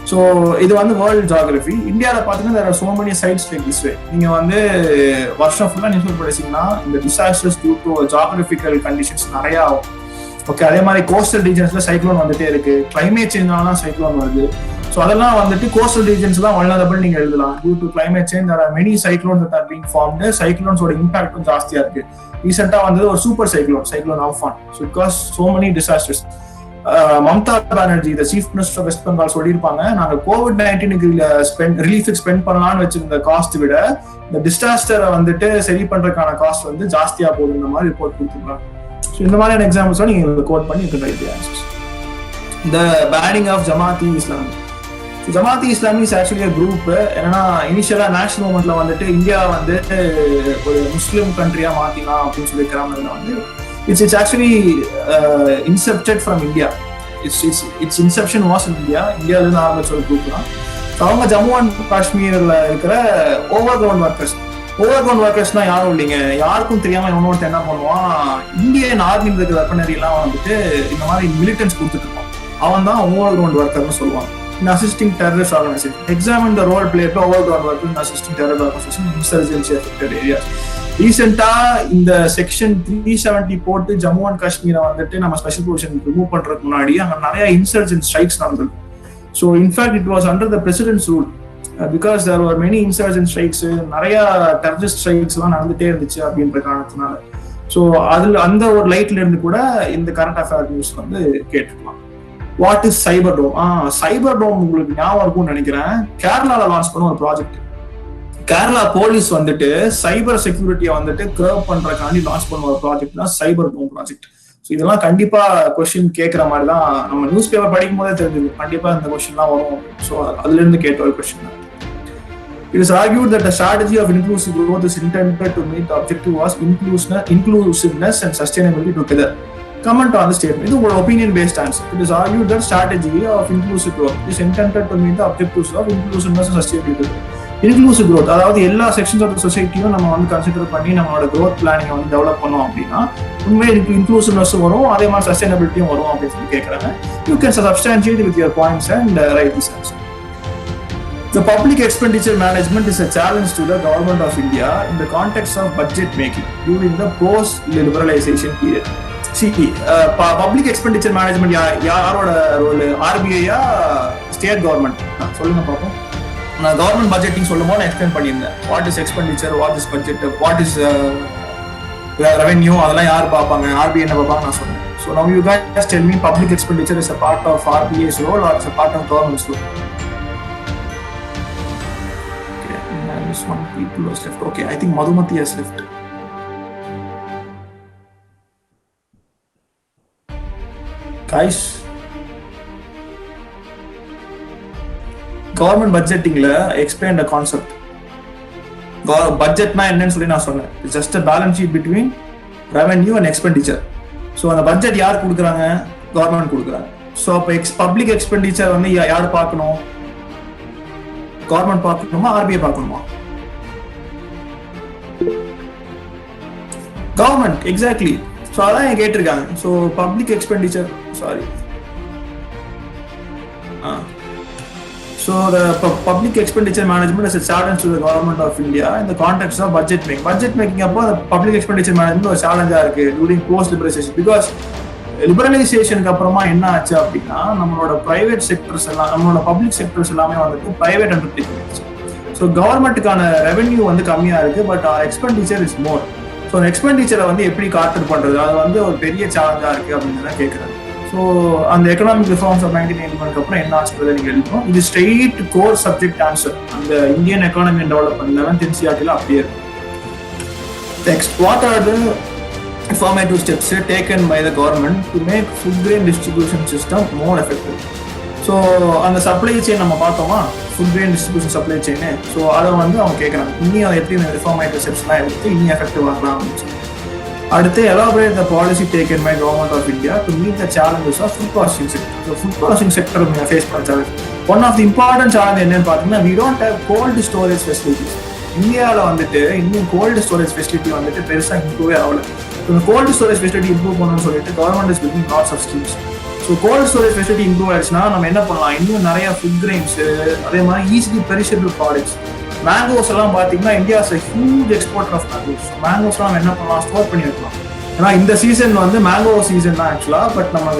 ஸோ இது வந்து வேர்ல்டு ஜியோகிராஃபி. இந்தியாவில் பார்த்தீங்கன்னா there are so many sites like this way. நீங்க வந்து வருஷம் ஃபுல்லாக நியூஸ் படிச்சீங்கன்னா இந்த disasters due to geographical conditions நிறைய ஆகும். ஓகே, அதே மாதிரி கோஸ்டல் ரீஜன்ஸ்ல சைக்ளோன் வந்துட்டே இருக்கு. கிளைமேட் சேஞ்ச்னால சைக்ளோன் வருது. ஸோ அதெல்லாம் வந்துட்டு கோஸ்டல் ரீஜன்ஸ் தான் வல்னரபிள் நீங்க எழுதலாம். Due to climate change there are many cyclones that are being formed. சைக்ளோன்ஸோட இம்பாக்டும் ஜாஸ்தியா இருக்கு. ரீசெண்டா வந்தது ஒரு super cyclone Amphan. So because so many disasters. Mamata Banerjee the chief minister of West Bengal சொல்லியிருப்பாங்க, நாங்க COVID-19 ரிலீஃப் ஸ்பெண்ட் பண்ணலாம்னு வச்சிருந்த காஸ்ட் விட இந்த டிசாஸ்டரை வந்துட்டு சரி பண்றதுக்கான காஸ்ட் வந்து ஜாஸ்தியா போகுது இந்த மாதிரி ரிப்போர்ட் கொடுத்துருக்காங்க. ஸோ இந்த மாதிரியான எக்ஸாம்பிள்ஸ் நீங்க கோட் பண்ணி the banning of Jamaat-e-Islami. So Jamaat-e-Islami is actually a group. என்னன்னா இனிஷியலா நேஷனல் மூவ்மெண்ட்ல வந்துட்டு இந்தியா வந்து ஒரு முஸ்லிம் கண்ட்ரியா மாத்தினா அப்படின்னு சொல்லி கிராமத்துல வந்து it's actually incepted from India. Its inception was in India. இந்தியால இருந்து ஆரம்பிச்ச ஒரு குரூப் தான். அவங்க ஜம்மு அண்ட் காஷ்மீர்ல இருக்கிற ஓவர் கிரவுண்ட் ஒர்க்கர்ஸ்னா யாரும் இல்லைங்க, யாருக்கும் தெரியாம இன்னொருத்த என்ன பண்ணுவான், இந்தியன் ஆர்மியில் இருக்கிற வெப்பனரி எல்லாம் வந்துட்டு இந்த மாதிரி மிலிட்டன்ஸ் கொடுத்துட்டு இருப்பான். அவன் தான் ஓவர் கிரவுண்ட் ஒர்க்கர்னு சொல்லுவாங்க. In assisting terrorist organization, examine the role played by overground workers in assisting terrorist organization in insurgency affected areas. ரீசெண்டா இந்த செக்ஷன் 370 போட்டு ஜம்மு அண்ட் காஷ்மீரை வந்துட்டு நம்ம ஸ்பெஷல் பொசிஷன் ரிமூவ் பண்றதுக்கு முன்னாடி அங்க நிறைய இன்சர்ஜென்ட் ஸ்ட்ரைக்ஸ் நடந்தது. So in fact it was under the president's rule because there are many insurgent strikes, நிறைய டெரரிஸ்ட் ஸ்ட்ரைக்ஸ் எல்லாம் நடந்துட்டே இருந்துச்சு அப்படின்ற காரணத்தினால. ஸோ அதுல அந்த ஒரு லைட்ல இருந்து கூட இந்த கரண்ட் அஃபேர் நியூஸ் வந்து கேட்டுக்கலாம். வாட் இஸ் சைபர் டோம்? சைபர் டோம் உங்களுக்கு ஞாபகம் இருக்கும்னு நினைக்கிறேன். கேரளால லான்ச் பண்ண ஒரு ப்ராஜெக்ட். கேரளா போலீஸ் வந்துட்டு சைபர் செக்யூரிட்டியை வந்துட்டு கர்வ் பண்றதுக்காண்டி லான்ச் பண்ண ஒரு ப்ராஜெக்ட் தான் சைபர் டோம் ப்ராஜெக்ட். ஸோ இதெல்லாம் கண்டிப்பா கொஸ்டின் கேட்கற மாதிரி தான் நம்ம நியூஸ் பேப்பர் படிக்கும் போதே தெரிஞ்சது, கண்டிப்பா இந்த கொஸ்டின்லாம் வரும். ஸோ அதுல இருந்து கேட்ட ஒரு கொஸ்டின் தான். It is argued that the strategy of inclusive growth is intended to meet the objective was inclusiveness and sustainability together. Comment on the statement. This is an opinion-based answer. It is argued that strategy of inclusive growth is intended to meet the objectives of inclusiveness and sustainability. Inclusive growth, அதாவது எல்லா sections of சொசைட்டியும் நம்ம வந்து consider பண்ணி நம்மளோட growth பிளானிங்கை வந்து develop பண்ணோம் அப்படின்னா உண்மையை இன்க்ளூசிவ்னஸ் வரும், அதே மாதிரி சஸ்டைனபிலிட்டியும் வரும் அப்படின்னு சொல்லி கேட்கறாங்க. You can substantiate with your points and write this answer. The public expenditure management is a challenge to the government of India in the context of budget making during the post-liberalization period. Public expenditure management யாரோட role? ஆர்பிஐயா state government? சொல்லுங்க பார்ப்போம். நான் government budgeting சொல்லும் போது நான் explain பண்ணியிருந்தேன். What is expenditure, what is budget, what is revenue, அதெல்லாம் யார் பார்ப்பாங்க, ஆர்பிஐ என்ன பார்ப்பாங்க நான் சொன்னேன். So now you guys tell me public expenditure is a part of RBI's role or it's a part of government's role? Okay, there is one people who has left. Okay, I think Madhumati has left. Guys, government பட்ஜெட்டிங்ல explain the concept. பட்ஜெட்னா என்னன்னு சொல்லி நான் சொன்னேன். It's just a balance sheet between revenue and expenditure. ஸோ அந்த budget யார் கொடுக்குறாங்க? கவர்மெண்ட் கொடுக்குறாங்க. ஸோ அப்போ பப்ளிக் எக்ஸ்பெண்டிச்சர் வந்து யார் பார்க்கணும்? கவர்மெண்ட் பார்க்கணுமா, ஆர்பிஐ பார்க்கணுமா? கவர்மெண்ட். எக்ஸாக்ட்லி. ஸோ அதான் கேட்டிருக்காங்க. So public expenditure So the public expenditure management is a challenge to the government of India in the context of budget making. Budget making அப்போ the public expenditure management ஒரு சேலஞ்சா இருக்கு during post liberalization, because லிபரலைசேஷனுக்கு அப்புறமா என்ன ஆச்சு அப்படின்னா நம்மளோட private sectors எல்லாம், நம்மளோட பப்ளிக் செக்டர்ஸ் எல்லாமே வந்துட்டு பிரைவேட் அண்டர்டேக்கிங் ஆச்சு. ஸோ கவர்மெண்ட்டுக்கான ரெவென்யூ வந்து கம்மியா இருக்கு, but our expenditure is more. So அந்த எக்ஸ்பெண்டிச்சரை வந்து எப்படி காட்டர் பண்றது, அது வந்து ஒரு பெரிய சேலஞ்சா இருக்கு அப்படின்னு தான் கேட்குறாங்க. ஸோ அந்த எக்கனாமிக் ரிஃபார்ம்ஸ் ஆஃப் 1991 அப்புறம் என்ன ஆச்சுன்றதை நீங்க எழுதணும். இது ஸ்ட்ரெயிட் கோர் சப்ஜெக்ட் ஆன்சர் அந்த Indian economy and development 11th NCERT அப்படியே இருக்கும். Next, what are the informative steps taken by the government to make food grain distribution system more effective? So அந்த supply chain நம்ம பார்த்தோமா, food grain distribution supply chain. So அதை வந்து அவங்க கேட்குறாங்க இன்னும் அதை எப்படி ரிஃபார்மேட்டிவ் ஸ்டெப்ஸ்லாம் எடுத்து இன்னும் எஃபெக்டிவ் ஆகலாம் அப்படின்னு சொல்லி. அடுத்து, elaborate the policy taken by government of India to meet the challenges of food processing sector. So food processing sector face பண்ண challenge, one of the important challenge என்னன்னு பார்த்தீங்கன்னா, we don't have cold storage facilities. இந்தியாவில் வந்துட்டு இன்னும் gold storage facility வந்துட்டு பெருசாக இம்ப்ரூவே ஆகல. இந்த கோல்டு ஸ்டோரேஜ் ஃபெசிலிட்டி இம்ப்ரூவ் பண்ணணும்னு சொல்லிட்டு government is building lots of schemes. So cold storage facility improve ஆயிடுச்சுன்னா நம்ம என்ன பண்ணலாம், இன்னும் நிறைய ஃபுட் கிரெயின்ஸ், அதே மாதிரி ஈஸிலி பெரிஷபிள் ப்ராடக்ட்ஸ். மேங்கோஸ் எல்லாம் பார்த்தீங்கன்னா India is a huge exporter of mangoes. மேங்கோஸ்லாம் நம்ம என்ன பண்ணலாம், ஸ்டோர் பண்ணி வைக்கலாம். ஏன்னா இந்த சீசன் வந்து மேங்கோ சீசன் தான் ஆக்சுவலா, பட் நம்ம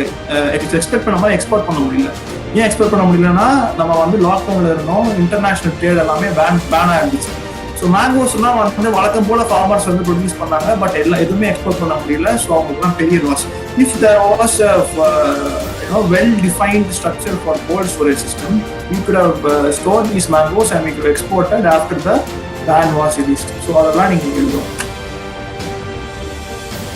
எக்ஸ்பெக்ட் பண்ண மாதிரி எக்ஸ்போர்ட் பண்ண முடியல. ஏன் எக்ஸ்போர்ட் பண்ண முடியலன்னா, நம்ம வந்து லாக்டவுன்ல இருந்தோம், இன்டர்நேஷனல் ட்ரேட் எல்லாமே பேன் ஆயிருந்துச்சு. ஸோ மேங்கோஸ்லாம் வந்து வழக்கம் போல ஃபார்மர்ஸ் வந்து ப்ரொடியூஸ் பண்ணாங்க, பட் எதுவுமே எக்ஸ்போர்ட் பண்ண முடியல. ஸோ அவங்களுக்குலாம் பெரிய loss. If there was well defined structure for cold storage system, we could have store these mangoes and we could exported after the ban was released. So அதெல்லாம் நீங்கள் எழுதும்.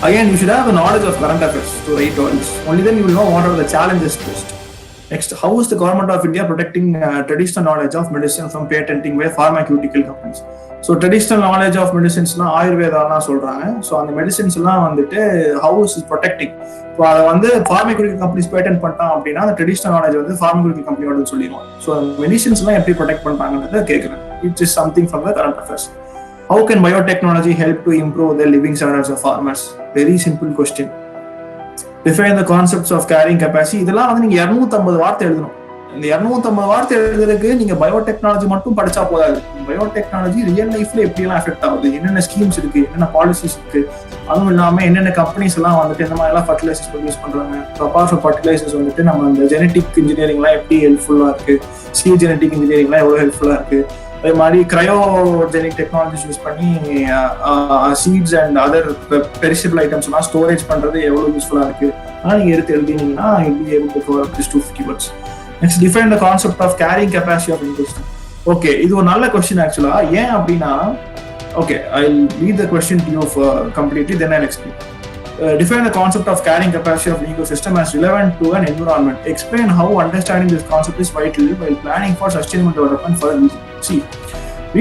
Again, you should have a knowledge of current affairs to write all this. Only then you will know what are the challenges posed. Next, how is the government of India protecting traditional knowledge of medicine from patenting by pharmaceutical companies? So traditional knowledge of medicines na ayurveda na சொல்றாங்க. So அந்த medicines எல்லாம் வந்துட்டு how is it protecting? So அதை வந்து pharmaceutical companies patent பண்ணிட்டான் அப்படின்னா அந்த traditional knowledge வந்து pharmaceutical company ஓட சொல்லிடுவாங்க. So மெடிசின்ஸ் எல்லாம் எப்படி ப்ரொடெக்ட் பண்றாங்கன்றத கேட்குறேன். It is something from the current affairs. How can biotechnology help to improve the living standards of farmers? Very simple question. Define the concepts of carrying capacity. இதெல்லாம் வந்து நீங்க 250 வார்த்தை எழுதணும். இந்த 250 வார்த்தை எழுதுறதுக்கு நீங்க பயோடெக்னாலஜி மட்டும் படிச்சா போதாது. பயோடெக்னாலஜி ரியல் லைஃப்ல எப்படியெல்லாம் எஃபெக்ட் ஆகுது, என்னென்ன ஸ்கீம்ஸ் இருக்கு, என்னென்ன பாலிசிஸ் இருக்கு, அதுவும் இல்லாம என்னென்ன கம்பெனிஸ் எல்லாம் வந்துட்டு இந்த மாதிரி எல்லாம் ஃபர்டிலைசர்ஸ் ப்ரொடியூஸ் பண்றாங்க. அப்பார்ட் ஃப்ரம் ஃபர்டிலைசர்ஸ் வந்துட்டு நம்ம இந்த ஜெனட்டிக் இன்ஜினியரிங்லாம் எப்படி ஹெல்ப்ஃபுல்லா இருக்கு, சீட் ஜெனட்டிக் இன்ஜினியரிங்லாம் எவ்வளவு ஹெல்ப்ஃபுல்லா இருக்கு, அதே மாதிரி கிரையோஜெனிக் டெக்னாலஜிஸ் யூஸ் பண்ணி seeds and other perishable items எல்லாம் ஸ்டோரேஜ் பண்றது எவ்வளவு யூஸ்ஃபுல்லா இருக்கு, ஆனால் நீங்க எடுத்து எழுதினீங்கன்னா you'll be able to cover up this 250 words. Next, define the concept of carrying capacity of ecosystem. Okay, இது ஒரு நல்ல கொஸ்டின் ஆக்சுவலா. ஏன் அப்படின்னா, okay, I'll read the question to you for completely, then I'll explain. Define the concept of carrying capacity of an ecosystem as relevant to an environment. Explain how understanding this concept is vital while planning for sustainable development for a region. See,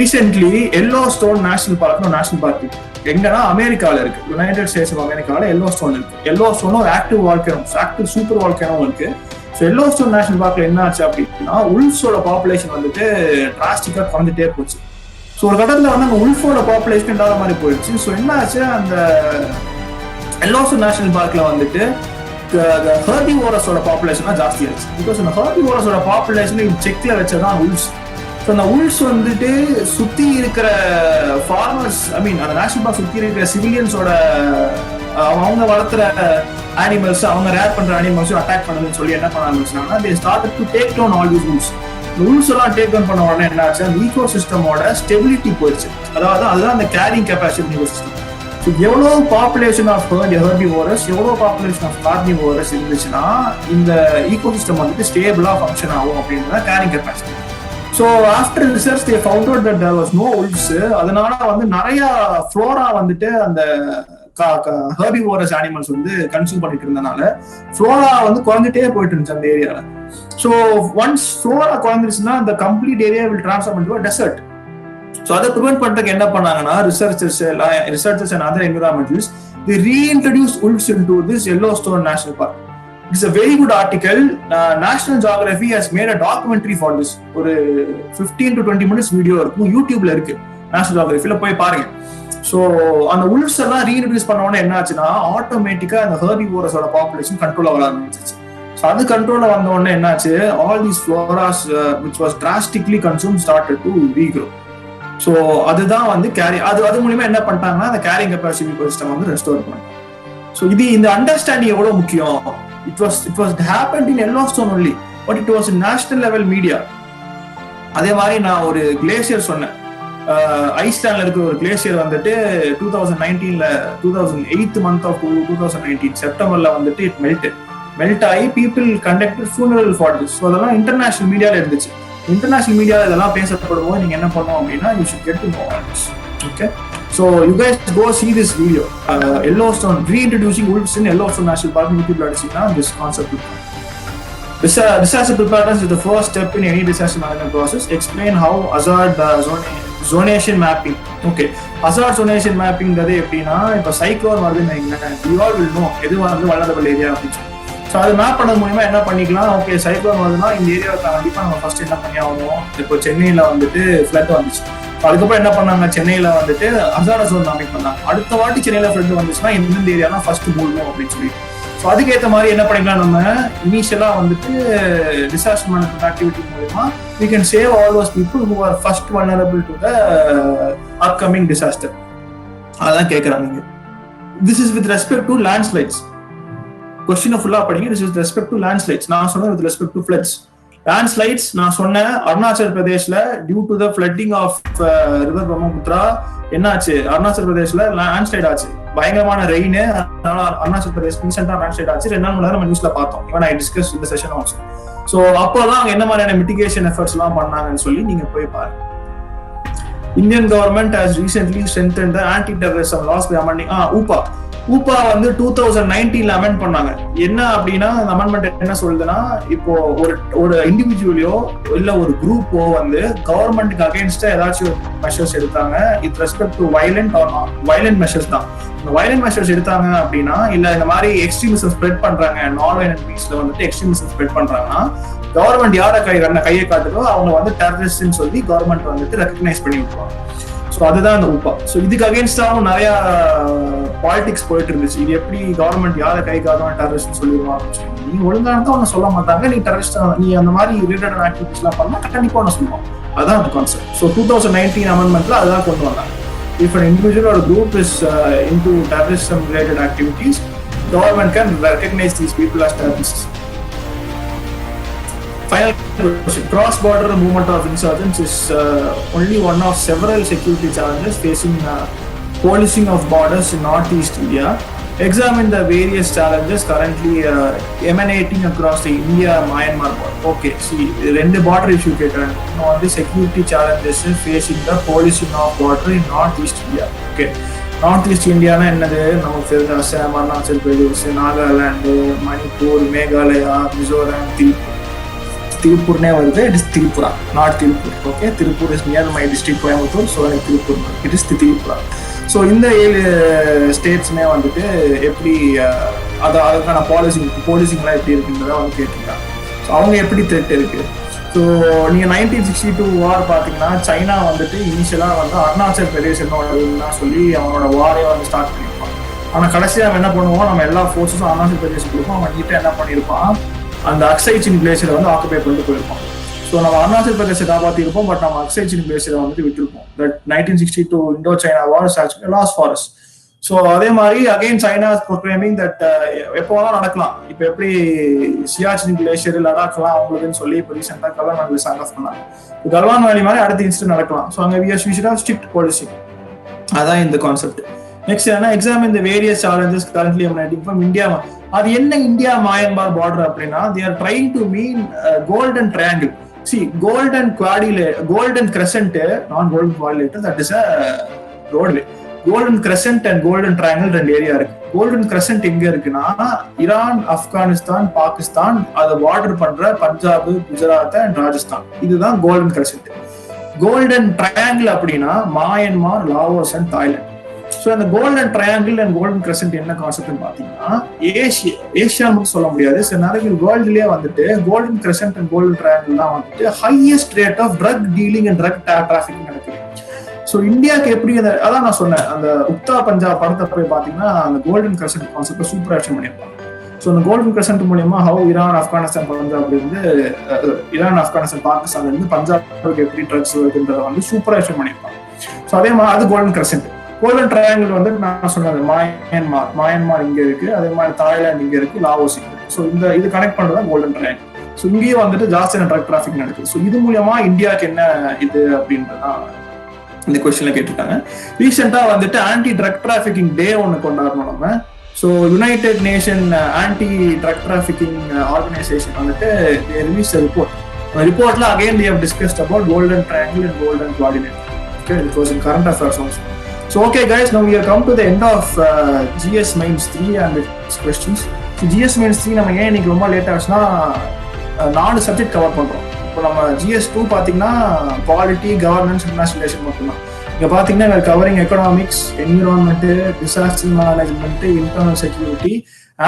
recently Yellowstone National Park, national park எங்கன்னா அமெரிக்கால இருக்கு, United states of அமெரிக்கால Yellowstone இருக்கு. Yellowstone ஒரு active volcano, active super volcano இருக்கு. So Yellowstone national பார்க்ல என்ன ஆச்சு அப்படின்னா, உல்ஃப்ஸோட பாப்புலேஷன் வந்துட்டு டிராஸ்டிக்கா குறைஞ்சிட்டே போச்சு. ஸோ ஒரு கட்டத்தில் வந்து அந்த உல்ஃபோட பாப்புலேஷன் இல்லாத மாதிரி போயிடுச்சு. ஸோ என்ன ஆச்சு, அந்த எல்லோஸ்டோன் நேஷனல் பார்க்ல வந்துட்டு ஹெர்பிவோரஸோட பாப்புலேஷன் ஜாஸ்தி ஆச்சு. பிகாஸ் அந்த ஹெர்பிவோரஸோட பாப்புலேஷன் செக்ல வச்சதான் உல்ஃப்ஸ். ஸோ அந்த உல்ஸ் வந்துட்டு சுத்தி இருக்கிற ஃபார்மர்ஸ், ஐ மீன் அந்த நேஷனல் பார்க் சுத்தி இருக்கிற சிவிலியன்ஸோட அவங்க வளர்த்துற அனிமல்ஸ், அவங்க ரேர் பண்ற அனிமல்ஸும் அட்டாக் பண்ணுதுன்னு சொல்லி என்ன பண்ண ஆரம்பிச்சாங்கன்னா, they started to take down all these wolves. இந்த wolves எல்லாம் டேக் டவுன் பண்ண உடனே என்ன ஆச்சு, அந்த ஈகோ சிஸ்டமோட ஸ்டெபிலிட்டி போயிடுச்சு. அதாவது அதுதான் அந்த carrying capacity eco system. So எவ்வளோ பாப்புலேஷன் ஆஃப் ஹெர்பிவோரஸ், எவ்வளோ பாப்புலேஷன் ஆஃப் கார்னிவோரஸ் இருந்துச்சுன்னா இந்த ஈகோ சிஸ்டம் வந்துட்டு ஸ்டேபிளா ஃபங்க்ஷன் ஆகும் அப்படின்றத carrying capacity. So after research they found out that there was no wolves. அதனால வந்து நிறைய ஃப்ளோரா வந்துட்டு அந்த ஹெர்பிவோரஸ் அனிமல்ஸ் வந்து கன்சியூம் பண்ணிட்டு இருந்தனால ஃப்ளோரா வந்து குறைஞ்சிட்டே போயிட்டு இருந்துச்சு அந்த ஏரியால. ஸோ ஒன்ஸ் ஃப்ளோரா குறைஞ்சிருச்சுன்னா அந்த complete area will transform into a desert. So அதை ப்ரிவென்ட் பண்றதுக்கு என்ன பண்ணாங்கன்னா, researchers and other environmentalist they reintroduced wolves into this Yellowstone National Park. It's a very good article. National Geography has made a documentary for this. ஒரு 15 to 20 minutes video இருக்கும், யூடியூப்ல இருக்கு, national ஜியோகிராஃபில போய் பாருங்க. ஸோ அந்த உல்ஃப்ஸ் எல்லாம் ரீஇன்ட்ரோடியூஸ் பண்ண உடனே என்ன ஆச்சுன்னா, ஆட்டோமேட்டிக்கா அந்த ஹெர்பிவோரஸோட பாப்புலேஷன் கண்ட்ரோல் ஆக ஆரம்பிச்சிச்சு. ஸோ அது கண்ட்ரோல்ல வந்த உடனே என்னாச்சு, all these floras which was drastically consume started to regrow. So அதுதான் வந்து அது மூலியமா என்ன பண்ணிட்டாங்கன்னா அந்த கேரிங் கெப்பாசிட்டி சிஸ்டம் வந்து ரெஸ்டோர் பண்ணாங்க. ஸோ இந்த அண்டர்ஸ்டாண்டிங் எவ்வளவு முக்கியம். It was happened in Yellowstone only, but it was national level media. அதே மாதிரி நான் ஒரு கிளேசியர் சொன்னேன், ஐஸ்லாண்ட்ல இருக்கிற ஒரு கிளேசியர் வந்துட்டு 2008 மந்த் ஆஃப் 2019 செப்டம்பர்ல வந்துட்டு இட் மெல்ட் ஆகி people conducted funeral for this. So அதெல்லாம் இன்டர்நேஷனல் மீடியாவில் இருந்துச்சு. இன்டர்நேஷனல் மீடியாவில் இதெல்லாம் பேசப்படும் போது நீங்க என்ன பண்ணணும் அப்படின்னா, you should get to know all this. Okay, so you guys go see this video, Yellowstone reintroducing wolves in Yellowstone National Park. யூடியூப்ல அடிச்சீங்கன்னா this concept. Disaster preparedness is the first step in any disaster management process. Explain how hazard zonation mapping. Okay, hazard zonation mapping எப்படின்னா, இப்போ cyclone வருதுன்னு you all will know எது வந்து வளரபிள் area அப்படின்னு சொல்லி. So அது map பண்ணது மூலமா என்ன பண்ணிக்கலாம், ஓகே சைக்ளோன் வருதுன்னா இந்த ஏரியாவை கண்டிப்பா நம்ம ஃபர்ஸ்ட் என்ன பண்ணி ஆகணும். இப்போ சென்னையில வந்துட்டு ஃபிளட் வந்துச்சு, அதுக்கப்புறம் என்ன பண்ணாங்க, சென்னையில வந்துட்டு ஹசார்ட் ஜோன் மேப்பிங் பண்ணாங்க. அடுத்த வாட்டி சென்னையில ஃபிளட் வந்துச்சுன்னா எந்தெந்த ஏரியானா ஃபர்ஸ்ட் மூடணும் அப்படின்னு சொல்லி. ஸோ அதுக்கேற்ற மாதிரி என்ன பண்ணிக்கலாம், நம்ம இனிஷியலா வந்துட்டு டிசாஸ்டர் மேனேஜ்மெண்ட் ஆக்டிவிட்டி மூலமா we can save all those people who are first vulnerable to the upcoming disaster. அதான் கேட்கறாங்க. This is with respect to landslides. Question ஃபுல்லா படிங்க. This is with respect to landslides. நான் சொன்னது with respect to floods. landslides நான் சொன்னேன், அருணாச்சல் பிரதேஷ்ல due to the flooding of river Brahmaputra என்னாச்சு, அருணாச்சல் பிரதேஷ்ல லேண்ட்ஸ்லைட் ஆச்சு, பயங்கரமான ரெயின். அதனால அருணாச்சல் பிரதேஷ் ரீசெண்டா லேண்ட்ஸ்லைட் ஆச்சு. 2 நாள் முன்னாடி நம்ம நியூஸ்ல பார்த்தோம். இவன் ஐ டிஸ்கஸ் இந்த செஷன் ஆல்சோ. ஸோ அப்போதான் அவங்க என்ன மாதிரியான மிட்டிகேஷன் எஃபர்ட்ஸ் எல்லாம் பண்ணாங்கன்னு சொல்லி நீங்க போய் பாருங்க. Indian government has recently strengthened the anti terrorism laws by amending UAPA வந்து 2019 அமெண்ட் பண்ணாங்க. என்ன அப்படின்னா அந்த அமெண்ட்மெண்ட் என்ன சொல்லுதுன்னா, இப்போ ஒரு இண்டிவிஜுவலையோ இல்ல ஒரு குரூப்போ வந்து கவர்மெண்ட்டுக்கு அகைன்ஸ்டா ஏதாச்சும் ஒரு மெஷர்ஸ் எடுத்தாங்க, with respect to violent measures தான். இந்த வயலண்ட் மெஷர்ஸ் எடுத்தாங்க அப்படின்னா, இல்ல இந்த மாதிரி எக்ஸ்ட்ரீமிசம் ஸ்ப்ரெட் பண்றாங்க, நான் வயலண்ட் மீன்ஸ்ல வந்துட்டு எக்ஸ்ட்ரீமிசம் ஸ்ப்ரெட் பண்றாங்கன்னா, கவர்மெண்ட் யாரை கையை காட்டுதோ அவங்க வந்து டெரரிஸ்ட்னு சொல்லி கவர்மெண்ட் வந்துட்டு ரெகக்னைஸ் பண்ணி விட்டுருவாங்க. ஸோ அதுதான் அந்த ஊப்பா. ஸோ இதுக்கு அகேன்ஸ்டாகவும் நிறைய பாலிடிக்ஸ் போயிட்டு இருந்துச்சு. இது எப்படி கவர்மெண்ட் யாரை கை காரணம் டெரரிஸ்ட் சொல்லிடுவாங்க, நீ ஒழுங்கானதான் ஒன்று சொல்ல மாட்டாங்க, நீ டெரரிஸ்ட் நீ அந்த மாதிரி ரிலேட்டட் ஆக்டிவிட்டிஸ் எல்லாம் பண்ணா கண்டிப்பா ஒன்று சொல்லுவோம். அதான் அந்த கான்செப்ட். ஸோ 2019 அமெண்ட்மெண்ட்ல அதான் கொண்டு வந்தாங்க. If an individual or group is into terrorism related activities, government can recognize these people as terrorists. Final question. Cross-border movement of insurgents is only one of several security challenges facing policing of borders in Northeast India. Examine the various challenges currently emanating across the India-Myanmar border. Okay, see, ரெண்டு border issue கேட்குறாங்க. On the security challenges facing the policing of border in Northeast India. Okay, Northeast Indiana என்னது, நமக்கு தெரிஞ்ச அசாம், அருணாச்சல் பிரதேஷ், நாகாலாந்து, மணிப்பூர், மேகாலயா, மிசோரம், திருப்பூர்னே வருது. It is Tripura, not Tiruppur. Okay, Tiruppur is near my district Coimbatore. So எனக்கு Tiruppur, it is Tripura. So இந்த 7 ஸ்டேட்ஸுமே வந்துட்டு எப்படி அதுக்கான போலீசிங்லாம் எப்படி இருக்குன்றத வந்து கேட்டிருக்காங்க. ஸோ அவங்க எப்படி த்ரெட் இருக்கு. ஸோ நீங்கள் 1962 வார் பார்த்தீங்கன்னா, சைனா வந்துட்டு இனிஷியலாக வந்து அருணாச்சல் பிரதேஷ் என்ன சொல்லி அவனோட வாரே வந்து ஸ்டார்ட் பண்ணியிருப்பான். ஆனால் கடைசியாக நம்ம என்ன பண்ணுவோம், நம்ம எல்லா ஃபோர்ஸஸும் அருணாச்சல் பிரதேஷ் கொடுப்போம். அவன் கிட்ட என்ன பண்ணியிருப்பான், அந்த அக்ஸைச்சின் கிளேசியரை வந்து ஆக்குபை பண்ணிட்டு போயிருப்போம். ஸோ நம்ம அருணாச்சல் பிரதேசை காப்பாற்றிருப்போம், பட் நம்ம அக்ஸைச்சின் கிளேசியரை வந்துட்டு விட்டுருப்போம். That 1962 Indo China war is actually loss for us. So அதே மாதிரி அகைன் சைனா ப்ரொக்ளைமிங் தட் எப்போ வேணாலும் நடக்கலாம். இப்போ எப்படி சியாச்சின் கிளேசியர் லடாக்லாம் அவங்களுக்குன்னு சொல்லி இப்போ ரீசெண்டாக கல்வான் வேலி சைன் ஆஃப் பண்ணாங்க. கல்வான் வேலி மாதிரி அடுத்த இன்சிடென்ட் நடக்கலாம். ஸோ அங்கே we should have strict policy. அதான் இந்த கான்செப்ட். நெக்ஸ்ட் என்ன, examine the various challenges currently emanating from India. அது என்ன இந்தியா மயன்மார் பார்டர் அப்படின்னா, they are trying to mean golden triangle. See, golden crescent, not golden quadrilateral, that is a roadway. Golden crescent and golden triangle ரெண்டு area இருக்கு. Golden crescent எங்க இருக்குன்னா, Iran, Afghanistan, Pakistan அதை border பண்ற Punjab, Gujarat and Rajasthan, இதுதான் golden crescent. Golden triangle அப்படின்னா Myanmar, Laos and Thailand. So அந்த golden triangle and golden crescent என்ன கான்செப்ட்னு பார்த்தீங்கன்னா, ஏஷியா மட்டும் சொல்ல முடியாது, சில நேரங்கள் வேர்ல்டுலேயே வந்துட்டு golden crescent and golden triangle தான் வந்துட்டு highest rate of drug dealing and drug trafficking நடக்குது. ஸோ இந்தியாவுக்கு எப்படி அதான் நான் சொன்னேன், அந்த உக்தா பஞ்சாப் படத்தை போய் பார்த்தீங்கன்னா அந்த கோல்டன் கிரசன்ட் கான்செப்டை சூப்பராக எக்ஸ்பிளைன் பண்ணியிருப்பாங்க. ஸோ இந்த கோல்டன் கிரசன்ட் மூலியமா ஹவு ஈரான் ஆப்கானிஸ்தான் பஞ்சாப் இருந்து ஈரான் ஆப்கானிஸ்தான் பாகிஸ்தான்ல இருந்து பஞ்சாபுக்கு எப்படி ட்ரக்ஸ் வருதுன்றதை வந்து சூப்பரா எக்ஸ்பிளைன் பண்ணியிருப்பாங்க. ஸோ அதே மாதிரி அது கோல்டன் கிரசன்ட். கோல்டன் ட்ரையாங்கிள் வந்து நான் சொன்னது மாயன்மார் இங்க இருக்கு, அதே மாதிரி தாய்லாந்து இங்க இருக்கு, லாவோஸ் இங்க இருக்கு. ஸோ இது கனெக்ட் பண்றது கோல்டன் ட்ரையாங்கிள். ஸோ இங்கேயும் வந்துட்டு ஜாஸ்தியான ட்ரக் டிராஃபிக் நடக்குது. ஸோ இது மூலியமா இந்தியாவுக்கு என்ன இது அப்படின்றதான் இந்த கொஸ்டின்ல கேட்டிருக்காங்க. ரீசெண்டா வந்துட்டு ஆன்டி ட்ரக் டிராஃபிக்கிங் டே ஒன்று கொண்டாடணும் நம்ம. So United Nation anti drug trafficking organization வந்துட்டு ரிலீஸ் ரிப்போர்ட்ல again they have discussed about golden triangle and golden coordinate. Okay, it was in current affairs also. So okay guys, now we have come to the end of GS Mains 3 and its questions. So GS Mains 3 நம்ம ஏன் இன்னைக்கு ரொம்ப late ஆச்சுன்னா 4 subject cover பண்றோம். இப்போ நம்ம GS2 பாத்தீங்கன்னா polity, governance, international relation மட்டும்தான். இங்க பாத்தீங்கன்னா covering economics, environment, disaster management, internal security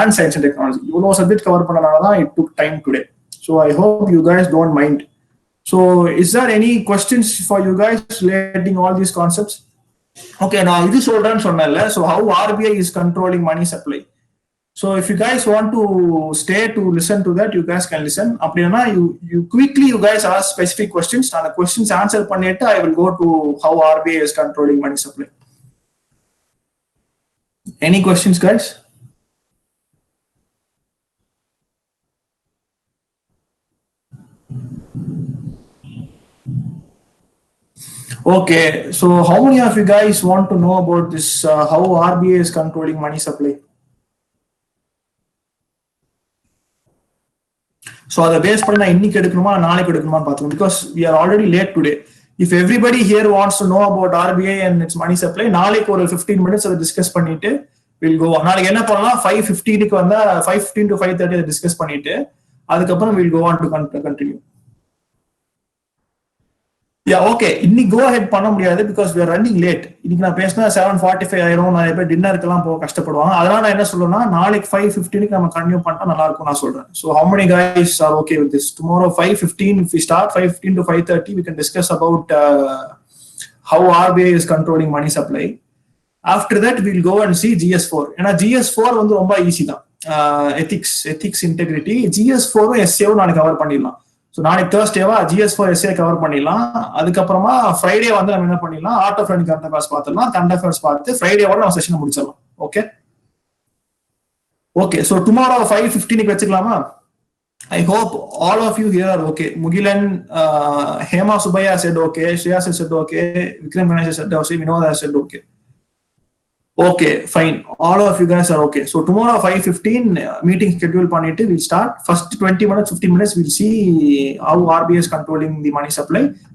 and science and technology. இவ்வளவு சப்ஜெக்ட் கவர் பண்ணனாலதான் it took time today. So I hope you guys don't mind. So is there any questions for you guys relating all these concepts? Okay, now இது சொல்றேன்னு சொன்னேன்ல. So how RBI is controlling money supply. So if you guys want to stay to listen to that, you guys can listen. அப்படின்னா you quickly you guys ask specific questions. அந்த questions answer பண்ணிட்டு I will go to how RBI is controlling money supply. Any questions guys? Okay, so how many of you guys want to know about this how RBI is controlling money supply? So அதை base பண்ணி நான் இன்னைக்கு எடுக்கணுமா நாளைக்கு எடுக்கணுமான்னு பார்த்துக்கணும். Because we are already late today. If everybody here wants to know about RBI and its money supply, நாளைக்கு ஒரு 15 minutes அதை டிஸ்கஸ் பண்ணிட்டு we'll go on. நாளைக்கு என்ன பண்ணலாம், 5:15க்கு வந்தா 5:15 to 5:30 அதை டிஸ்கஸ் பண்ணிட்டு அதுக்கப்புறம் we'll go on to continue. Yeah, okay. இன்னைக்கு go ahead பண்ண முடியாது because we are running late. இன்னைக்கு நான் பேசினா 7:45 ஆயிரும். நிறைய பேர் டின்னருக்கெல்லாம் போக கஷ்டப்படுவாங்க. அதனால நான் என்ன சொல்றேன்னா நாளைக்கு 5:15க்கு நம்ம கண்டினியூ பண்ணிட்டா நல்லா இருக்கும் நான் சொல்றேன். So how many guys are okay with this? Tomorrow 5:15 if we start 5:15 to 5:30 we can discuss about how RBI is controlling money supply. After that we'll go and see GS4. ஏன்னா GS4 வந்து ரொம்ப easy தான். ethics integrity GS4 SAO நாளைக்கு cover பண்ணிடலாம். So நாளைக்கு தேர்ஸ்டேவா GS4 SA cover பண்ணிடலாம். அதுக்கப்புறமா Friday வந்து நம்ம என்ன பண்ணிடலாம், ஆர்ட் ஆஃப் கரண்ட் அஃபேர்ஸ் பார்த்துடலாம். கரண்ட் அஃபேர்ஸ் பார்த்து ஃப்ரைடேவோட நம்ம செஷனை முடிச்சிடலாம். Okay okay. ஸோ டுமாரோ 5:15க்கு வச்சுக்கலாமா? I hope all of you here okay. Mugilan, Hema Subbaiah set okay, Shreya set okay, Vikram Ganesh set okay, Vinodha set okay. Okay, fine. All of you guys are okay. So tomorrow 5:15 meeting schedule பண்ணிட்டு we'll start. First 20 minutes, 15 minutes we'll see how RBI is controlling the money supply.